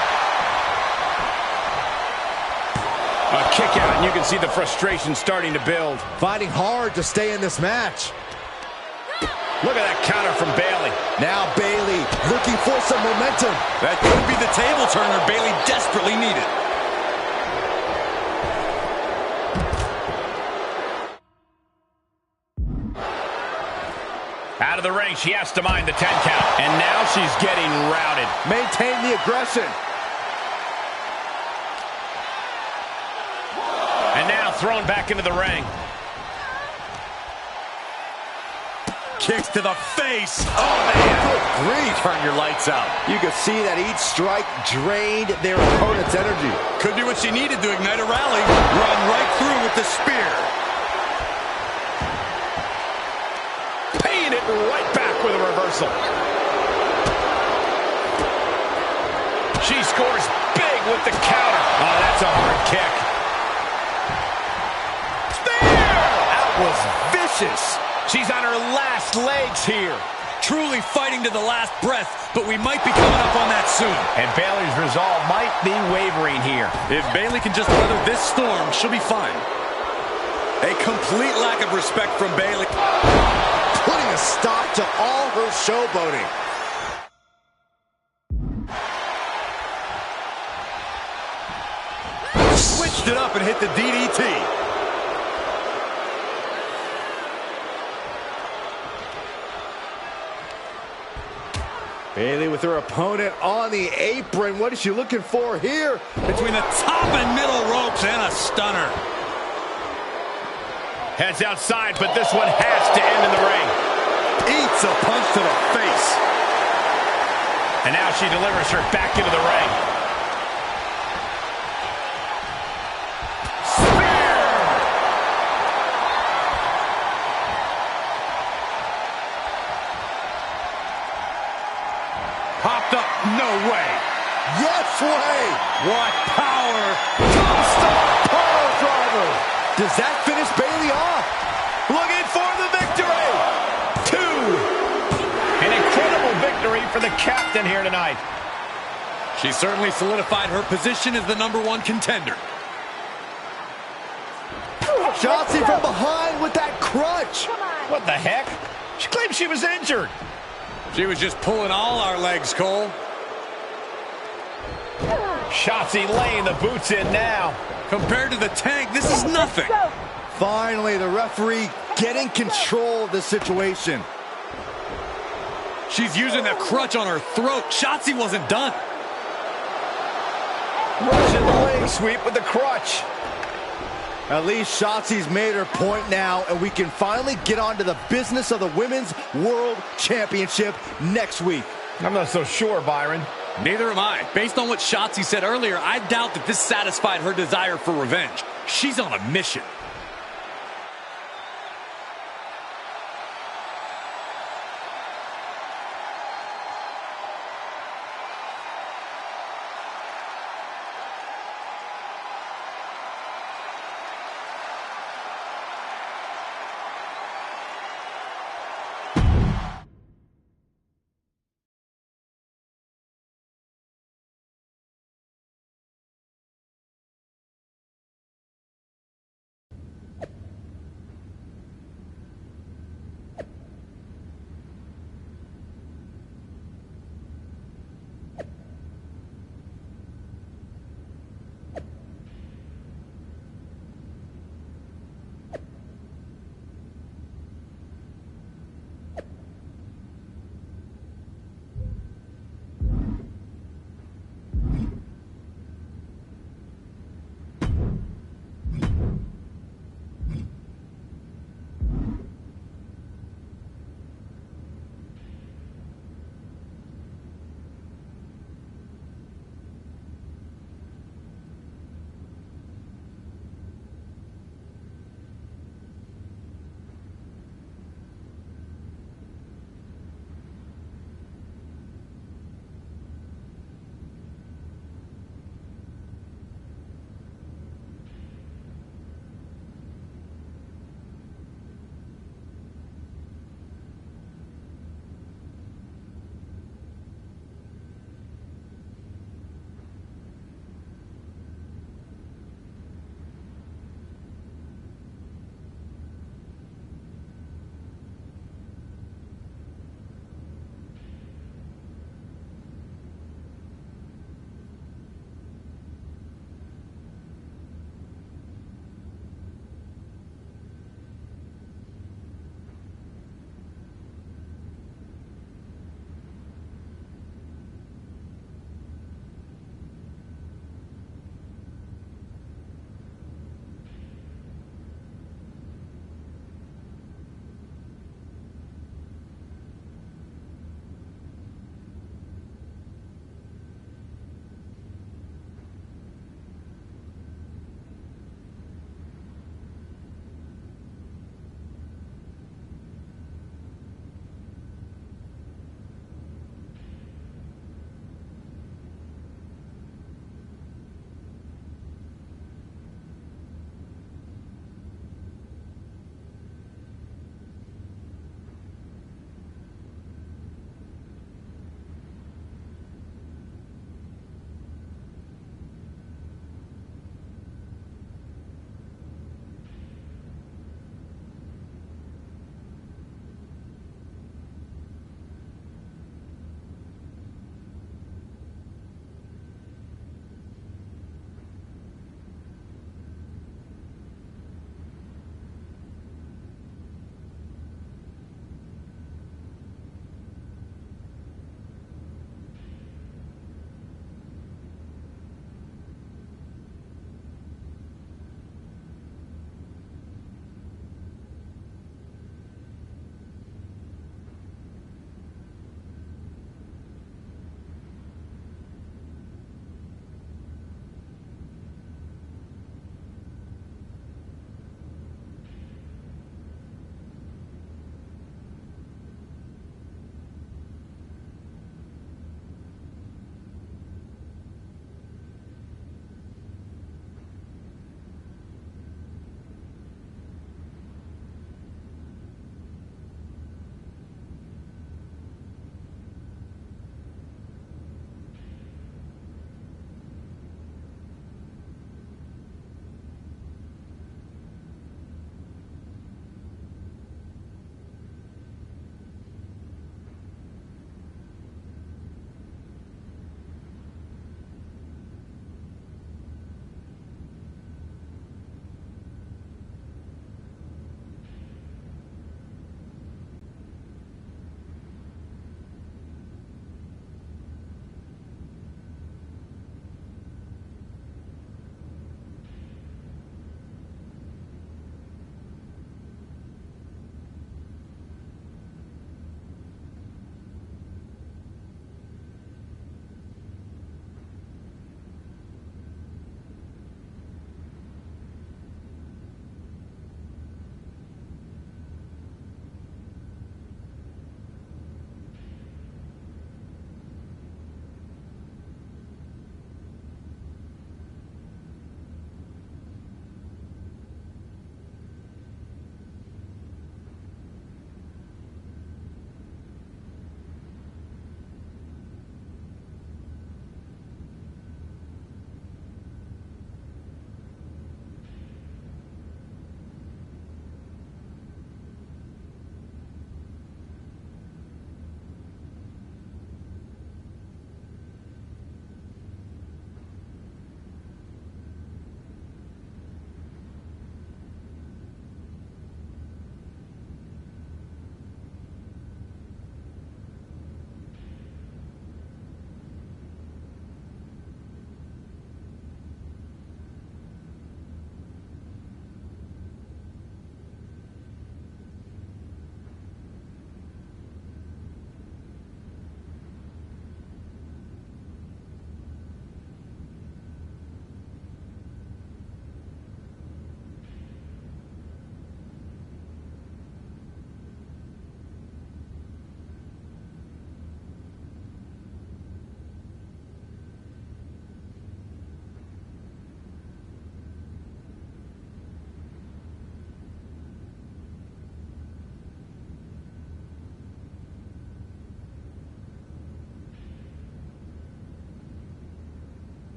A kick out, and you can see the frustration starting to build. Fighting hard to stay in this match. Look at that counter from Bayley. Now Bayley looking for some momentum. That could be the table turner Bayley desperately needed. Out of the ring, she has to mind the 10 count. And now she's getting routed. Maintain the aggression. And now thrown back into the ring. Kicks to the face. Oh, man. Good grief. Turn your lights out. You could see that each strike drained their opponent's energy. Could be what she needed to ignite a rally. Run right through with the spear. Paying it right back with a reversal. She scores big with the counter. Oh, that's a hard kick. Spear! That was vicious. She's on her last legs here. Truly fighting to the last breath, but we might be coming up on that soon. And Bayley's resolve might be wavering here. If Bayley can just weather this storm, she'll be fine. A complete lack of respect from Bayley. Putting a stop to all her showboating. Switched it up and hit the DDT. Bayley with her opponent on the apron. What is she looking for here? Between the top and middle ropes and a stunner. Heads outside, but this one has to end in the ring. Eats a punch to the face. And now she delivers her back into the ring. Popped up, no way. Yes way. What power. Tombstone power driver. Does that finish Bayley off? Looking for the victory. 2. An incredible victory for the captain here tonight. She certainly solidified her position as the #1 contender. Shotzi from behind with that crutch. What the heck? She claimed she was injured. She was just pulling all our legs, Cole. Shotzi laying the boots in now. Compared to the tank, this is nothing. Finally, the referee getting control of the situation. She's using the crutch on her throat. Shotzi wasn't done. Russian leg sweep with the crutch. At least Shotzi's made her point now, and we can finally get on to the business of the Women's World Championship next week. I'm not so sure, Byron. Neither am I. Based on what Shotzi said earlier, I doubt that this satisfied her desire for revenge. She's on a mission.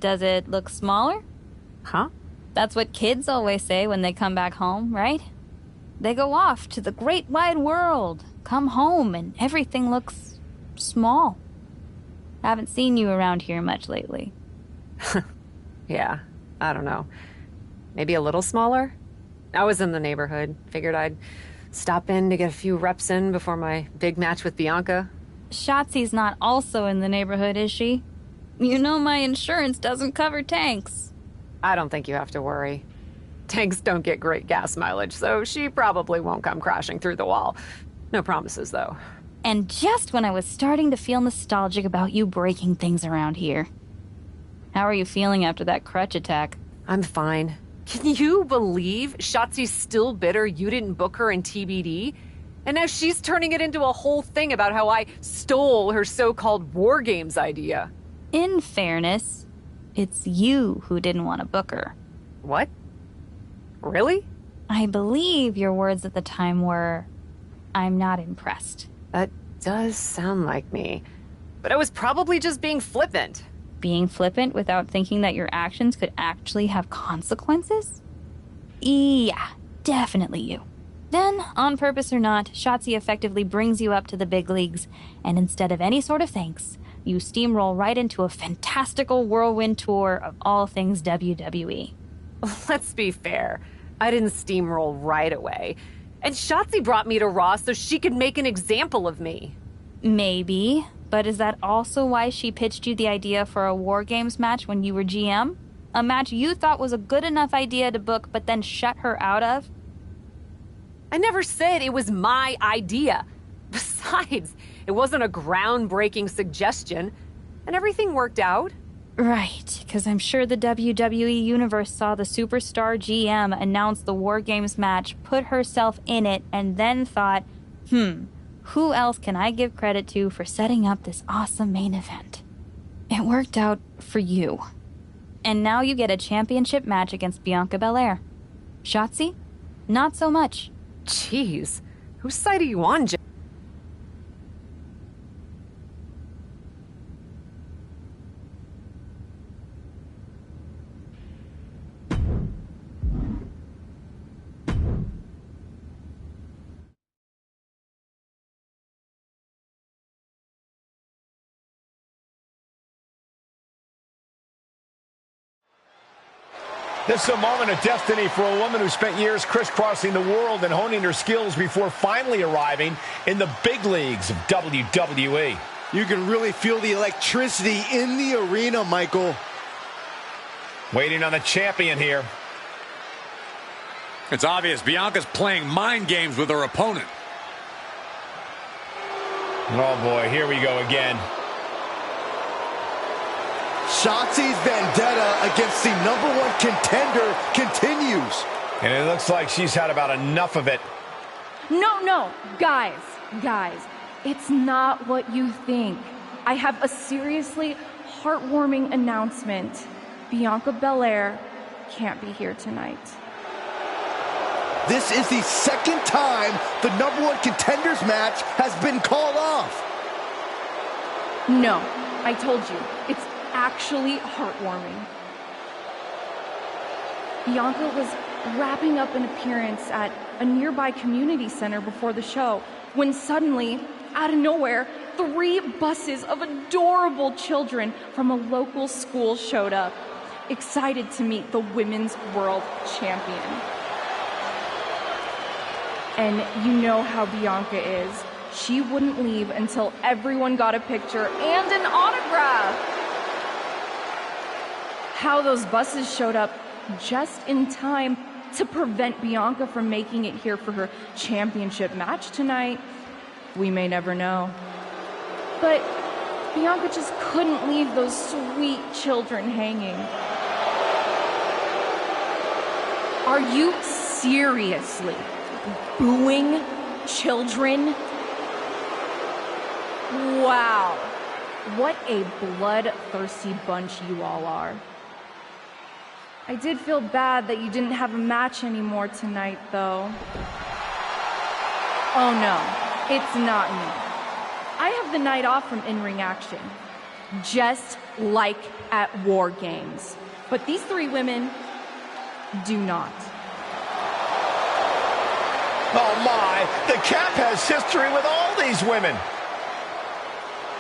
Does it look smaller? Huh? That's what kids always say when they come back home, right? They go off to the great wide world, come home, and everything looks small. Haven't seen you around here much lately. Yeah, I don't know. Maybe a little smaller? I was in the neighborhood. Figured I'd stop in to get a few reps in before my big match with Bianca. Shotzi's not also in the neighborhood, is she? You know my insurance doesn't cover tanks. I don't think you have to worry. Tanks don't get great gas mileage, so she probably won't come crashing through the wall. No promises, though. And just when I was starting to feel nostalgic about you breaking things around here. How are you feeling after that crutch attack? I'm fine. Can you believe Shotzi's still bitter you didn't book her in TBD? And now she's turning it into a whole thing about how I stole her so-called War Games idea. In fairness, it's you who didn't want to book her. What? Really? I believe your words at the time were, "I'm not impressed." That does sound like me. But I was probably just being flippant. Being flippant without thinking that your actions could actually have consequences? Yeah, definitely you. Then, on purpose or not, Shotzi effectively brings you up to the big leagues, and instead of any sort of thanks, you steamroll right into a fantastical whirlwind tour of all things WWE. Let's be fair. I didn't steamroll right away. And Shotzi brought me to Raw so she could make an example of me. Maybe, but is that also why she pitched you the idea for a War Games match when you were GM? A match you thought was a good enough idea to book but then shut her out of? I never said it was my idea. Besides, it wasn't a groundbreaking suggestion, and everything worked out. Right, because I'm sure the WWE Universe saw the superstar GM announce the War Games match, put herself in it, and then thought, who else can I give credit to for setting up this awesome main event? It worked out for you. And now you get a championship match against Bianca Belair. Shotzi? Not so much. Jeez, whose side are you on, Jim? This is a moment of destiny for a woman who spent years crisscrossing the world and honing her skills before finally arriving in the big leagues of WWE. You can really feel the electricity in the arena, Michael. Waiting on the champion here. It's obvious Bianca's playing mind games with her opponent. Oh boy, here we go again. Shotzi's vendetta against the #1 contender continues. And it looks like she's had about enough of it. No, guys, it's not what you think. I have a seriously heartwarming announcement. Bianca Belair can't be here tonight. This is the second time the #1 contenders match has been called off. No, I told you, it's actually heartwarming. Bianca was wrapping up an appearance at a nearby community center before the show when suddenly, out of nowhere, 3 buses of adorable children from a local school showed up, excited to meet the Women's World Champion. And you know how Bianca is. She wouldn't leave until everyone got a picture and an autograph. How those buses showed up just in time to prevent Bianca from making it here for her championship match tonight, we may never know. But Bianca just couldn't leave those sweet children hanging. Are you seriously booing children? Wow, what a bloodthirsty bunch you all are. I did feel bad that you didn't have a match anymore tonight, though. Oh no, it's not me. I have the night off from in-ring action. just like at War Games. But these three women do not. Oh my, the Cap has history with all these women.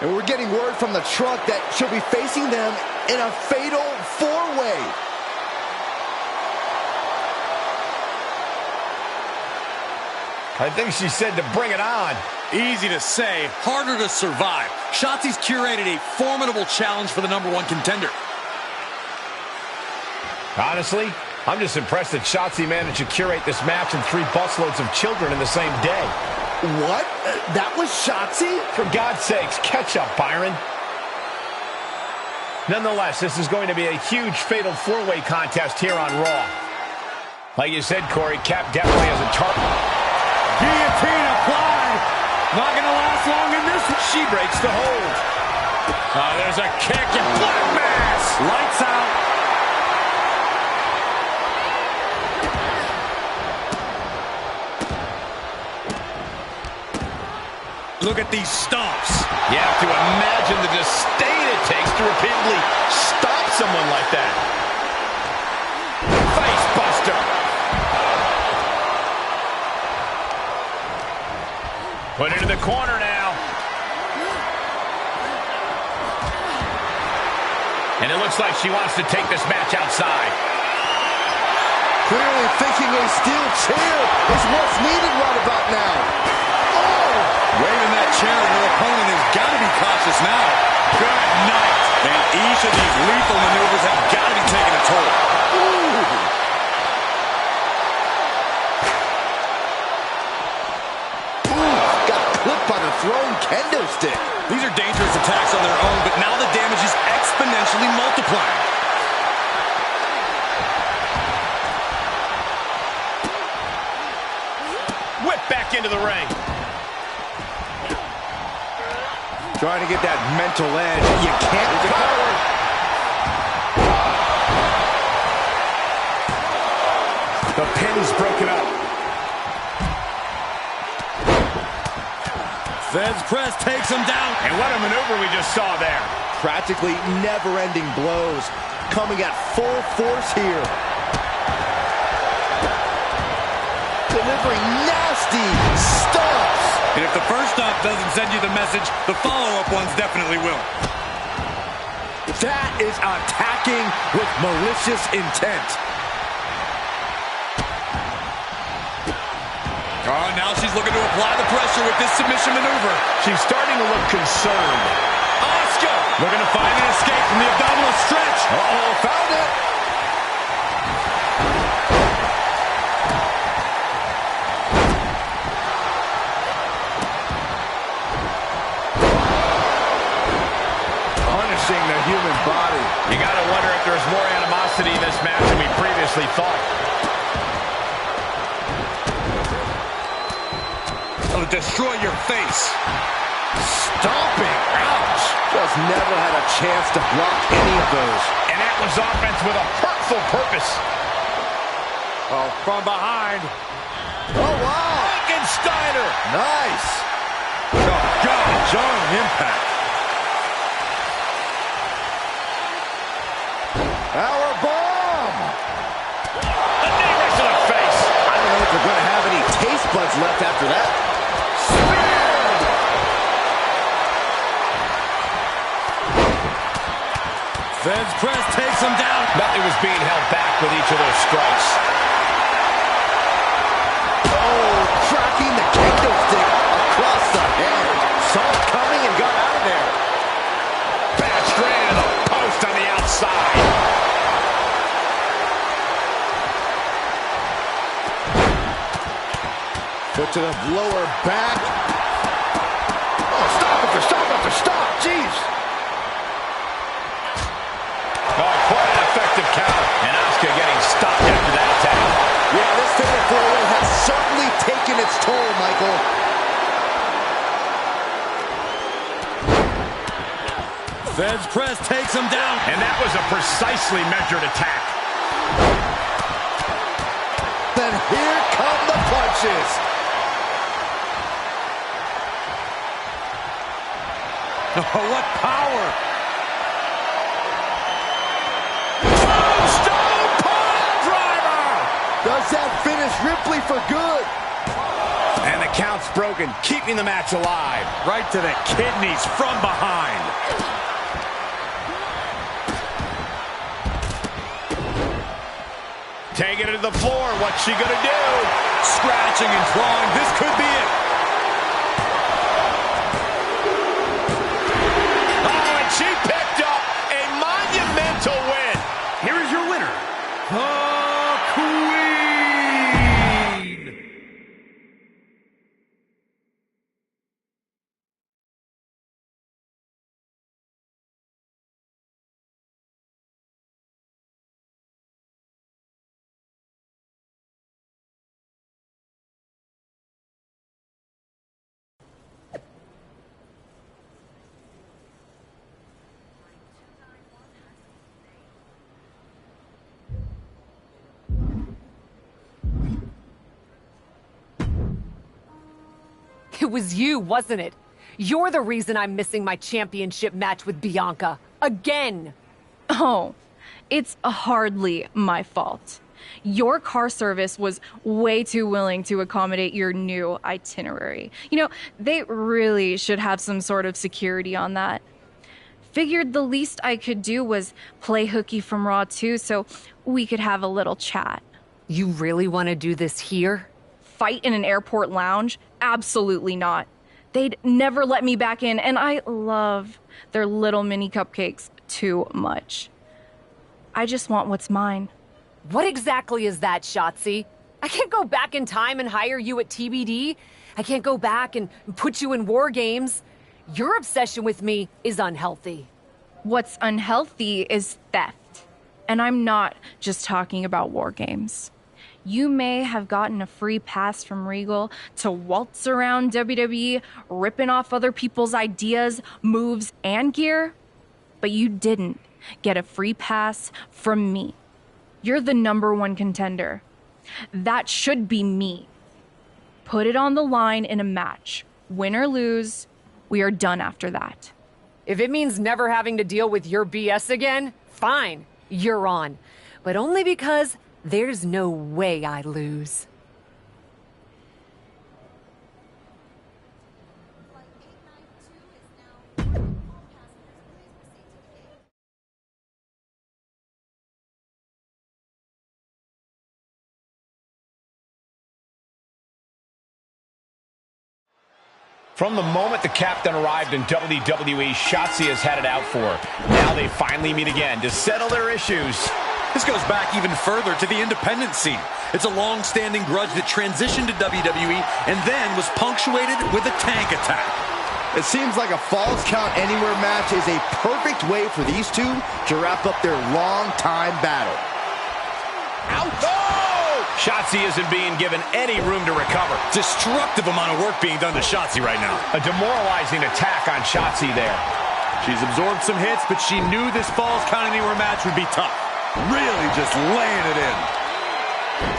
And we're getting word from the truck that she'll be facing them in a fatal four-way. I think she said to bring it on. Easy to say, harder to survive. Shotzi's curated a formidable challenge for the #1 contender. Honestly, I'm just impressed that Shotzi managed to curate this match and 3 busloads of children in the same day. What? That was Shotzi? For God's sakes, catch up, Byron. Nonetheless, this is going to be a huge fatal 4-way contest here on Raw. Like you said, Corey, Cap definitely has a target. Guillotine applied. Not going to last long in this one. She breaks the hold. There's a kick and black mass. Lights out. Look at these stomps. You have to imagine the disdain it takes to repeatedly stop someone like that. Face buster. Put it in the corner now. And it looks like she wants to take this match outside. Clearly thinking a steel chair is what's needed right about now. Waving that chair, her opponent has got to be cautious now. Good night. And each of these lethal maneuvers have got to be taking a toll. Got clipped by the thrown kendo stick. These are dangerous attacks on their own, but now the damage is exponentially multiplying. Whip back into the ring. Trying to get that mental edge. You can't cover. The pin's broken up. Feds press takes him down. And what a maneuver we just saw there. Practically never-ending blows coming at full force here. Delivering nasty stomps. And if the first stomp doesn't send you the message, the follow-up ones definitely will. That is attacking with malicious intent. Oh, now she's looking to apply the pressure with this submission maneuver. She's starting to look concerned. Asuka looking to find an escape from the abdominal stretch. Uh-oh, found it. The human body. You gotta wonder if there's more animosity in this match than we previously thought. It'll destroy your face. Stomping. Ouch. Just never had a chance to block any of those. And that was offense with a hurtful purpose. Oh, from behind. Oh, wow. Frankensteiner. Nice. Oh, God. Jarring impact. Power bomb! A knee right to the face. I don't know if we're going to have any taste buds left after that. Spear! Feds press takes him down. Nothing was being held back with each of those strikes. Oh, tracking the kendo stick across the head. Saw it coming and got out of there. Back straight into the post on the outside. Foot to the lower back. Oh, stop after stop after stop. Jeez. Oh, quite an effective counter. And Asuka getting stopped after that attack. Yeah, this fatal four-way has certainly taken its toll, Michael. Feds press takes him down. And that was a precisely measured attack. Then here come the punches. Oh, what power. Does that finish Ripley for good? And the count's broken, keeping the match alive. Right to the kidneys from behind. Taking it to the floor. What's she gonna do? Scratching and clawing. This could be it. Oh, and she picked up a monumental win. Here is your winner, the Queen. It was you, wasn't it? You're the reason I'm missing my championship match with Bianca. Again! Oh, it's hardly my fault. Your car service was way too willing to accommodate your new itinerary. You know, they really should have some sort of security on that. Figured the least I could do was play hooky from Raw 2 so we could have a little chat. You really want to do this here? Fight in an airport lounge? Absolutely not. They'd never let me back in, and I love their little mini cupcakes too much. I just want what's mine. What exactly is that, Shotzi? I can't go back in time and hire you at TBD. I can't go back and put you in War Games. Your obsession with me is unhealthy. What's unhealthy is theft. And I'm not just talking about War Games. You may have gotten a free pass from Regal to waltz around WWE, ripping off other people's ideas, moves, and gear, but you didn't get a free pass from me. You're the #1 contender. That should be me. Put it on the line in a match. Win or lose, we are done after that. If it means never having to deal with your BS again, fine, you're on. But only because there's no way I lose. From the moment the captain arrived in WWE, Shotzi has had it out for her. Now they finally meet again to settle their issues. This goes back even further to the independent scene. It's a long-standing grudge that transitioned to WWE and then was punctuated with a tank attack. It seems like a Falls Count Anywhere match is a perfect way for these two to wrap up their long-time battle. Ouch! Oh! Shotzi isn't being given any room to recover. Destructive amount of work being done to Shotzi right now. A demoralizing attack on Shotzi there. She's absorbed some hits, but she knew this Falls Count Anywhere match would be tough. Really just laying it in.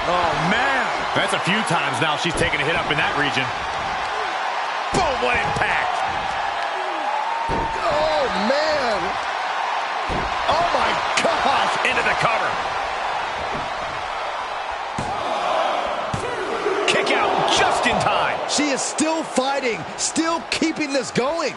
Oh, man. That's a few times now she's taken a hit up in that region. Boom, what impact. Oh, man. Oh, my gosh. Into the cover. Kick out just in time. She is still fighting, still keeping this going.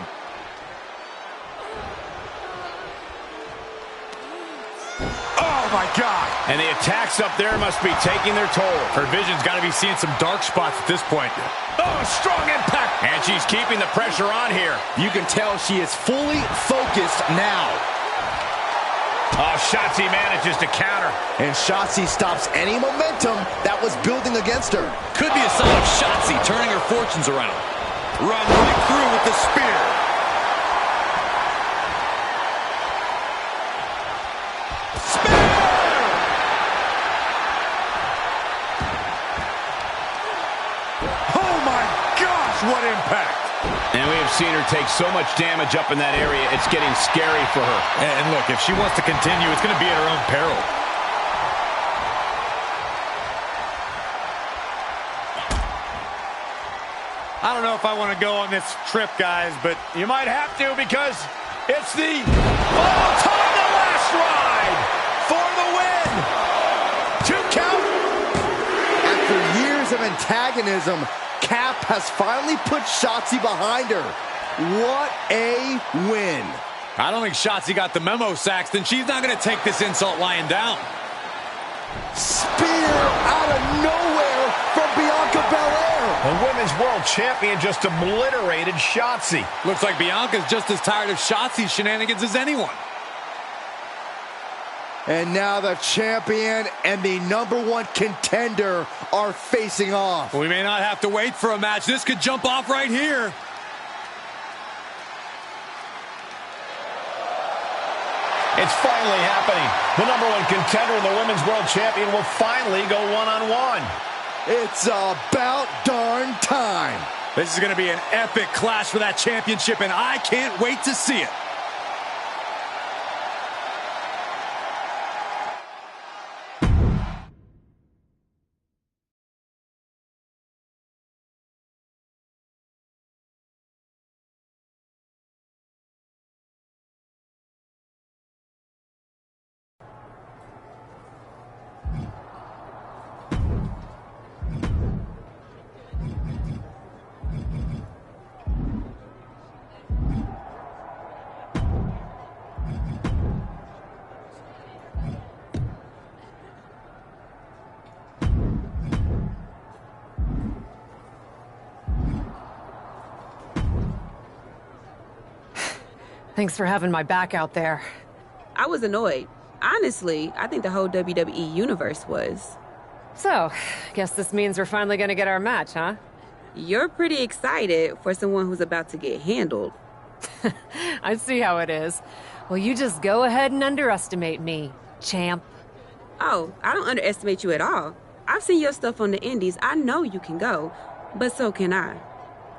Oh, my God. And the attacks up there must be taking their toll. Her vision's got to be seeing some dark spots at this point. Oh, strong impact. And she's keeping the pressure on here. You can tell she is fully focused now. Oh, Shotzi manages to counter. And Shotzi stops any momentum that was building against her. Could be a sign of Shotzi turning her fortunes around. Run right through with the spear. What impact. And we have seen her take so much damage up in that area, it's getting scary for her. And look, if she wants to continue, it's going to be at her own peril. I don't know if I want to go on this trip, guys, but you might have to because it's the all-time the last ride for the win. 2 count. of antagonism, Cap has finally put Shotzi behind her. What a win. I don't think Shotzi got the memo, Saxton. She's not going to take this insult lying down. Spear out of nowhere from Bianca Belair. The Women's World Champion just obliterated Shotzi. Looks like Bianca's just as tired of Shotzi's shenanigans as anyone. And now the champion and the #1 contender are facing off. We may not have to wait for a match. This could jump off right here. It's finally happening. The #1 contender and the Women's World Champion will finally go one-on-one. It's about darn time. This is going to be an epic clash for that championship, and I can't wait to see it. Thanks for having my back out there. I was annoyed. Honestly, I think the whole WWE universe was. So, guess this means we're finally gonna get our match, huh? You're pretty excited for someone who's about to get handled. I see how it is. Well, you just go ahead and underestimate me, champ. Oh, I don't underestimate you at all. I've seen your stuff on the indies. I know you can go, but so can I.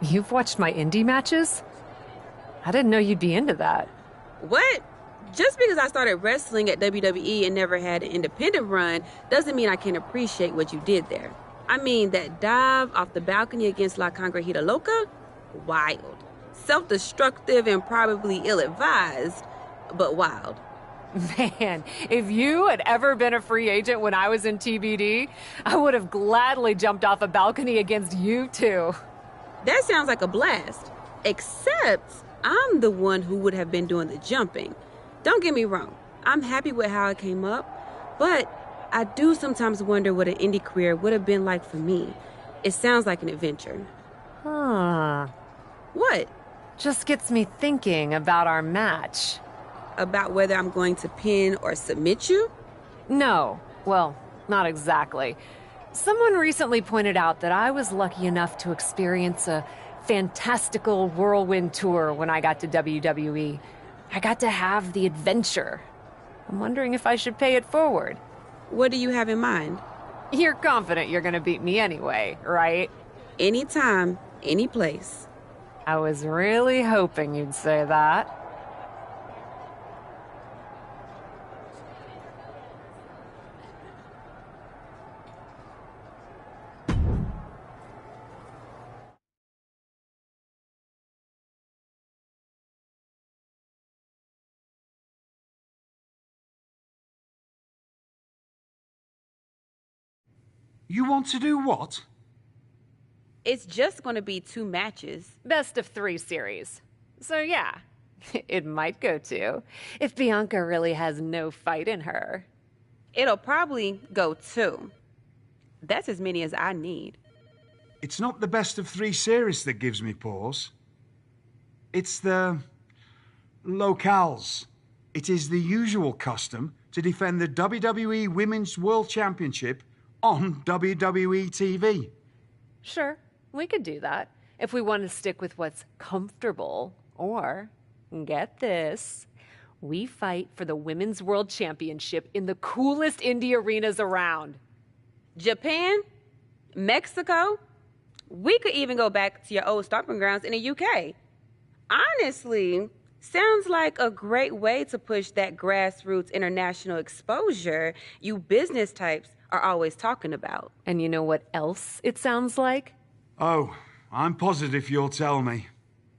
You've watched my indie matches? I didn't know you'd be into that. What? Just because I started wrestling at WWE and never had an independent run doesn't mean I can't appreciate what you did there. I mean, that dive off the balcony against La Congrejita Loca? Wild. Self-destructive and probably ill-advised, but wild. Man, if you had ever been a free agent when I was in TBD, I would have gladly jumped off a balcony against you too. That sounds like a blast. Except I'm the one who would have been doing the jumping. Don't get me wrong, I'm happy with how it came up, but I do sometimes wonder what an indie career would have been like for me. It sounds like an adventure. Huh. What? Just gets me thinking about our match. About whether I'm going to pin or submit you? No. Well, not exactly. Someone recently pointed out that I was lucky enough to experience a fantastical whirlwind tour when I got to WWE. I got to have the adventure. I'm wondering if I should pay it forward. What do you have in mind? You're confident you're gonna beat me anyway, right? Anytime, any place. I was really hoping you'd say that. You want to do what? It's just going to be 2 matches. Best of 3 series. So yeah, it might go 2 if Bianca really has no fight in her. It'll probably go 2. That's as many as I need. It's not the best of 3 series that gives me pause. It's the locales. It is the usual custom to defend the WWE Women's World Championship on WWE TV. Sure, we could do that if we want to stick with what's comfortable. Or, get this, we fight for the Women's World Championship in the coolest indie arenas around. Japan? Mexico? We could even go back to your old stomping grounds in the UK. Honestly, sounds like a great way to push that grassroots international exposure you business types are always talking about. And you know what else it sounds like? Oh, I'm positive you'll tell me.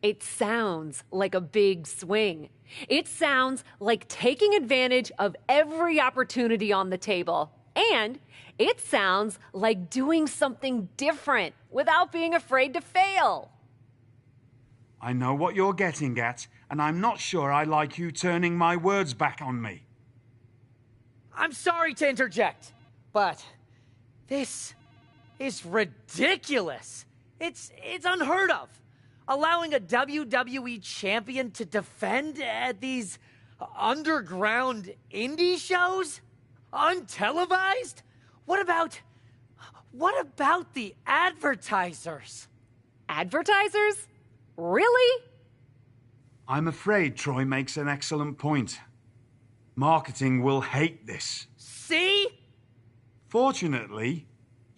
It sounds like a big swing. It sounds like taking advantage of every opportunity on the table. And it sounds like doing something different without being afraid to fail. I know what you're getting at, and I'm not sure I like you turning my words back on me. I'm sorry to interject, but this is ridiculous. It's unheard of. Allowing a WWE champion to defend at these underground indie shows? Untelevised? What about the advertisers? Advertisers? Really? I'm afraid Troy makes an excellent point. Marketing will hate this. See? Fortunately,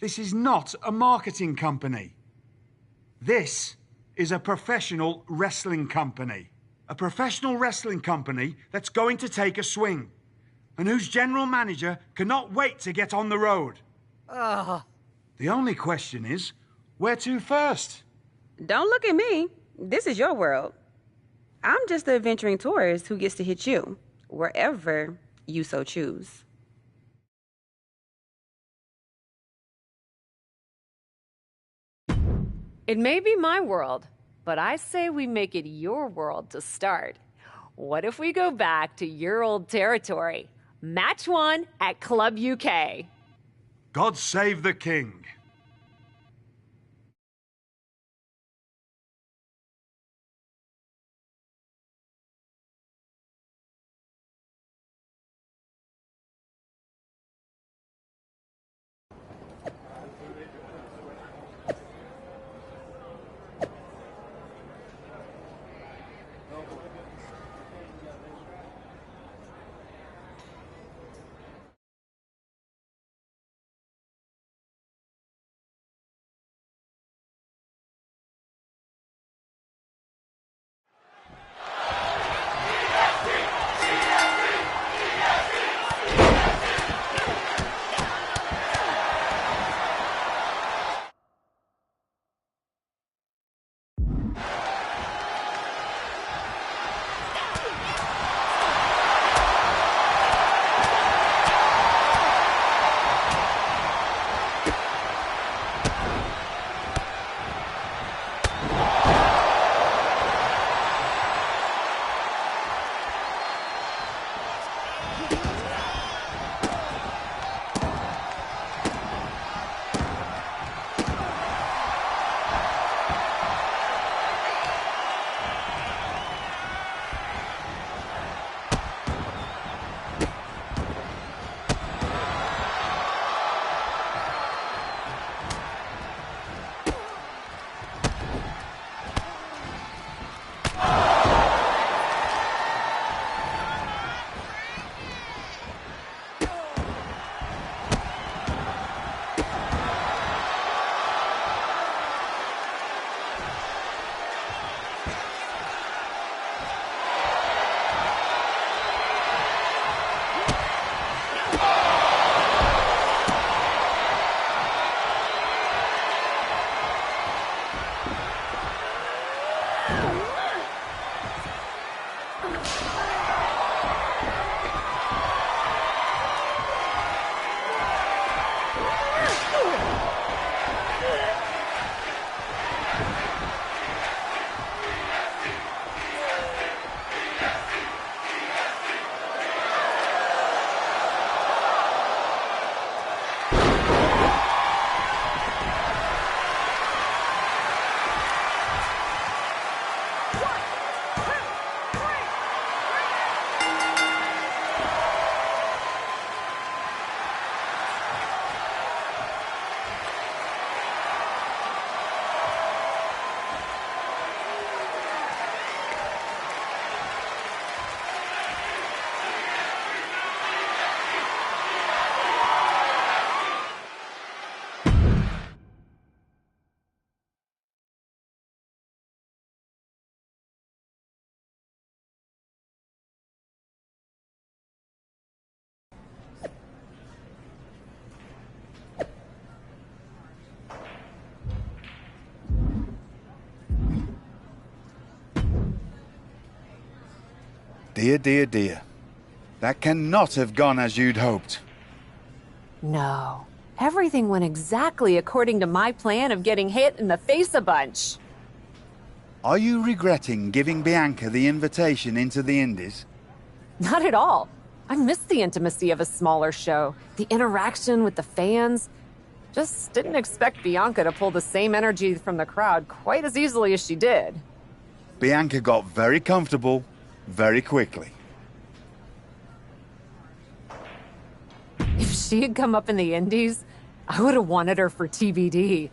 this is not a marketing company. This is a professional wrestling company. A professional wrestling company that's going to take a swing, and whose general manager cannot wait to get on the road. The only question is, where to first? Don't look at me. This is your world. I'm just the adventuring tourist who gets to hit you, wherever you so choose. It may be my world, but I say we make it your world to start. What if we go back to your old territory? Match 1 at Club UK. God save the king. Dear, dear, dear. That cannot have gone as you'd hoped. No. Everything went exactly according to my plan of getting hit in the face a bunch. Are you regretting giving Bianca the invitation into the Indies? Not at all. I miss the intimacy of a smaller show, the interaction with the fans. Just didn't expect Bianca to pull the same energy from the crowd quite as easily as she did. Bianca got very comfortable very quickly. If she had come up in the Indies, I would have wanted her for TBD.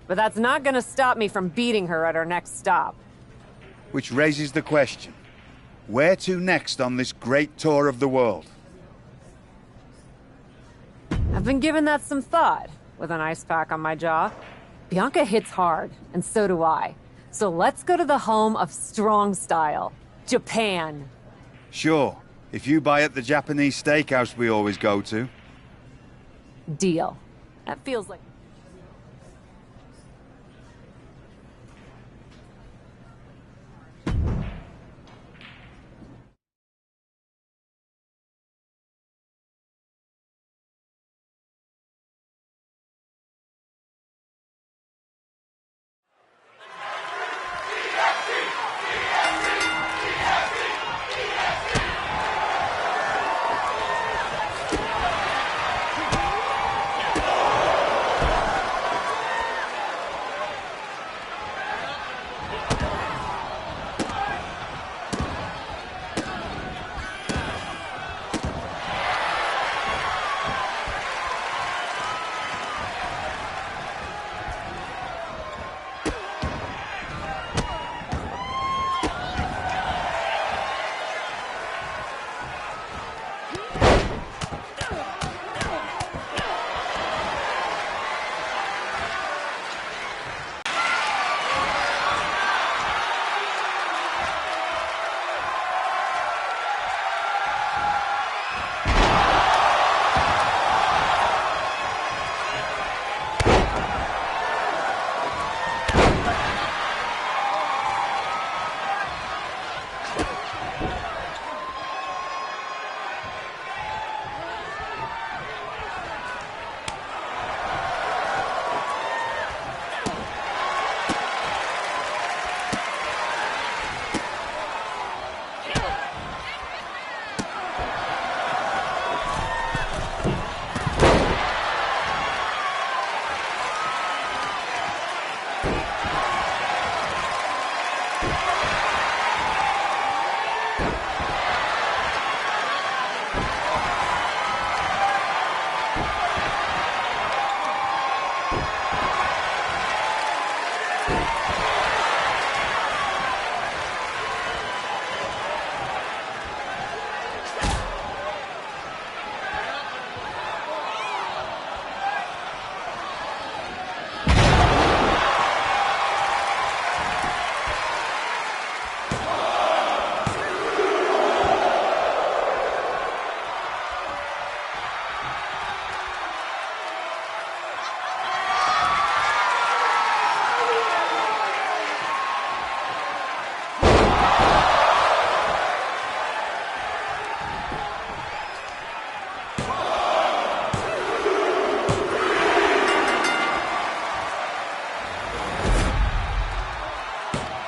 But that's not gonna stop me from beating her at our next stop. Which raises the question, where to next on this great tour of the world? I've been giving that some thought, with an ice pack on my jaw. Bianca hits hard, and so do I. So let's go to the home of strong style, Japan. Sure, if you buy at the Japanese steakhouse we always go to. Deal. That feels like...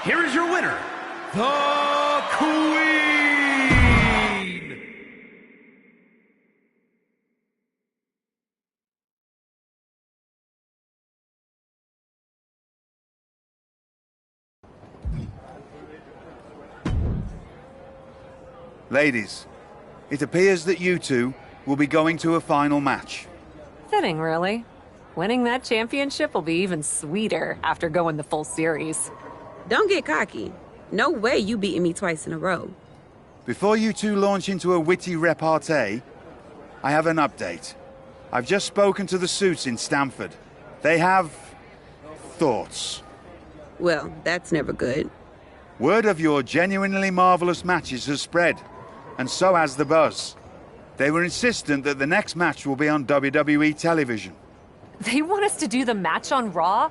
Here is your winner, the Queen! Ladies, it appears that you two will be going to a final match. Fitting, really. Winning that championship will be even sweeter after going the full series. Don't get cocky. No way you beating me twice in a row. Before you two launch into a witty repartee, I have an update. I've just spoken to the suits in Stamford. They have... thoughts. Well, that's never good. Word of your genuinely marvelous matches has spread, and so has the buzz. They were insistent that the next match will be on WWE television. They want us to do the match on Raw?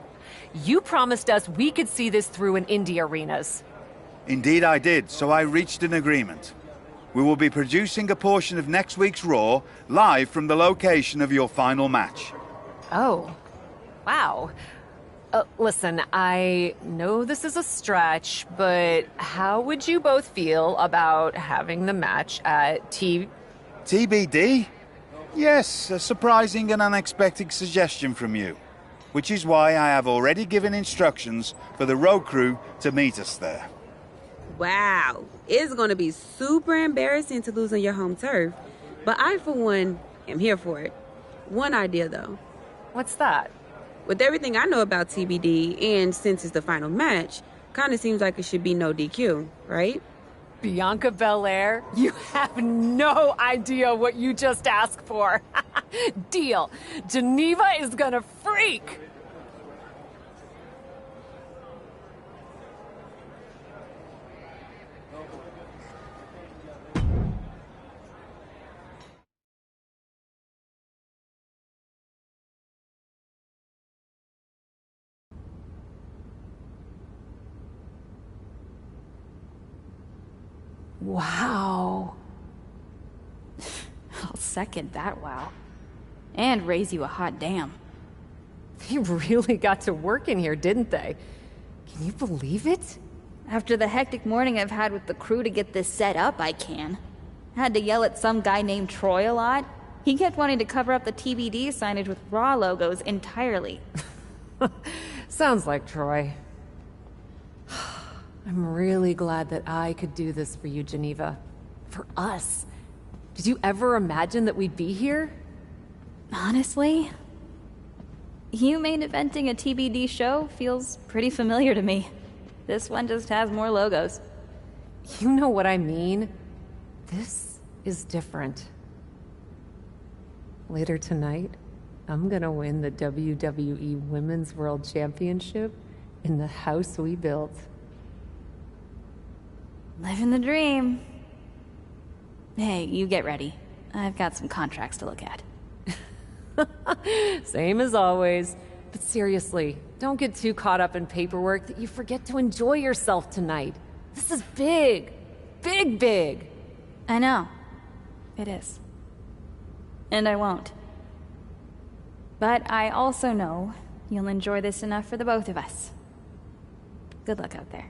You promised us we could see this through in indie arenas. Indeed I did, so I reached an agreement. We will be producing a portion of next week's Raw live from the location of your final match. Oh, wow. Listen, I know this is a stretch, but how would you both feel about having the match at TBD? Yes, a surprising and unexpected suggestion from you. Which is why I have already given instructions for the road crew to meet us there. Wow. It's going to be super embarrassing to lose on your home turf. But I, for one, am here for it. One idea, though. What's that? With everything I know about TBD, and since it's the final match, kind of seems like it should be no DQ, right? Bianca Belair? You have no idea what you just asked for. Deal. Geneva is gonna freak. Wow. I'll second that wow. And raise you a hot damn. They really got to work in here, didn't they? Can you believe it? After the hectic morning I've had with the crew to get this set up, I can. Had to yell at some guy named Troy a lot. He kept wanting to cover up the TBD signage with Raw logos entirely. Sounds like Troy. I'm really glad that I could do this for you, Geneva. For us. Did you ever imagine that we'd be here? Honestly, you main eventing a TBD show feels pretty familiar to me. This one just has more logos. You know what I mean. This is different. Later tonight, I'm gonna win the WWE Women's World Championship in the house we built. Living the dream. Hey, you get ready. I've got some contracts to look at. Same as always. But seriously, don't get too caught up in paperwork that you forget to enjoy yourself tonight. This is big. Big, big. I know. It is. And I won't. But I also know you'll enjoy this enough for the both of us. Good luck out there.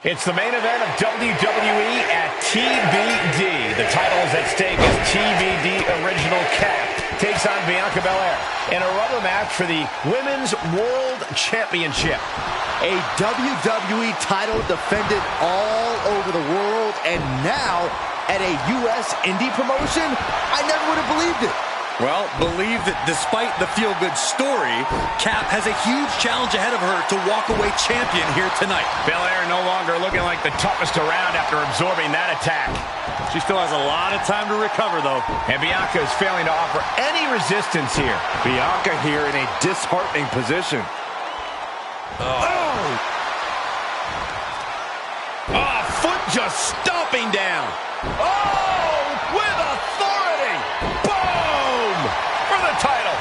It's the main event of WWE at TBD. The title is at stake as TBD Original Cap takes on Bianca Belair in a rubber match for the Women's World Championship. A WWE title defended all over the world, and now at a U.S. indie promotion? I never would have believed it. Well, believe that despite the feel-good story, Cap has a huge challenge ahead of her to walk away champion here tonight. Belair no longer looking like the toughest around after absorbing that attack. She still has a lot of time to recover, though. And Bianca is failing to offer any resistance here. Bianca here in a disheartening position. Foot just stomping down. With authority. Boom! For the title.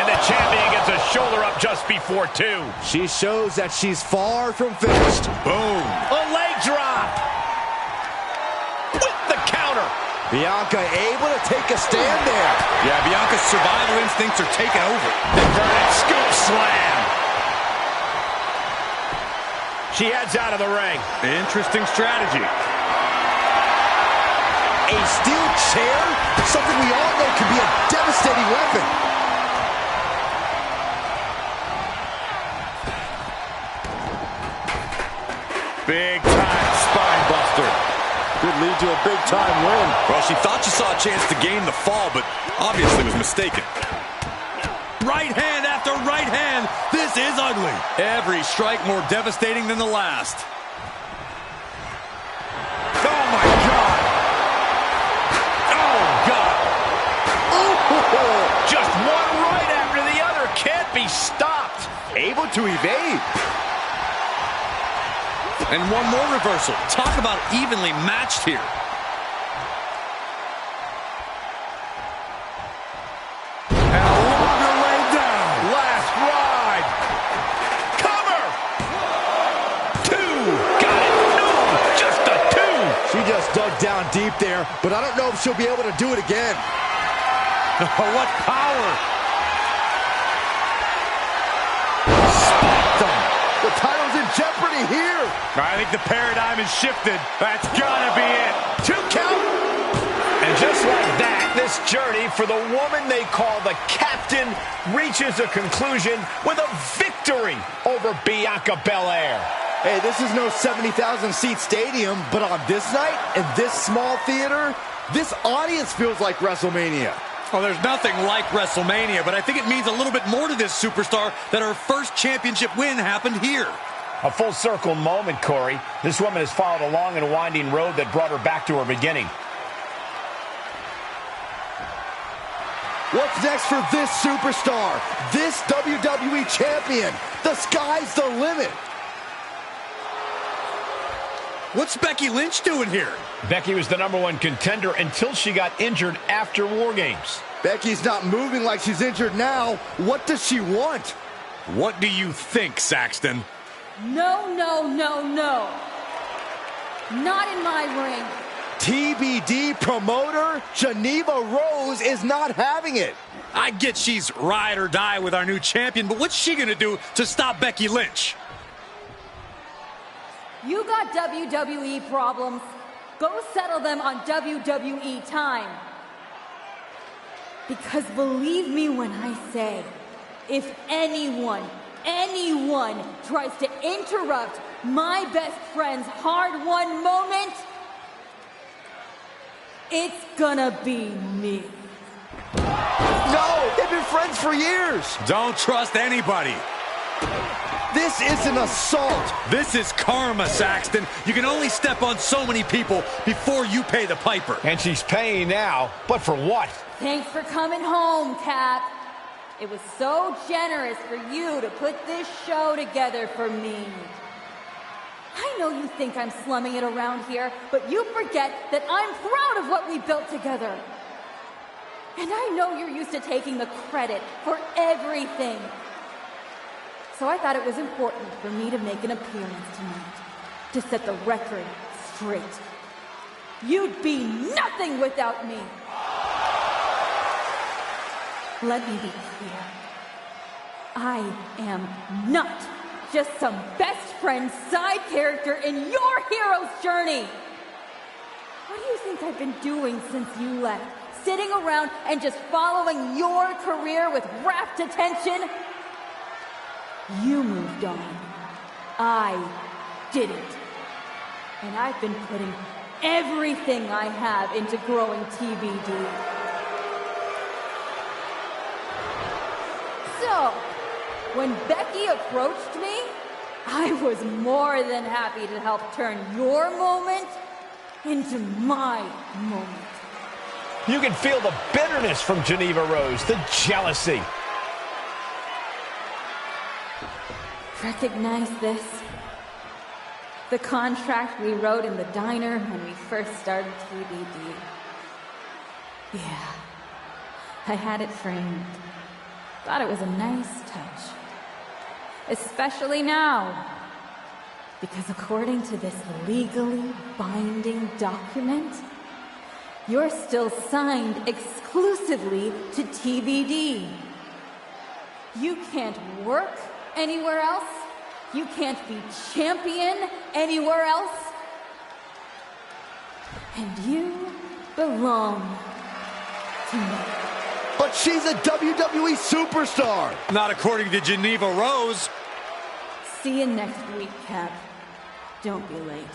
And the champion gets a shoulder up just before 2. She shows that she's far from finished. Boom. A leg drop. With the counter. Bianca able to take a stand there. Yeah, Bianca's survival instincts are taking over. Inverted scoop slam. She heads out of the ring. Interesting strategy. A steel chair? Something we all know can be a devastating weapon. Big time spine buster. Could lead to a big time win. Well, she thought she saw a chance to gain the fall, but obviously was mistaken. Right hand after right hand. This is ugly. Every strike more devastating than the last. Oh, my God. Oh, God. Just one right after the other. Can't be stopped. Able hard to evade. And one more reversal. Talk about evenly matched here. And a longer way down. Last ride. Cover. 2. Got it. No, just a 2. She just dug down deep there, but I don't know if she'll be able to do it again. What power. Spanked them. The title's in jeopardy here. I think the paradigm has shifted. That's gotta be it. 2 count. And just like that, this journey for the woman they call the Captain reaches a conclusion with a victory over Bianca Belair. Hey, this is no 70,000-seat stadium, but on this night, in this small theater, this audience feels like WrestleMania. Well, there's nothing like WrestleMania, but I think it means a little bit more to this superstar that her first championship win happened here. A full circle moment, Corey. This woman has followed along in a winding road that brought her back to her beginning. What's next for this superstar? This WWE champion? The sky's the limit. What's Becky Lynch doing here? Becky was the #1 contender until she got injured after War Games. Becky's not moving like she's injured now. What does she want? What do you think, Saxton? No, no, no, no. Not in my ring. TBD promoter Geneva Rose is not having it. I get she's ride or die with our new champion, but what's she gonna do to stop Becky Lynch? You got WWE problems. Go settle them on WWE time. Because believe me when I say, if anyone tries to interrupt my best friend's hard-won moment, it's gonna be me. No, they've been friends for years. Don't trust anybody. This is an assault. This is karma, Saxton. You can only step on so many people before you pay the piper. And she's paying now, but for what? Thanks for coming home, Cap. It was so generous for you to put this show together for me. I know you think I'm slumming it around here, but you forget that I'm proud of what we built together. And I know you're used to taking the credit for everything. So I thought it was important for me to make an appearance tonight, to set the record straight. You'd be nothing without me. Let me be clear. I am not just some best friend side character in your hero's journey. What do you think I've been doing since you left? Sitting around and just following your career with rapt attention? You moved on. I didn't. And I've been putting everything I have into growing TBD. So, when Becky approached me, I was more than happy to help turn your moment into my moment. You can feel the bitterness from Geneva Rose, the jealousy. Recognize this? The contract we wrote in the diner when we first started TBD. Yeah, I had it framed. Thought it was a nice touch. Especially now. Because according to this legally binding document, you're still signed exclusively to TBD. You can't work anywhere else. You can't be champion anywhere else. And you belong to me. But she's a WWE superstar. Not according to Geneva Rose. See you next week, Cap. Don't be late.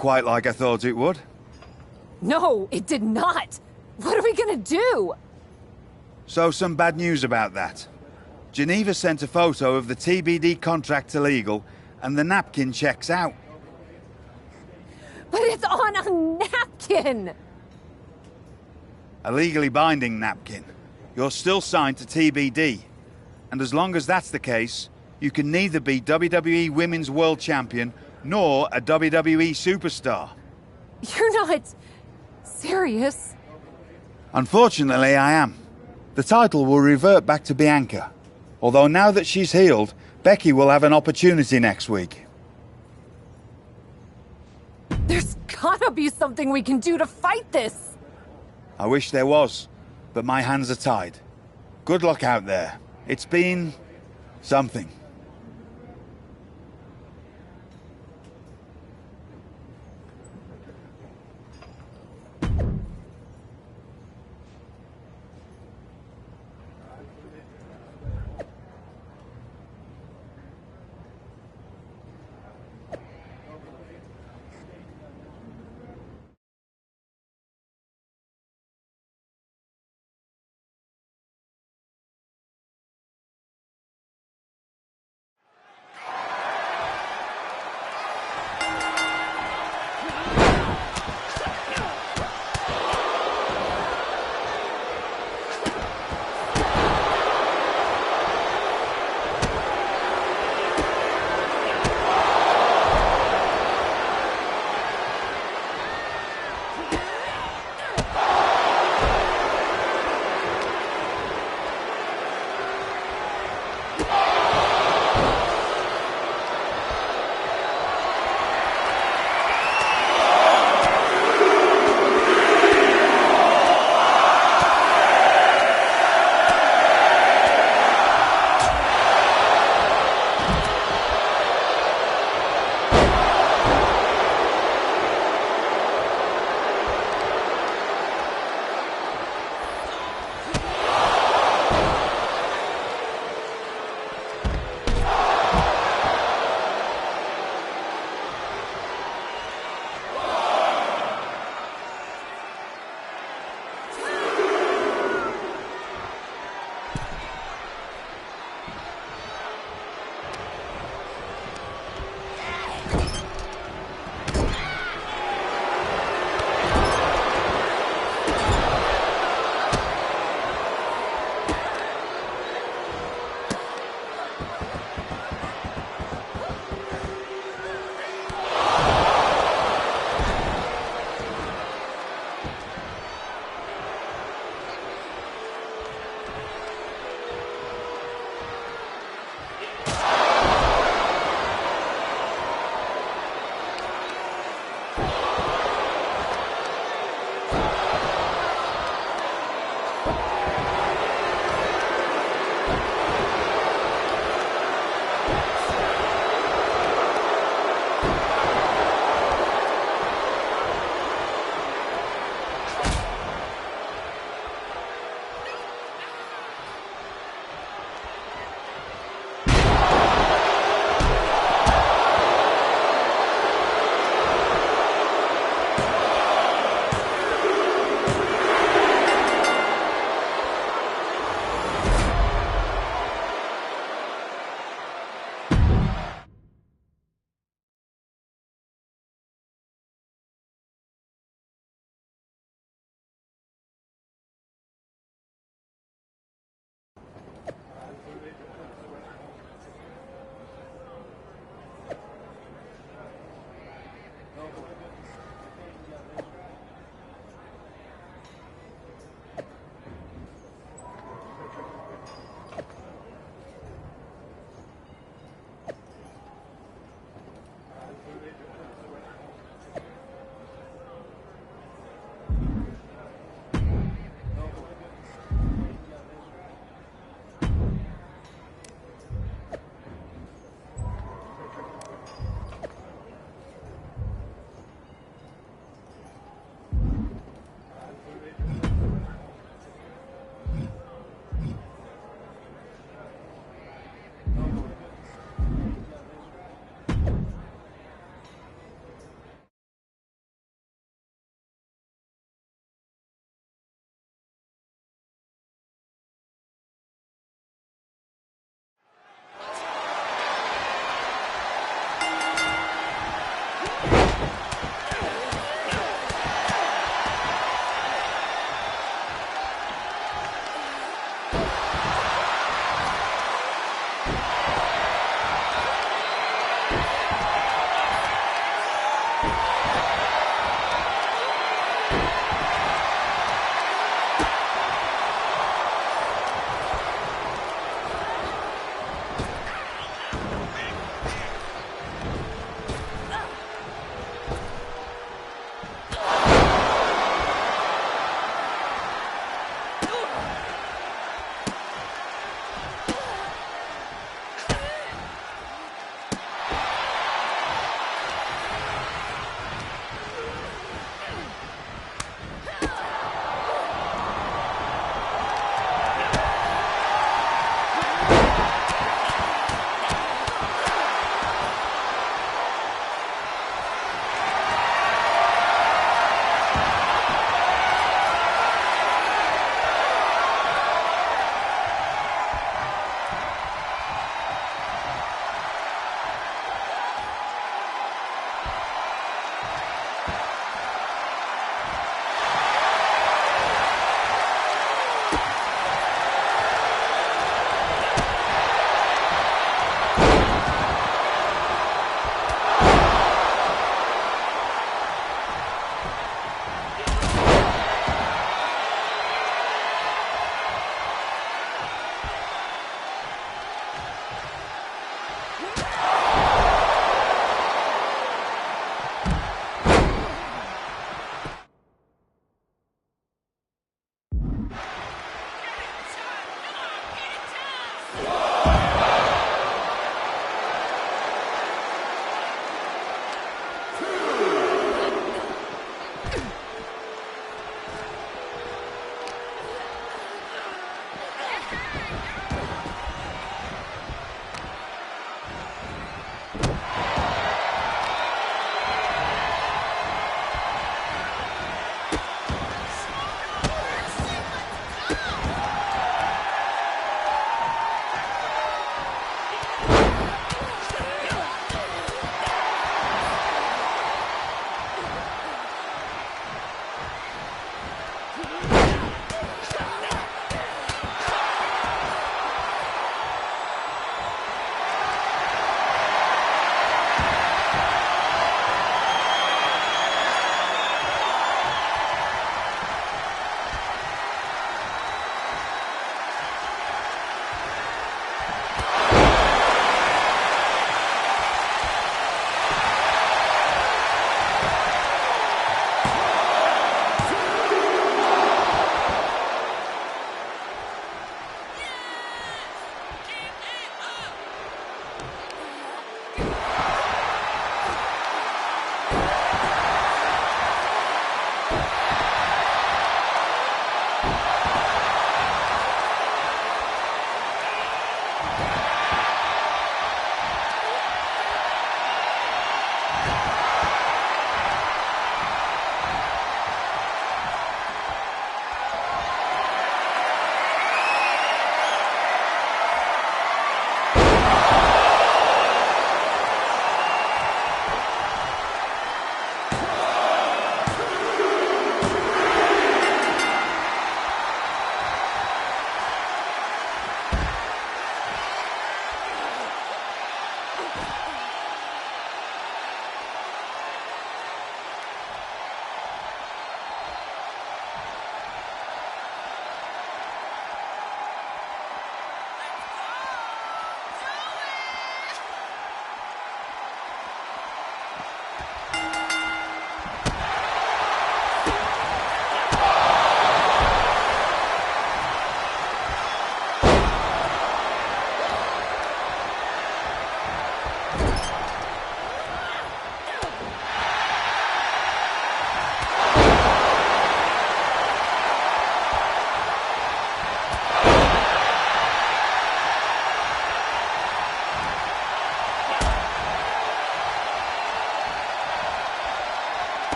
quite like I thought it would. No, it did not. What are we gonna do? So some bad news about that. Geneva sent a photo of the TBD contract to legal, and the napkin checks out. But it's on a napkin! A legally binding napkin. You're still signed to TBD. And as long as that's the case, you can neither be WWE Women's World Champion nor a WWE Superstar. You're not serious? Unfortunately, I am. The title will revert back to Bianca. Although now that she's healed, Becky will have an opportunity next week. There's gotta be something we can do to fight this! I wish there was, but my hands are tied. Good luck out there. It's been something.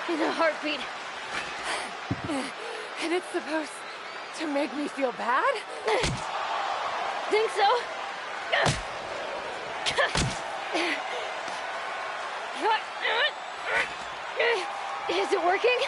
In a heartbeat. And it's supposed to make me feel bad? Think so? Is it working?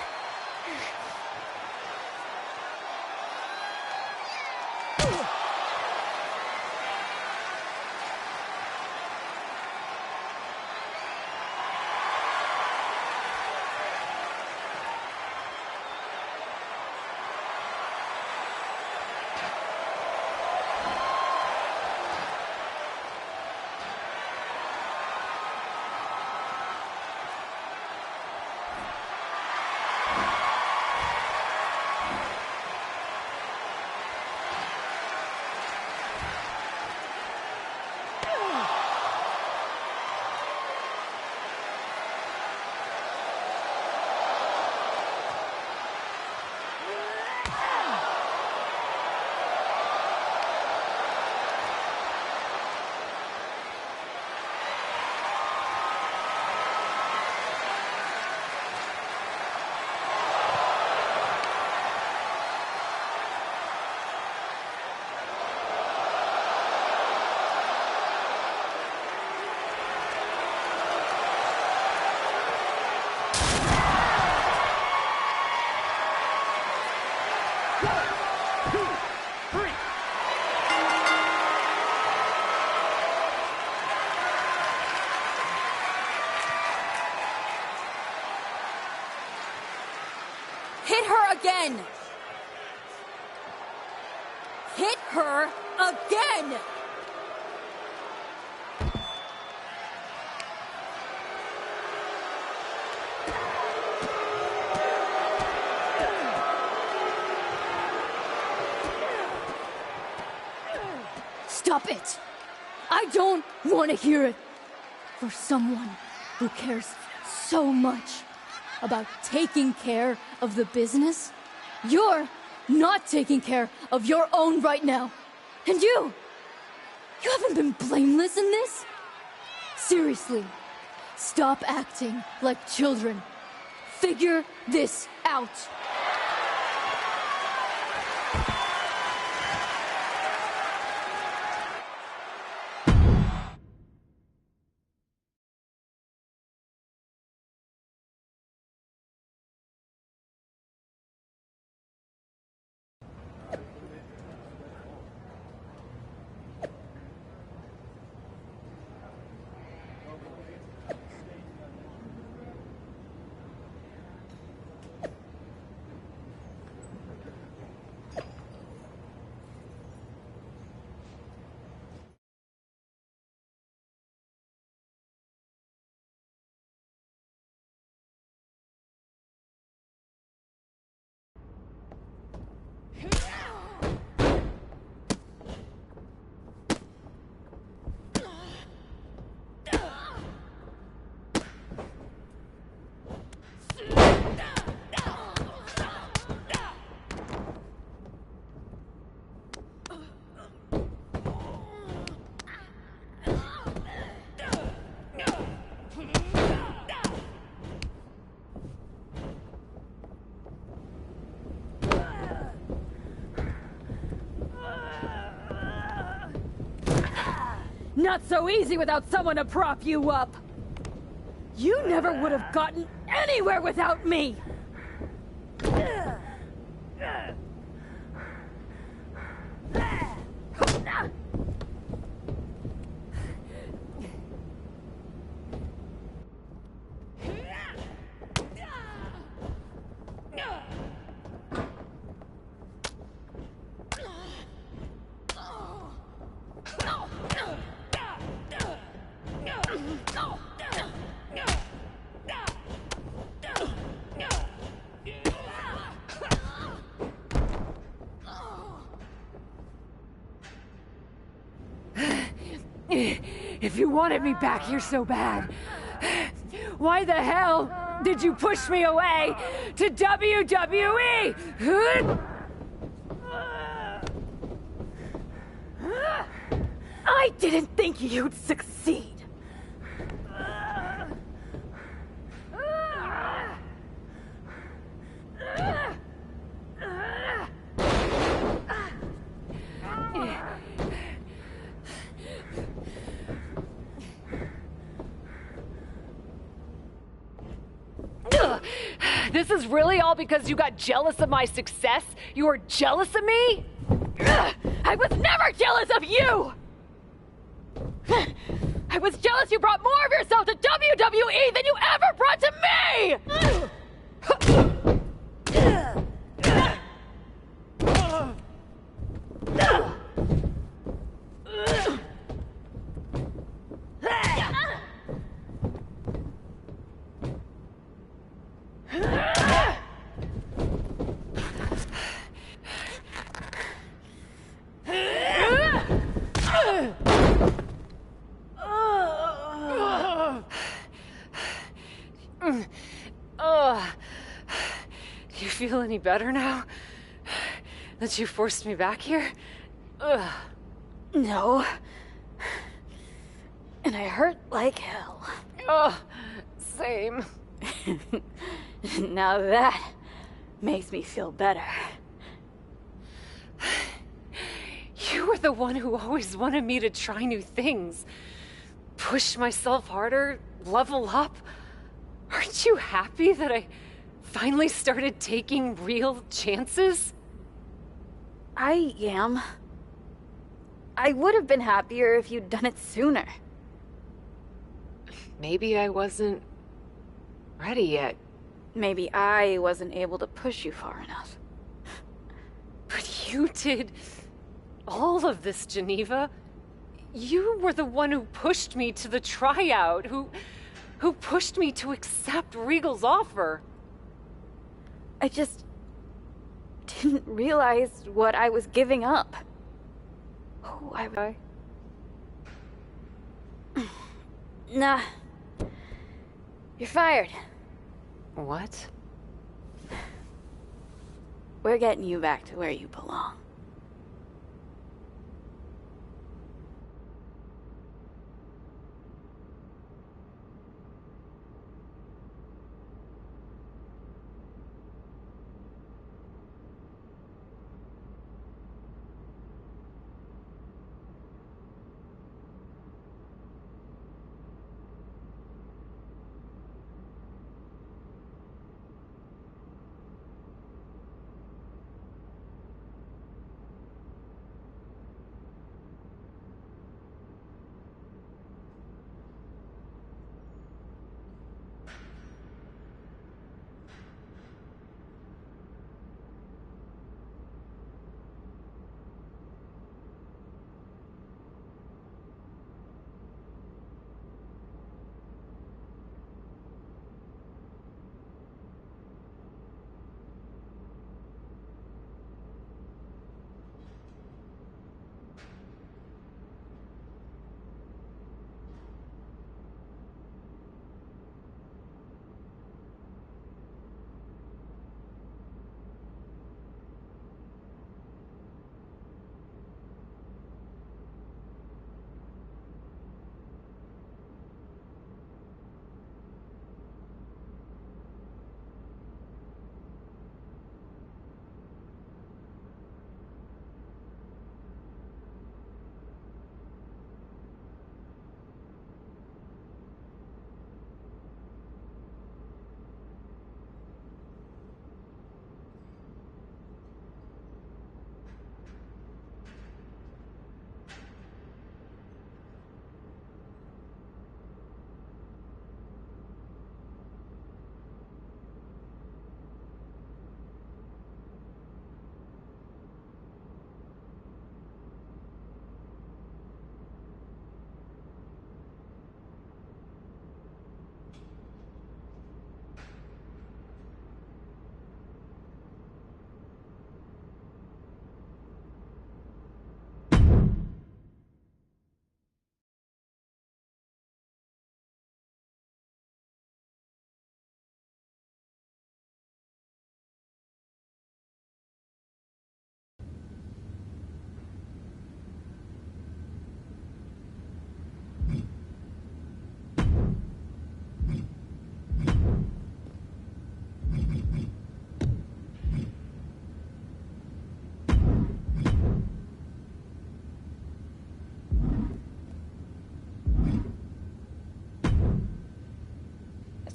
Hit her again! Hit her again! Stop it! I don't want to hear it. For someone who cares so much about taking care of the business, you're not taking care of your own right now. And you haven't been blameless in this? Seriously, stop acting like children. Figure this out. Not so easy without someone to prop you up. You never would have gotten anywhere without me. If you wanted me back here so bad, why the hell did you push me away to WWE? I didn't think you'd succeed. This is really all because you got jealous of my success? You were jealous of me? I was never jealous of you! I was jealous you brought more of yourself to WWE than you ever brought to me! Do you feel any better now? That you forced me back here? Ugh. No. And I hurt like hell. Oh, same. Now that makes me feel better. You were the one who always wanted me to try new things. Push myself harder, level up. Aren't you happy that I finally started taking real chances? I am. I would have been happier if you'd done it sooner. Maybe I wasn't ready yet. Maybe I wasn't able to push you far enough. But you did all of this, Geneva. You were the one who pushed me to the tryout, who pushed me to accept Regal's offer. I just didn't realize what I was giving up. Oh, Nah. You're fired. What? We're getting you back to where you belong.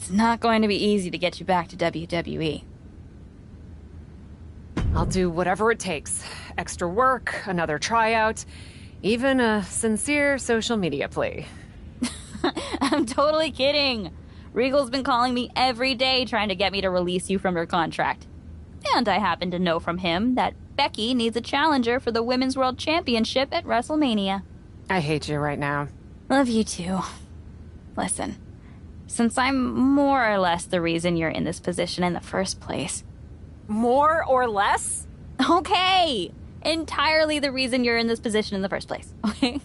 It's not going to be easy to get you back to WWE. I'll do whatever it takes. Extra work, another tryout, even a sincere social media plea. I'm totally kidding. Regal's been calling me every day trying to get me to release you from your contract. And I happen to know from him that Becky needs a challenger for the Women's World Championship at WrestleMania. I hate you right now. Love you too. Listen, since I'm more or less the reason you're in this position in the first place. More or less? Okay! Entirely the reason you're in this position in the first place, okay?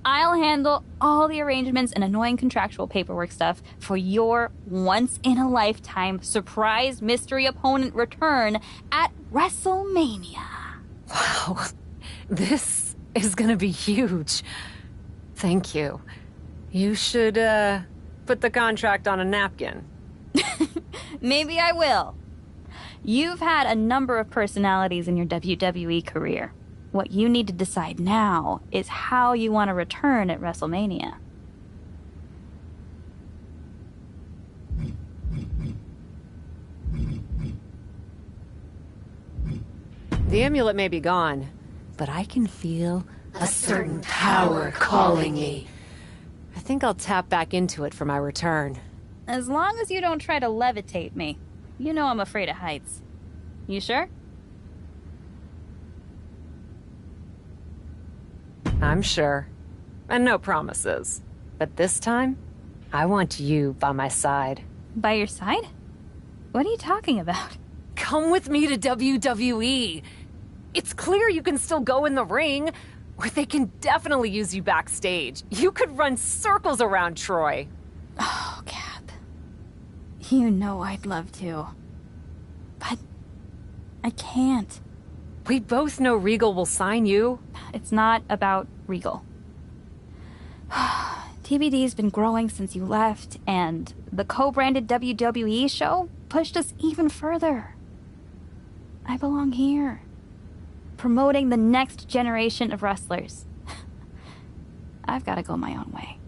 I'll handle all the arrangements and annoying contractual paperwork stuff for your once-in-a-lifetime surprise mystery opponent return at WrestleMania. Wow, this is gonna be huge. Thank you. You should, put the contract on a napkin. Maybe I will. You've had a number of personalities in your WWE career. What you need to decide now is how you want to return at WrestleMania. The amulet may be gone, but I can feel a certain power calling me. I think I'll tap back into it for my return. As long as you don't try to levitate me. You know I'm afraid of heights. You sure? I'm sure. And no promises. But this time, I want you by my side. By your side? What are you talking about? Come with me to WWE. It's clear you can still go in the ring, or they can definitely use you backstage. You could run circles around Troy. Oh, Cap. You know I'd love to. But I can't. We both know Regal will sign you. It's not about Regal. TBD's been growing since you left, and the co-branded WWE show pushed us even further. I belong here, promoting the next generation of wrestlers. I've got to go my own way.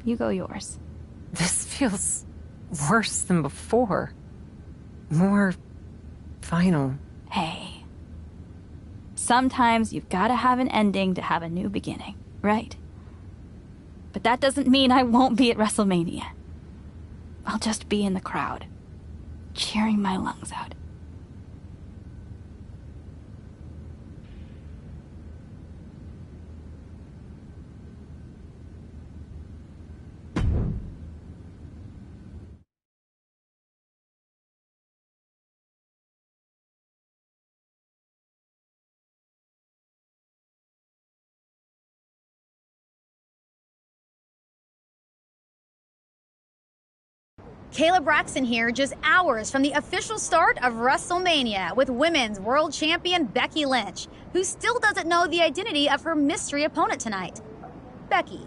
You go yours. This feels worse than before. More final. Hey. Sometimes you've got to have an ending to have a new beginning, right? But that doesn't mean I won't be at WrestleMania. I'll just be in the crowd, cheering my lungs out. Kayla Braxton here, just hours from the official start of WrestleMania with Women's World Champion Becky Lynch, who still doesn't know the identity of her mystery opponent tonight. Becky,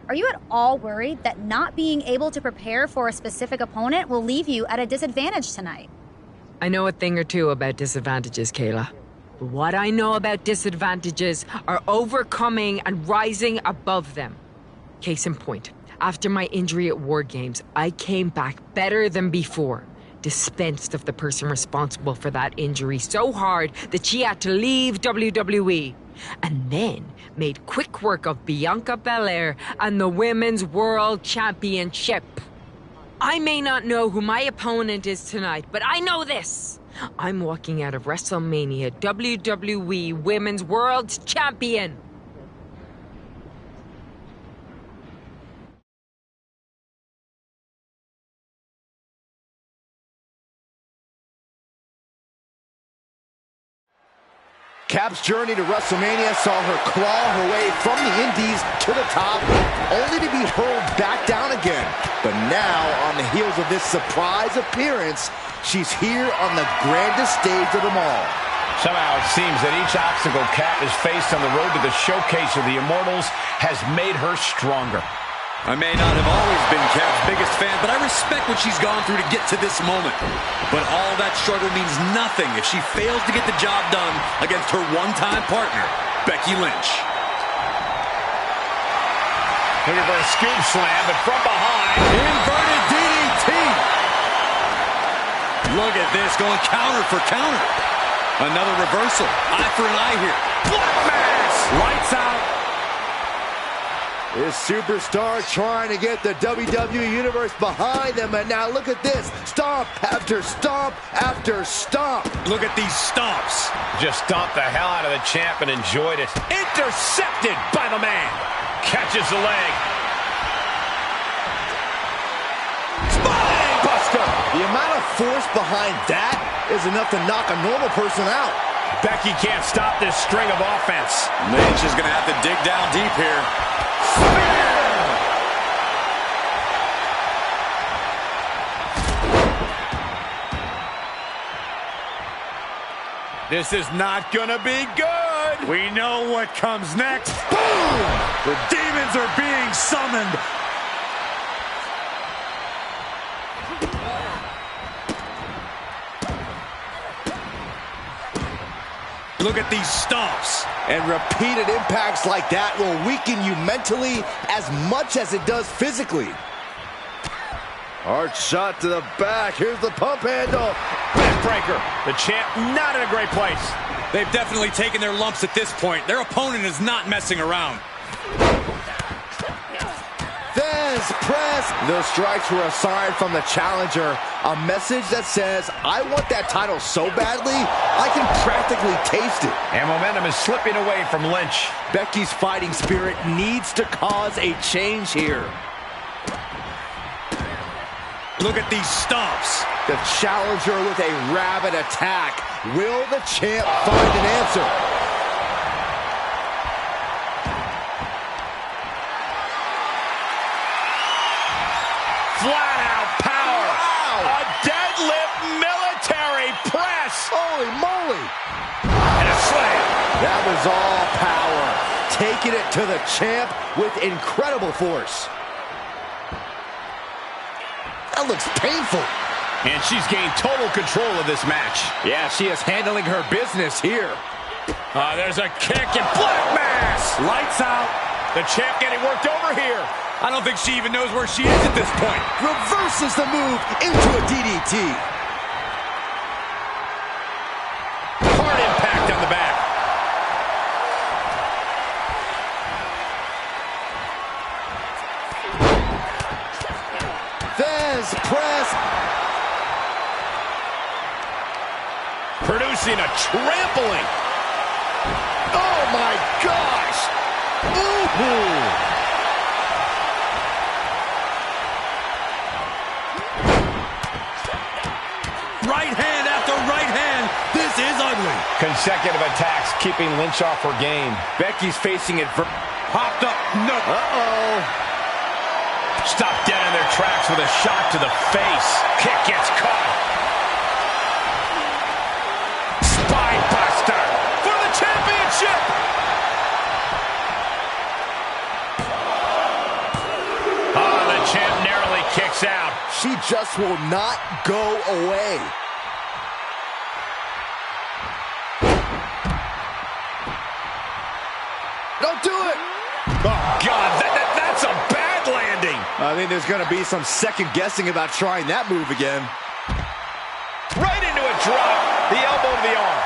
are you at all worried that not being able to prepare for a specific opponent will leave you at a disadvantage tonight? I know a thing or two about disadvantages, Kayla. But what I know about disadvantages are overcoming and rising above them. Case in point. After my injury at War Games, I came back better than before. Dispensed of the person responsible for that injury so hard that she had to leave WWE. And then made quick work of Bianca Belair and the Women's World Championship. I may not know who my opponent is tonight, but I know this. I'm walking out of WrestleMania WWE Women's World Champion. Cap's journey to WrestleMania saw her claw her way from the Indies to the top, only to be hurled back down again. But now, on the heels of this surprise appearance, she's here on the grandest stage of them all. Somehow it seems that each obstacle Cap has faced on the road to the showcase of the Immortals has made her stronger. I may not have always been Cap's biggest fan, but I respect what she's gone through to get to this moment. But all that struggle means nothing if she fails to get the job done against her one-time partner, Becky Lynch. Looking for a scoop slam, but from behind. Inverted DDT! Look at this, going counter for counter. Another reversal. Eye for an eye here. Black mass! Lights out. This superstar trying to get the WWE Universe behind them, and now look at this. Stomp after stomp after stomp. Look at these stomps. Just stomped the hell out of the champ and enjoyed it. Intercepted by the man. Catches the leg. Spine buster. The amount of force behind that is enough to knock a normal person out. Becky can't stop this string of offense. Lynch is going to have to dig down deep here. This is not gonna be good. We know what comes next. Boom! The demons are being summoned. Look at these stomps. And repeated impacts like that will weaken you mentally as much as it does physically. Hard shot to the back. Here's the pump handle. Backbreaker. The champ not in a great place. They've definitely taken their lumps at this point. Their opponent is not messing around. Thesz press. Those strikes were a sign from the challenger. A message that says, I want that title so badly, I can practically taste it. And momentum is slipping away from Lynch. Becky's fighting spirit needs to cause a change here. Look at these stomps. The challenger with a rabid attack. Will the champ find an answer? Flat out power. Wow. A deadlift military press. Holy moly. And a slam. That was all power. Taking it to the champ with incredible force. That looks painful. And she's gained total control of this match. Yeah, she is handling her business here. There's a kick and black mass. Lights out. The champ getting worked over here. I don't think she even knows where she is at this point. Reverses the move into a DDT. Hard impact on the back. Thesz press. Producing a trampling. Oh my gosh. Ooh. Right hand after right hand. This is ugly. Consecutive attacks keeping Lynch off her game. Becky's facing it. Popped up. No. Uh-oh. Stopped dead in their tracks with a shot to the face. Kick gets caught. Spine buster for the championship. Oh, the champ narrowly kicks out. She just will not go away. Don't do it. Oh, God, that's a bad landing. I think there's going to be some second guessing about trying that move again. Right into a drop. The elbow to the arm.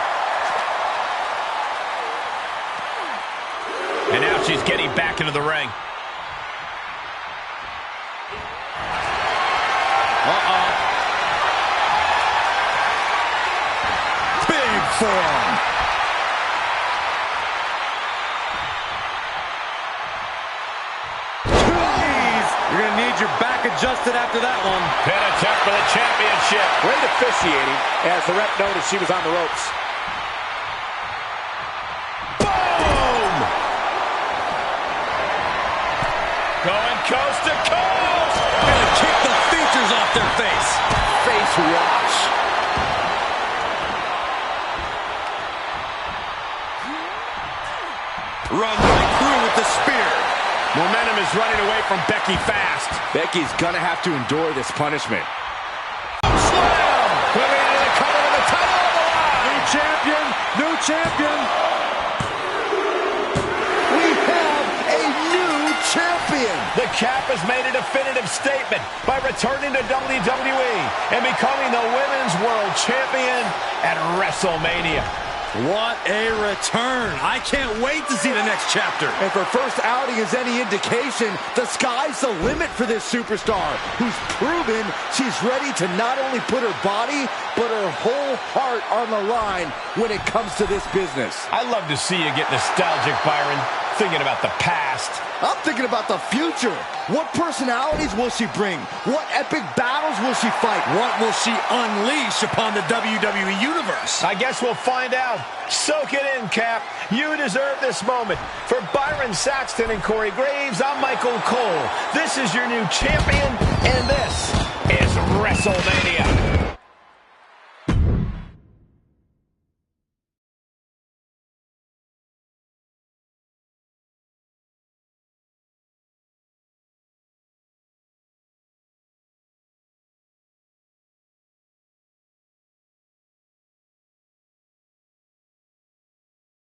And now she's getting back into the ring. Uh-oh. Big forearm. You're going to need your back adjusted after that one. Pin attempt for the championship. Great officiating as the ref noticed she was on the ropes. Boom! Going coast to coast. Gonna kick the features off their face. Face wash. Run right through with the spear. Momentum is running away from Becky fast. Becky's gonna have to endure this punishment. Slam! Moving into the cover with the title on the line. New champion, new champion. We have a new champion. the Cap has made a definitive statement by returning to WWE and becoming the Women's World Champion at WrestleMania. What a return. I can't wait to see the next chapter. If her first outing is any indication, the sky's the limit for this superstar, who's proven she's ready to not only put her body, but her whole heart on the line when it comes to this business. I love to see you get nostalgic, Byron, thinking about the past. I'm thinking about the future. What personalities will she bring? What epic battles will she fight? What will she unleash upon the WWE Universe? I guess we'll find out. Soak it in, Cap. You deserve this moment. For Byron Saxton and Corey Graves, I'm Michael Cole. This is your new champion, and this is WrestleMania.